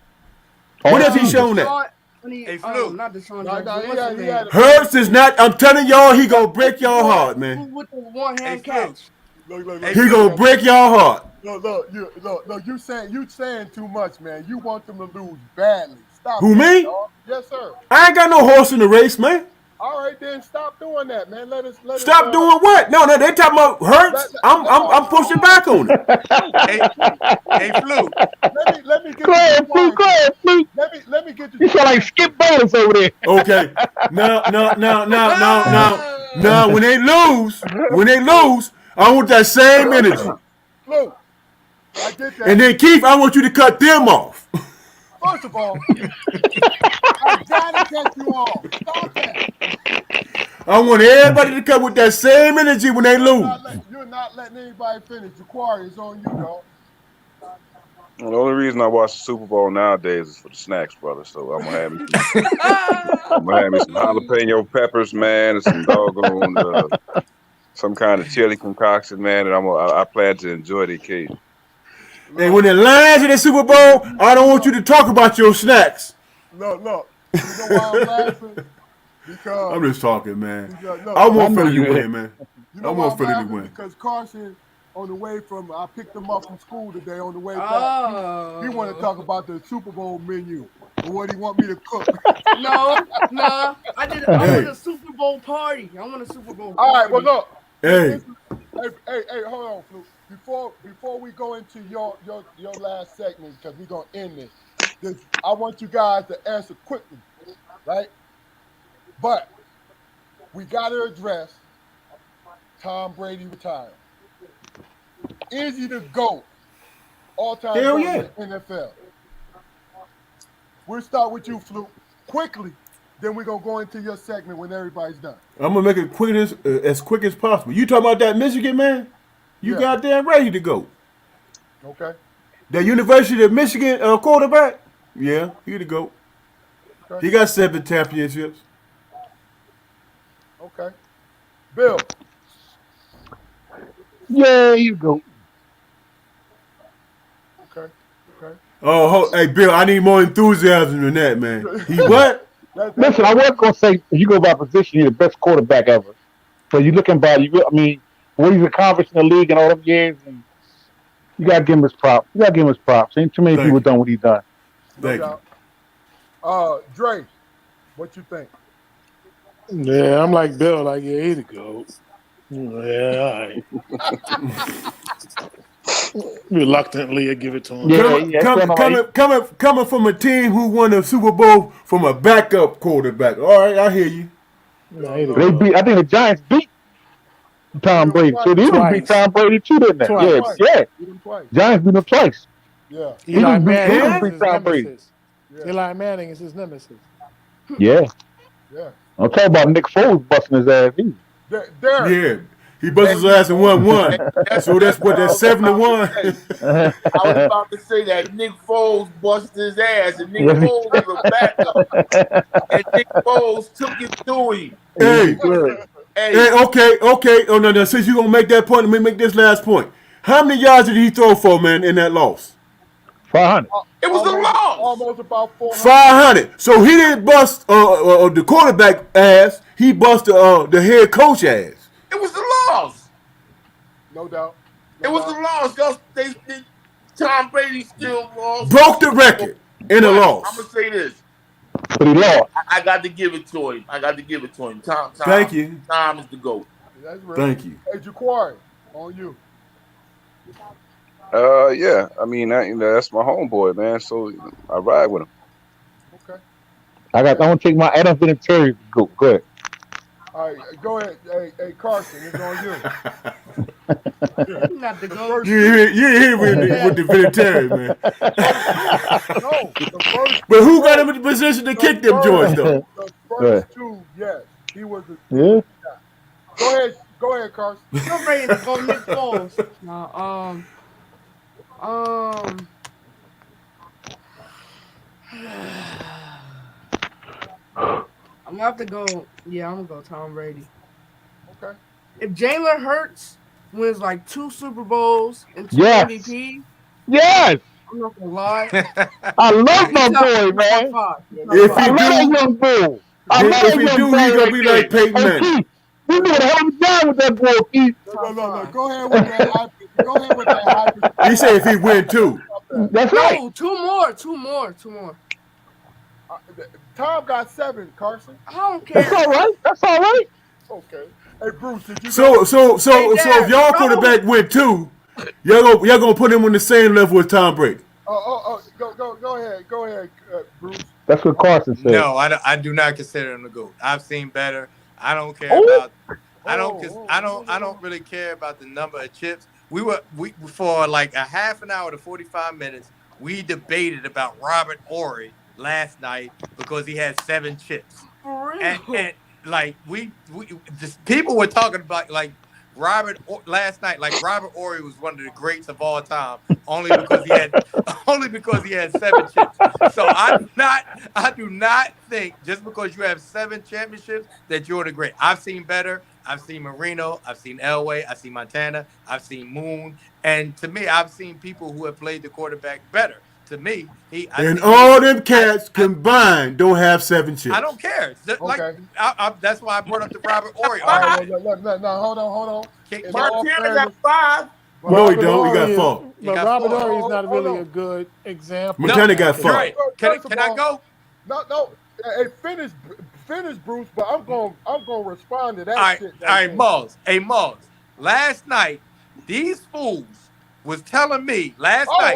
When All has he season. shown that? Deshaun, when he, Hey, Flu. not Deshaun No, Jackson. he What's his had name? a bad Hurts is game. not. I'm telling y'all, he gonna break y'all heart, man. With the one Hey, hand Flu. catch. Look, Hey, He Flu. gonna break y'all heart. Look, you saying too much, man. You want them to lose badly. Stop Who, that, me? dog. Yes, sir. I ain't got no horse in the race, man. All right, then stop doing that, man. Let us Stop doing what? No, they talking about Hurts. I'm pushing back on it. Hey, hey, Flu. Let me get Go to the ahead, Fluke. point Go here. ahead, Fluke. Let me get to You the sound like point Skip here. Bayless over there. Okay. Now, when they lose, I want that same energy. Look, I get And that. then Keith, I want you to cut them off. First of all, I gotta cut you off. Stop that. I want everybody to come with that same energy when they lose. You're not letting anybody finish. Jaquari, it's on you, dog. Well, the only reason I watch the Super Bowl nowadays is for the snacks, brother. So I'm gonna have me some jalapeno peppers, man, and some doggone some kind of chili concoction, man, and I plan to enjoy the occasion. And Look, when the Lions in the Super Bowl, I don't want you to talk about your snacks. look. You know why I'm laughing? I'm Because, just talking, man. I look. I want know Philly to you win, man. You I know why want I'm Philly to laughing? win. Because Carson, on the way from, I picked him up from school today. On the way back, he want to Oh. talk about the Super Bowl menu and what he want me to cook. No. I want Hey, a Super Bowl party. I want a Super Bowl All right, well party. look, hey. hey, hold on, Fluke. Before we go into your last segment, because we're gonna end this, I want you guys to answer quickly, right? But we got to address Tom Brady retiring. Is he the GOAT, all-time Hell GOAT in yeah. the NFL? We'll start with you, Fluke. Quickly. Then we're gonna go into your segment when everybody's done. I'm gonna make it as quick as possible. You talking about that Michigan man? You Yeah. goddamn ready to go. Okay. That University of Michigan quarterback? Yeah, he the GOAT. Okay. He got 7 championships. Okay. Bill. Yeah, you go. Okay. Okay. Oh, hey Bill, I need more enthusiasm than that, man. He what? Listen, I was gonna say if you go by position, you're the best quarterback ever. So you looking by I mean, what he's accomplished in the league in all them years, and you gotta give him his props. You gotta give him his props. Ain't too many people done what he done. Thank you. Dre, what you think? Yeah, I'm like Bill. Like, yeah, he the GOAT. Yeah, all right. Reluctantly, I give it to him. Coming from a team who won a Super Bowl from a backup quarterback. All right, I hear you. They beat. I think the Giants beat Tom Brady. So they didn't beat Tom Brady too, didn't they? Twice. Yeah. Giants beat him twice. Yeah. Eli Manning Eagles is beat his Tom Brady. nemesis. Eli Manning is his nemesis. Yeah. Yeah. I'm talking about Nick Foles busting his ass. Yeah. He busted his ass in 1-1. So that's 7-1. I was about to say that Nick Foles busted his ass, and Nick Foles was a backup, and Nick Foles took it to him. Hey, okay. Oh no. Since you gonna make that point, let me make this last point. How many yards did he throw for, man, in that loss? 500. It was a loss. Almost about 400. 500. So he didn't bust the quarterback ass. He busted the head coach ass. It was a loss. No doubt. It was a loss. Tom Brady still lost. Broke the record in a loss. I'm gonna say this. But he lost. I got to give it to him. Tom, Thank you. Tom is the GOAT. That's real. Thank you. Hey, Jaquari, on you. Yeah. I mean, that's my homeboy, man. So I ride with him. Okay. I want to take my Adam Vinatieri. Go ahead. All right, go ahead. Hey, Karson, it's on you. Not the GOAT. You here with the Vinatieri, man. No, the first. But who got him in the position to kick them joints, though? The first two, yes, he was. Yeah. Go ahead, Karson. I'm ready to go Nick Foles. No, I'm gonna have to go. Yeah, I'm gonna go Tom Brady. Okay. If Jalen Hurts wins like 2 Super Bowls and 2 Yes. MVP, Yes. I'm not gonna lie. I love my boy, man. If I love that young bull. If he do, he gonna be like Peyton Manning. You doing a hell of a job with that boy, Keith. No. Go ahead with that. Go ahead with that. He said if he win 2. That's right. No, 2 more. Tom got 7, Karson. I don't care. That's all right. Okay. Hey, Bruce, did you? So if y'all quarterback win 2, y'all gonna put him on the same level as Tom Brady. Go ahead, Bruce. That's what Karson said. No, I do not consider him the GOAT. I've seen better. I don't care about. I don't really care about the number of chips. We for like a half an hour to 45 minutes. We debated about Robert Horry last night because he had 7 chips. For real. And like we just people were talking about like last night, like Robert Horry was one of the greats of all time, only because he had 7 chips. So I do not think just because you have 7 championships that you're the great. I've seen better. I've seen Marino. I've seen Elway. I've seen Montana. I've seen Moon. And to me, I've seen people who have played the quarterback better. To me, all them cats combined don't have 7 chips. I don't care. Okay. That's why I brought up the Robert Horry. All right, no, hold on. Montana got 5. No, he don't. He got 4. But Robert Horry is not really a good example. Montana got 4. Right. Can I go? No. Hey, finish, Bruce. But I'm gonna respond to that. All right, Mulls. Hey, Mulls. Last night, these fools was telling me last night.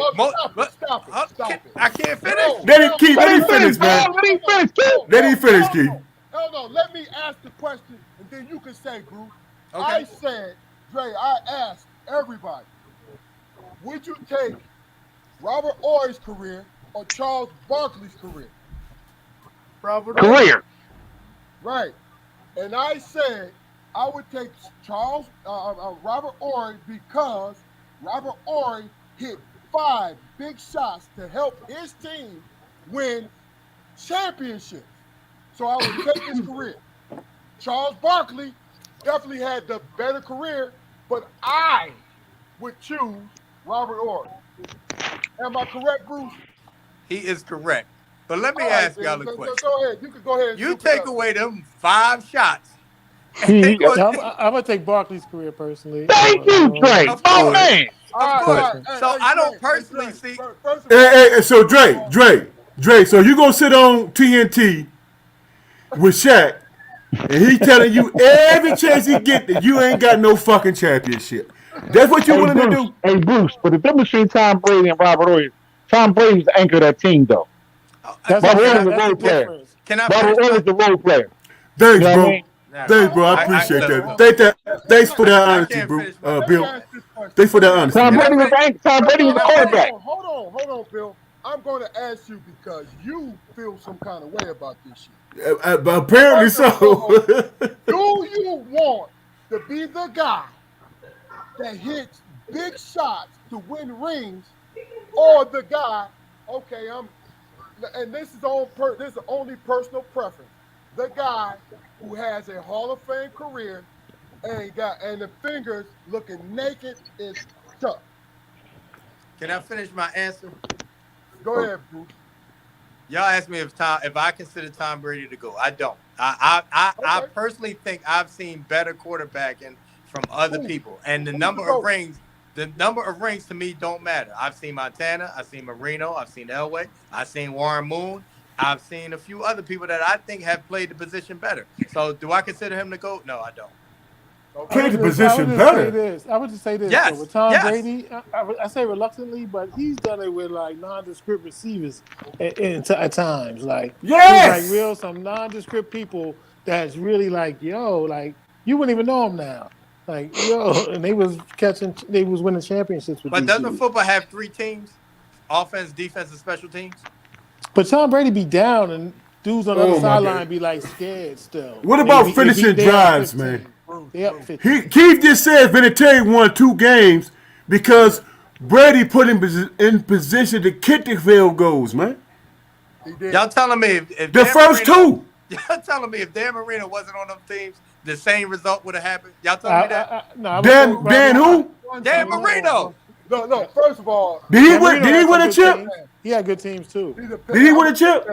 Stop it. I can't finish. Let him finish, man. Let him finish, Keith. No. Let me ask the question, and then you can say, Bruce. Okay. I said, Dre. I asked everybody, would you take Robert Horry's career or Charles Barkley's career? Robert Career. Right. And I said I would take Robert Ory because Robert Ory hit 5 big shots to help his team win championships. So I would take his career. Charles Barkley definitely had the better career, but I would choose Robert Ory. Am I correct, Bruce? He is correct. But let me All right, ask y'all a then. question. Go ahead. You can go ahead and You shoot it take up. away them 5 shots. He, I'm gonna take Barkley's career personally. thank you, Drake. Of Oh course. man. Of course. So I don't personally Drake, see. First of all, So Drake. So you gonna sit on TNT with Shaq, and he telling you every chance he get that you ain't got no fucking championship. That's what you willing to do? Hey Bruce, but the difference between Tom Brady and Robert Ory is Tom Brady's the anchor of that team, though. That's Robert a Ory's a role player. difference. Can I Robert finish Ory's the role player. You Thanks, know what I bro. mean? Thanks, bro. I appreciate that. Thanks for that I honesty, can't bro. finish my let me Bill. ask this question. Thanks for that honesty, Tom Can man. I Brady was finish? the anchor. Tom Brady was the quarterback. Hold on, Bill. I'm going to ask you because you feel some kind of way about this shit. Apparently First of all, so. do you want to be the guy that hits big shots to win rings, or the guy? Okay, and this is only personal preference. The guy who has a Hall of Fame career and the fingers looking naked is tough. Can I finish my answer? Go ahead, Bruce. Y'all asked me if I consider Tom Brady to go. I don't. I Okay. personally think I've seen better quarterbacking from other people, and the Who's number the of GOAT? rings. The number of rings to me don't matter. I've seen Montana, I've seen Marino, I've seen Elway, I've seen Warren Moon, I've seen a few other people that I think have played the position better. So do I consider him to go? No, I don't. Okay. Played the I position would just say better. this. I would just say this. Yes, So with Tom yes. Brady, I say reluctantly, but he's done it with like nondescript receivers at times. Like Yes. there's like some nondescript people that's really like, yo, like you wouldn't even know them now. Like, yo, and they was winning championships with But these doesn't dudes. football have 3 teams? Offense, defense, and special teams? But Tom Brady be down and dudes on the other Oh, my sideline God. be like scared still. What They about be- finishing they up drives, 15. man? They up 15. Keith just said Vinatieri won 2 games because Brady put him in position to kick the field goals, man. He did. Y'all telling me if The Dan first Marino, 2. y'all telling me if Dan Marino wasn't on them teams, the same result would have happened? Y'all telling me that? No, I would say Dan who? Dan Marino. No. First of all, Did he Dan win? Marino Did he had win some a good chip? teams. He had good teams too. Did he win a chip?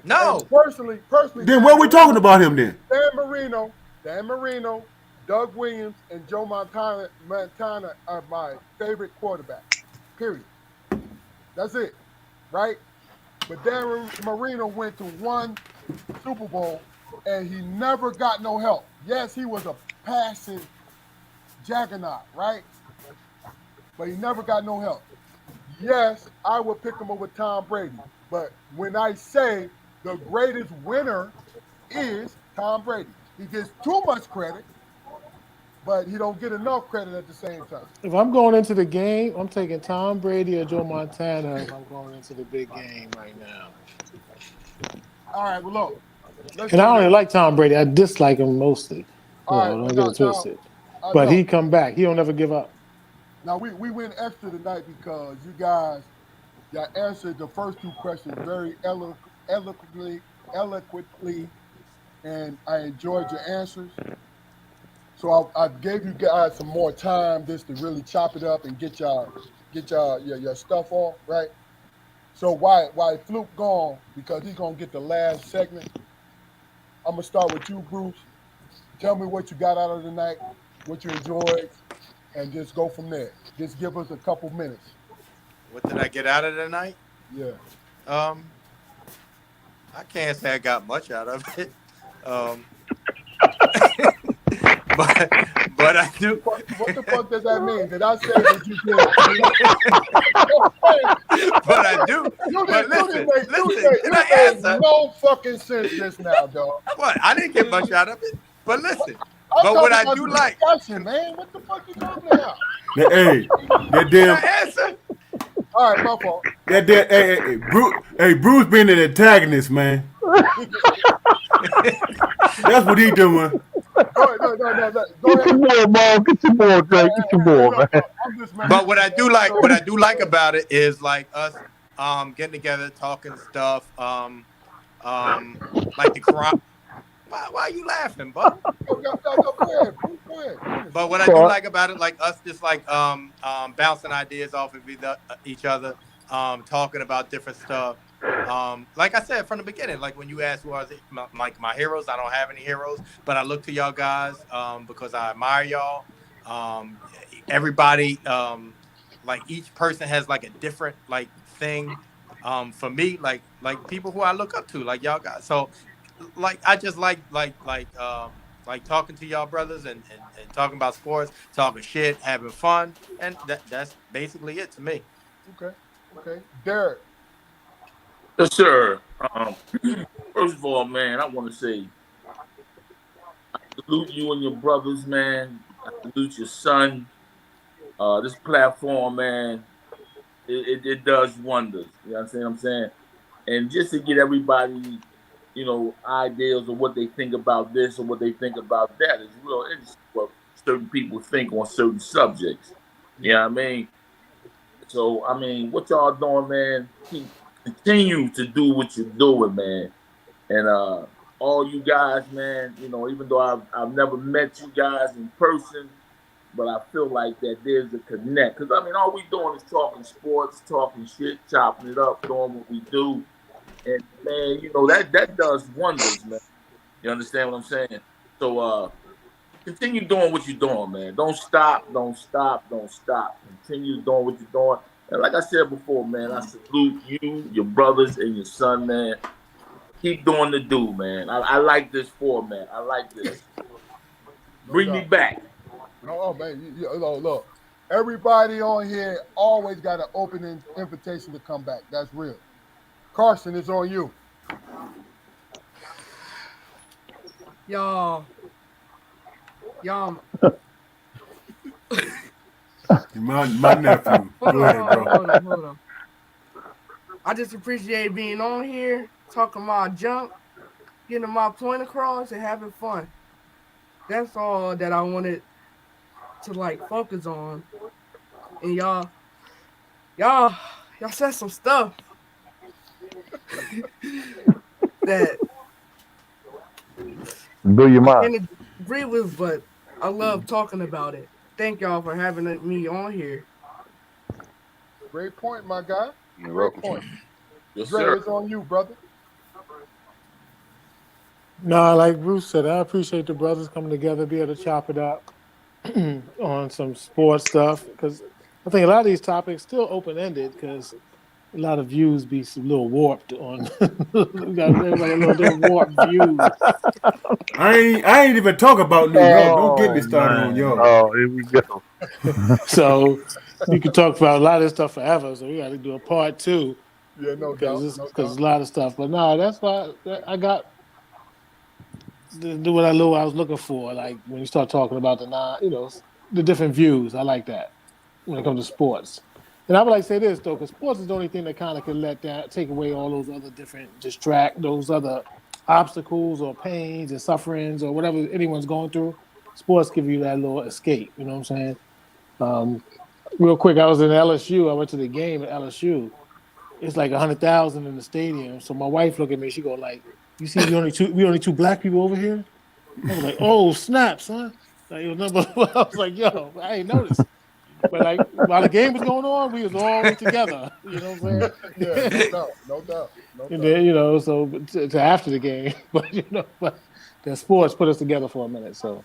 No. And personally, Then what are we talking about him then? Dan Marino, Doug Williams, and Joe Montana are my favorite quarterbacks. Period. That's it, right? But Dan Marino went to 1 Super Bowl, and he never got no help. Yes, he was a passing juggernaut, right? But he never got no help. Yes, I would pick him over Tom Brady. But when I say the greatest winner is Tom Brady, he gets too much credit, but he don't get enough credit at the same time. If I'm going into the game, I'm taking Tom Brady or Joe Montana. If I'm going into the big game right now, All right, well, look. and I don't even like Tom Brady. I dislike him mostly. All right, Don't get it twisted. But He come back. He don't never give up. Now, we went extra tonight because you guys answered the first 2 questions very eloquently, and I enjoyed your answers. So I gave you guys some more time just to really chop it up and get your stuff off, right? So why Fluke gone? Because he's gonna get the last segment. I'm gonna start with you, Bruce. Tell me what you got out of the night, what you enjoyed, and just go from there. Just give us a couple minutes. What did I get out of the night? Yeah. I can't say I got much out of it. But I do. What the fuck does that mean? Did I say that you did? But I do. But listen, can I answer? No fucking sense just now, dog. What? I didn't get much out of it. But listen. I'm But what talking I about do the like. discussion, man. What the fuck you talking about? Hey, that Can I damn. answer? All right, my fault. That damn. Bruce being an antagonist, man. That's what he doing. Go ahead, no. Go Get ahead. your ball, Mo. Get your ball, Drake. Get your ball, Look, man. I'm just But what messing. I do like about it is like us getting together, talking stuff, like the Quran. Why are you laughing, Bo? No, go ahead, Bruce. Go ahead. Finish, But man. what I do So, like about it, like us just like bouncing ideas off of each other, talking about different stuff. Like I said from the beginning, like when you asked who are my heroes, I don't have any heroes, but I look to y'all guys because I admire y'all. Um, Everybody, like each person has like a different like thing. For me, like people who I look up to, like y'all guys. So like I just like talking to y'all brothers and talking about sports, talking shit, having fun, and that's basically it to me. Okay. Derek, Yes, sir. First of all, man, I want to say salute you and your brothers, man. I salute your son. This platform, man, it does wonders. You know what I'm saying? And just to get everybody, ideas of what they think about this or what they think about that is real interesting. What certain people think on certain subjects. You know what I mean? So, I mean, what y'all doing, man? Continue to do what you're doing, man. And all you guys, man, even though I've never met you guys in person, but I feel like that there's a connect. Because, I mean, all we doing is talking sports, talking shit, chopping it up, doing what we do. And, man, that does wonders, man. You understand what I'm saying? So, continue doing what you're doing, man. Don't stop, don't stop, don't stop. Continue doing what you're doing. And like I said before, man, I salute you, your brothers, and your son, man. Keep doing the do, man. I like this format. I like this. no Bring me doubt. back. Oh man, look. Everybody on here always got an open invitation to come back. That's real. Karson is on you. y'all, My nephew. hold Go on, ahead, hold on, bro. hold on, hold on. I just appreciate being on here, talking my junk, getting my point across, and having fun. That's all that I wanted to like focus on. And y'all, y'all said some stuff that do your I mind. can't agree with, but I love talking about it. Thank y'all for having me on here. Great point, my guy. You're Great welcome. point. Yes, Dre, sir. it's on you, brother. No, like Bruce said, I appreciate the brothers coming together, be able to chop it up on some sports stuff because I think a lot of these topics still open ended because a lot of views be a little warped on. We got everybody a little different warped views. I ain't even talk about noon. Y'all don't get me Oh started on man. y'all. Oh, here we go. So you could talk about a lot of this stuff forever. So we got to do a part two Yeah, no doubt, because no it's doubt. a lot of stuff. But no, that's why I got to do what I knew I was looking for. Like when you start talking about the different views. I like that when it comes to sports. And I would like to say this though, because sports is the only thing that kind of can let that take away all those other different those other obstacles or pains and sufferings or whatever anyone's going through. Sports give you that little escape. You know what I'm saying? Um, Real quick, I was in LSU. I went to the game at LSU. It's like 100,000 in the stadium. So my wife looked at me. She go like, "You see, we only two black people over here." I was like, "Oh snap, son!" Like, I was like, "Yo, I ain't noticed." But like while the game was going on, we was all together. You know what I'm Yeah, no saying? doubt, no doubt, no And doubt. then so to after the game, but the sports put us together for a minute. So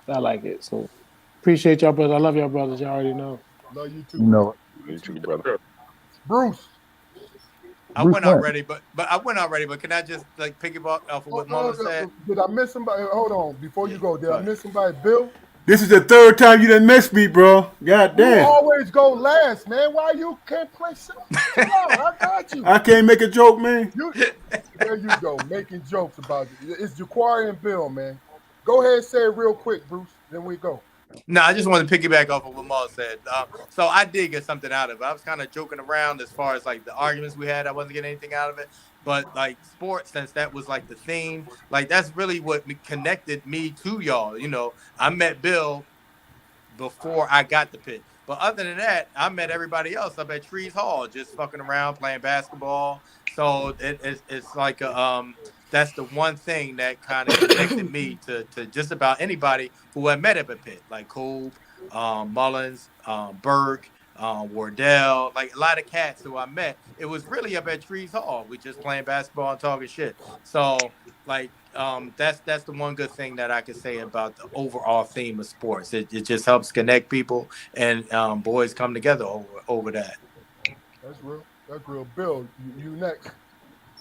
I like it. So appreciate y'all, brothers. I love y'all, brothers. Y'all already know. Love you too, You man. know it. You You too. too, brother. Bruce. I Bruce went Wayne. already, but I went already. But can I just like piggyback off of what Mullen said? Did I miss somebody? Hold on, before you Yeah, go, did go I ahead. miss somebody? Bill, This is the third time you done missed me, bro. God you damn. always go last, man. Why you can't play? Chill out. I got you. I can't make a joke, man. You there you go, making jokes about it. It's Jaquari and Bill, man. Go ahead and say it real quick, Bruce. Then we go. No, I just want to piggyback off of what Maul said. So I did get something out of it. I was kind of joking around as far as like the arguments we had. I wasn't getting anything out of it, but like sports, since that was like the theme, like that's really what connected me to y'all. I met Bill before I got the pit. But other than that, I met everybody else up at Trees Hall, just fucking around playing basketball. So it's like that's the one thing that kind of connected me to just about anybody who I met up at Pitt, like Kobe, Mullins, Burke, Wardell, like a lot of cats who I met. It was really up at Trees Hall. We just playing basketball and talking shit. So like that's the one good thing that I could say about the overall theme of sports. It just helps connect people, and boys come together over that. That's real. That's real. Bill, you next.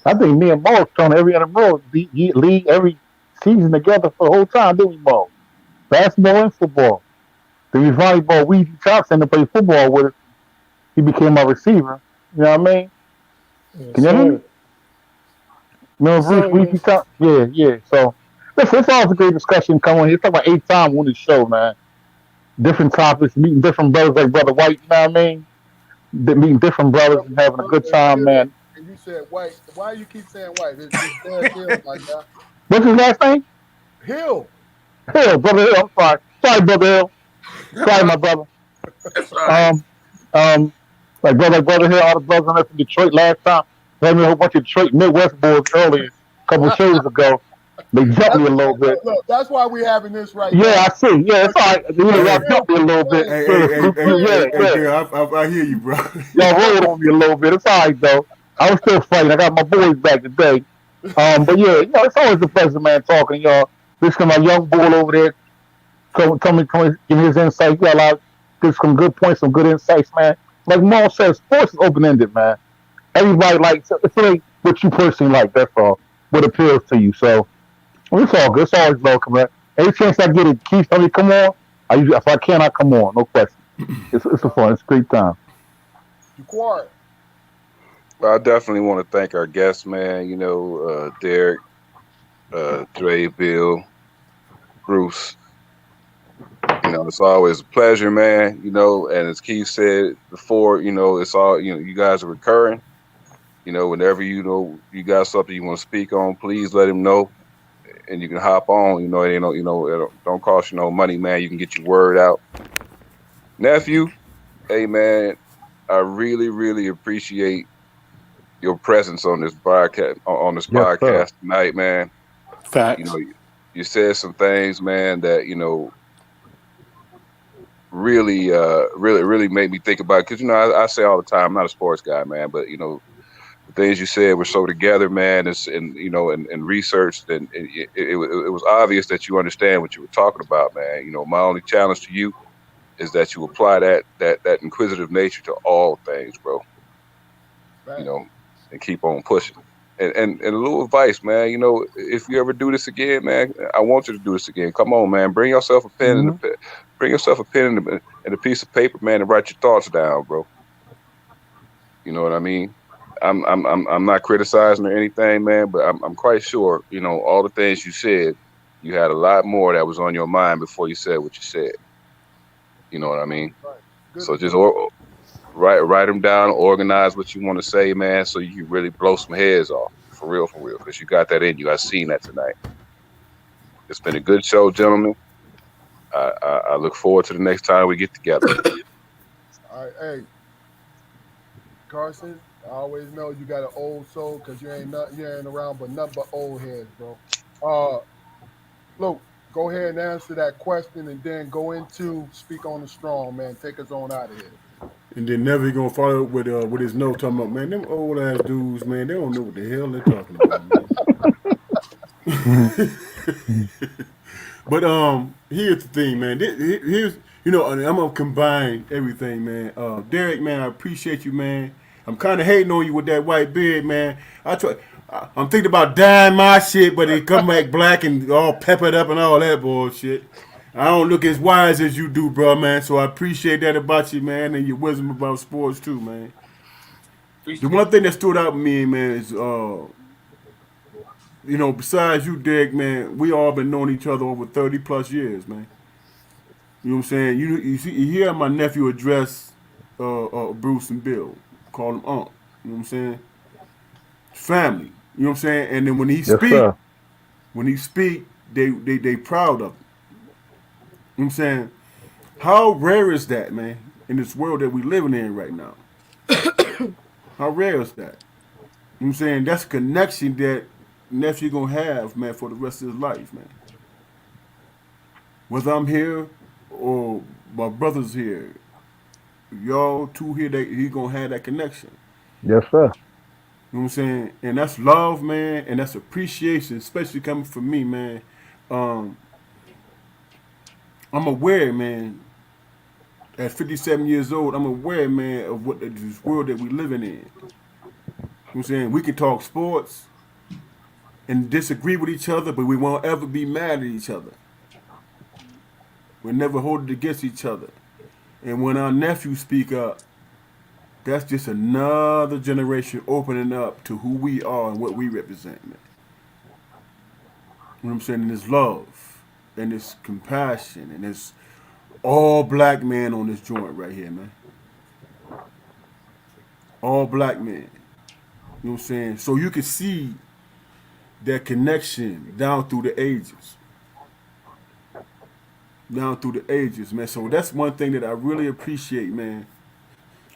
I think me and Mo on every other bro league every season together for the whole time, didn't we, Mo? Basketball and football. Then we volleyball. Weezy Thompson to play football with us. He became my receiver. You know what I mean? Yes, Can you hear me? sir. Yes, Remember sir. Weezy Yes. Thompson? Yeah, yeah. So listen, it's always a great discussion coming on here. It's like about 8 times on this show, man. Different topics, meeting different brothers like Brother White, you know what I mean? Meeting different brothers and having a good time, man. And you said white. Why you keep saying white? It's Derrick Hill, my guy. What's his last name? Hill. Hill, Brother Hill. I'm sorry. Sorry, Brother Hill. Sorry, my brother. That's all right. Um, um, like brother here, all the brothers on there from Detroit last time. Had me a whole bunch of Detroit Midwest boys earlier, a couple of shows ago. They jumped me a little bit. Look, that's why we're having this right Yeah, now. I see. Yeah, it's all right. You know, y'all Hey, jumped me a little bit. hey, Yeah, hey, hey, hey, yeah, hey, hey, yeah. girl, I hear you, bro. Y'all rolled on me a little bit. It's all right though. I was still fighting. I got my boys back today. But yeah, it's always a pleasure, man, talking to y'all. This is my young bull over there. Tell me, give me his insight. You got a lot, give some good points, some good insights, man. Like Maul said, sports is open ended, man. Everybody likes it's like what you personally like. That's all. What appeals to you. So it's all good. It's always welcome, man. Any chance I get it, Keith, tell me come on. If I can, I come on. No question. It's a fun. It's a great time. You quiet. Well, I definitely want to thank our guests, man. Derek, Dre, Bill, Bruce. It's always a pleasure, man. And as Keith said before, it's all you guys are recurring. Whenever you got something you want to speak on, please let him know, and you can hop on. It don't cost you no money, man. You can get your word out, nephew. Hey, man, I really, really appreciate your presence on this broadcast Yes, sir. tonight, man. You know, Facts. you said some things, man, that really, really made me think about. Because I say all the time, I'm not a sports guy, man, but the things you said were so together, man, and researched, and it was obvious that you understand what you were talking about, man. My only challenge to you is that you apply that inquisitive nature to all things, bro. You Right. know, and keep on pushing. And a little advice, man. If you ever do this again, man, I want you to do this again. Come on, man. Bring yourself a pen and Mm-hmm. a bring yourself a pen and a piece of paper, man, and write your thoughts down, bro. You know what I mean? I'm not criticizing or anything, man, but I'm quite sure, all the things you said, you had a lot more that was on your mind before you said what you said. You know what I mean? Right. Good. So just Good. write them down, organize what you want to say, man, so you can really blow some heads off. For real, because you got that in you. I seen that tonight. It's been a good show, gentlemen. I look forward to the next time we get together. All right. Hey, Carson. I always know you got an old soul because you ain't around but nothing but old heads, bro. Uh, Look, go ahead and answer that question, and then go into speak on the strong man. Take us on out of here. And then never gonna follow up with his note talking about, man, them old ass dudes, man, they don't know what the hell they're talking about, man. But here's the thing, man. Here's and I'm gonna combine everything, man. Derek, man, I appreciate you, man. I'm kind of hating on you with that white beard, man. I'm thinking about dyeing my shit, but it come back black and all peppered up and all that bullshit. I don't look as wise as you do, bro, man. So I appreciate that about you, man, and your wisdom about sports too, man. The one thing that stood out to me, man, is besides you, Derek, man, we all been knowing each other over 30 plus years, man. You know what I'm saying? You hear my nephew address Bruce and Bill, call them Unc. You know what I'm saying? Family. You know what I'm saying? And then Yes, sir. when he speak, they proud of him. You know what I'm saying? How rare is that, man, in this world that we living in right now? How rare is that? You know what I'm saying? That's a connection that nephew gonna have, man, for the rest of his life, man. Whether I'm here or my brother's here, y'all two here, he gonna have that connection. Yes, sir. You know what I'm saying? And that's love, man, and that's appreciation, especially coming from me, man. Um, I'm aware, man. At 57 years old, I'm aware, man, of what this world that we living in. You know what I'm saying? We can talk sports and disagree with each other, but we won't ever be mad at each other. We never hold it against each other. And when our nephews speak up, that's just another generation opening up to who we are and what we represent, man. You know what I'm saying? And this love and this compassion and this all black man on this joint right here, man. All black men. You know what I'm saying? So you can see that connection down through the ages. Down through the ages, man. So that's one thing that I really appreciate, man.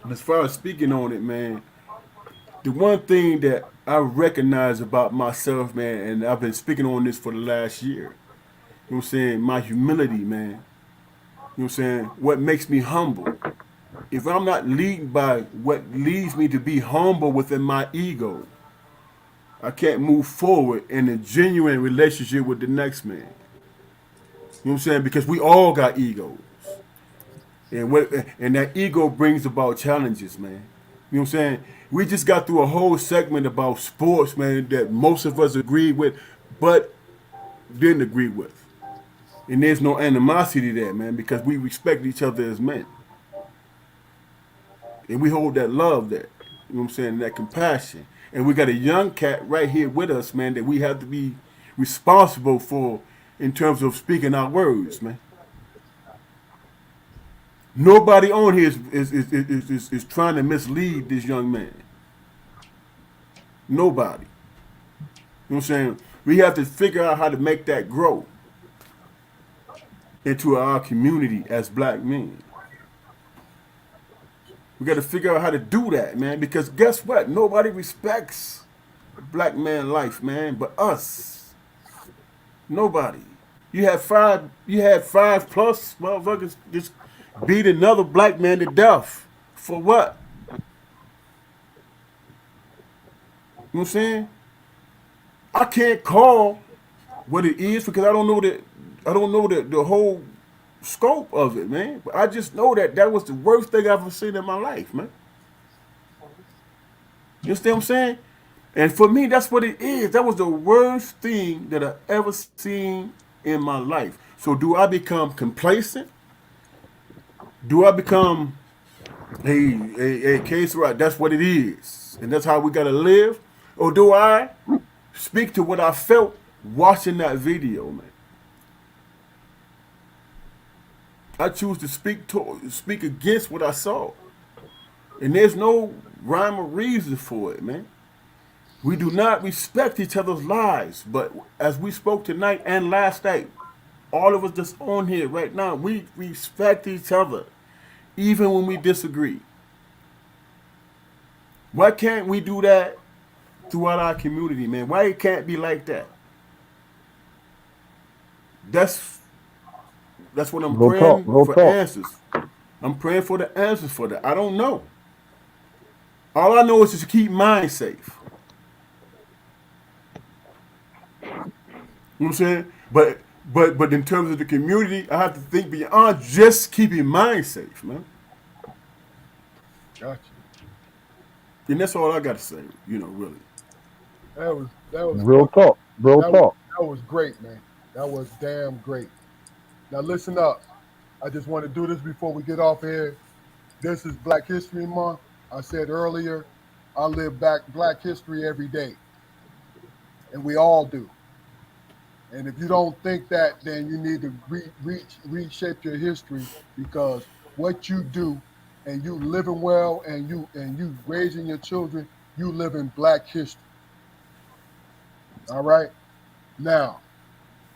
And as far as speaking on it, man, the one thing that I recognize about myself, man, and I've been speaking on this for the last year, you know what I'm saying? My humility, man. You know what I'm saying? What makes me humble. If I'm not leading by what leads me to be humble within my ego, I can't move forward in a genuine relationship with the next man. You know what I'm saying? Because we all got egos. And that ego brings about challenges, man. You know what I'm saying? We just got through a whole segment about sports, man, that most of us agreed with, but didn't agree with. And there's no animosity there, man, because we respect each other as men. And we hold that love there. You know what I'm saying? That compassion. And we got a young cat right here with us, man, that we have to be responsible for in terms of speaking our words, man. Nobody on here is trying to mislead this young man. Nobody. You know what I'm saying? We have to figure out how to make that grow into our community as black men. We got to figure out how to do that, man, because guess what? Nobody respects the black man life, man, but us. Nobody. You had five plus motherfuckers just beat another black man to death. For what? You know what I'm saying? I can't call what it is because I don't know the whole scope of it, man. But I just know that that was the worst thing I've ever seen in my life, man. You understand what I'm saying? And for me, that's what it is. That was the worst thing that I ever seen in my life. So do I become complacent? Do I become a case right? That's what it is, and that's how we gotta live. Or do I speak to what I felt watching that video, man? I choose to speak against what I saw, and there's no rhyme or reason for it, man. We do not respect each other's lives, but as we spoke tonight and last night, all of us that's on here right now, we respect each other, even when we disagree. Why can't we do that throughout our community, man? Why it can't be like that? That's that's what I'm Real talk. praying Real for talk. answers. I'm praying for the answers for that. I don't know. All I know is just to keep mine safe. You know what I'm saying? But in terms of the community, I have to think beyond just keeping mine safe, man. Gotcha. And that's all I got to say. Really. That was Real fucking talk. Real that was talk. that was great, man. That was damn great. Now listen up. I just want to do this before we get off here. This is Black History Month. I said earlier, I live back Black history every day, and we all do. And if you don't think that, then you need to reshape your history because what you do and you living well and you raising your children, you live in Black history. All right. Now,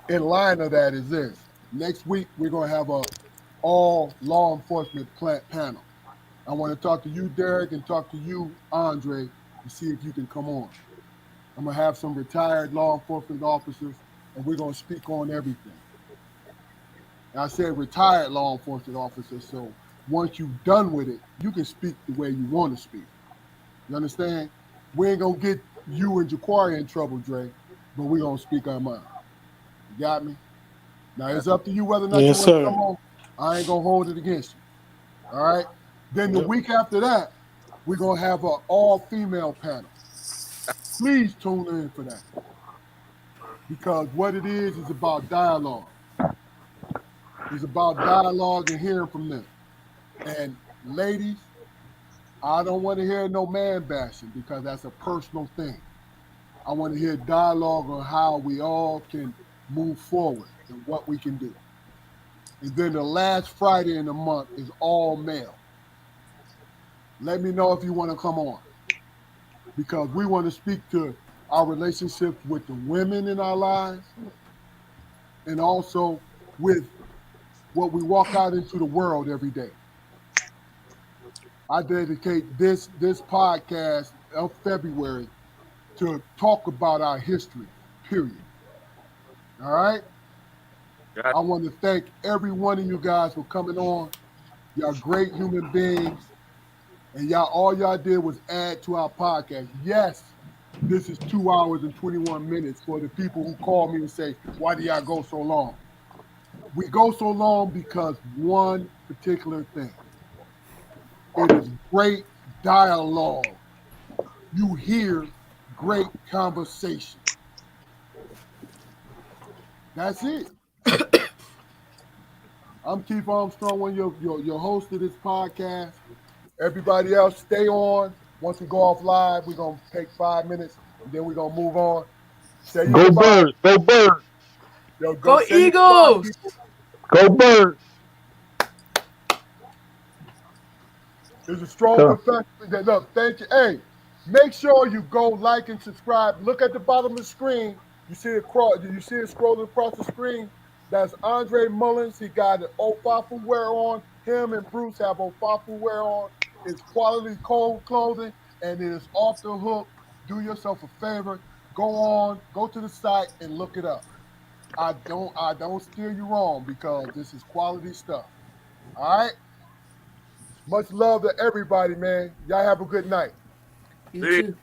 in line of that is this. Next week we're gonna have a all law enforcement panel. I want to talk to you, Derrick, and talk to you, Andre, to see if you can come on. I'm gonna have some retired law enforcement officers, and we're gonna speak on everything. And I said retired law enforcement officers, so once you're done with it, you can speak the way you want to speak. You understand? We ain't gonna get you and Jaquari in trouble, Dre, but we're gonna speak our mind. You got me? Now it's up to you whether or not you Yes, want to sir. come on. I ain't gonna hold it against you. All right. Then the Yep. week after that, we're gonna have an all-female panel. Please tune in for that because what it is about dialogue. It's about dialogue and hearing from them. And ladies, I don't want to hear no man bashing because that's a personal thing. I want to hear dialogue on how we all can move forward and what we can do. And then the last Friday in the month is all male. Let me know if you want to come on because we want to speak to our relationships with the women in our lives and also with what we walk out into the world every day. I dedicate this podcast of February to talk about our history, period. All right? I want to thank every one of you guys for coming on. Y'all great human beings. And y'all all y'all did was add to our podcast. Yes, this is 2 hours and 21 minutes for the people who call me and say, why do y'all go so long? We go so long because one particular thing. It is great dialogue. You hear great conversation. That's it. I'm Keith Armstrong, one of your host of this podcast. Everybody else, stay on. Once we go off live, we're gonna take 5 minutes and then we're gonna move on. Say your Go goodbye. birds, go birds, Yo, go Go say your goodbye, Eagles! people. go birds. There's a strong So, confession that look, thank you. Hey, make sure you go like and subscribe. Look at the bottom of the screen. You see it scrolling across the screen? That's Andre Mullins. He got an Ofafu wear on. Him and Bruce have Ofafu wear on. It's quality cold clothing and it is off the hook. Do yourself a favor. Go to the site and look it up. I don't steer you wrong because this is quality stuff. All right? Much love to everybody, man. Y'all have a good night. You too.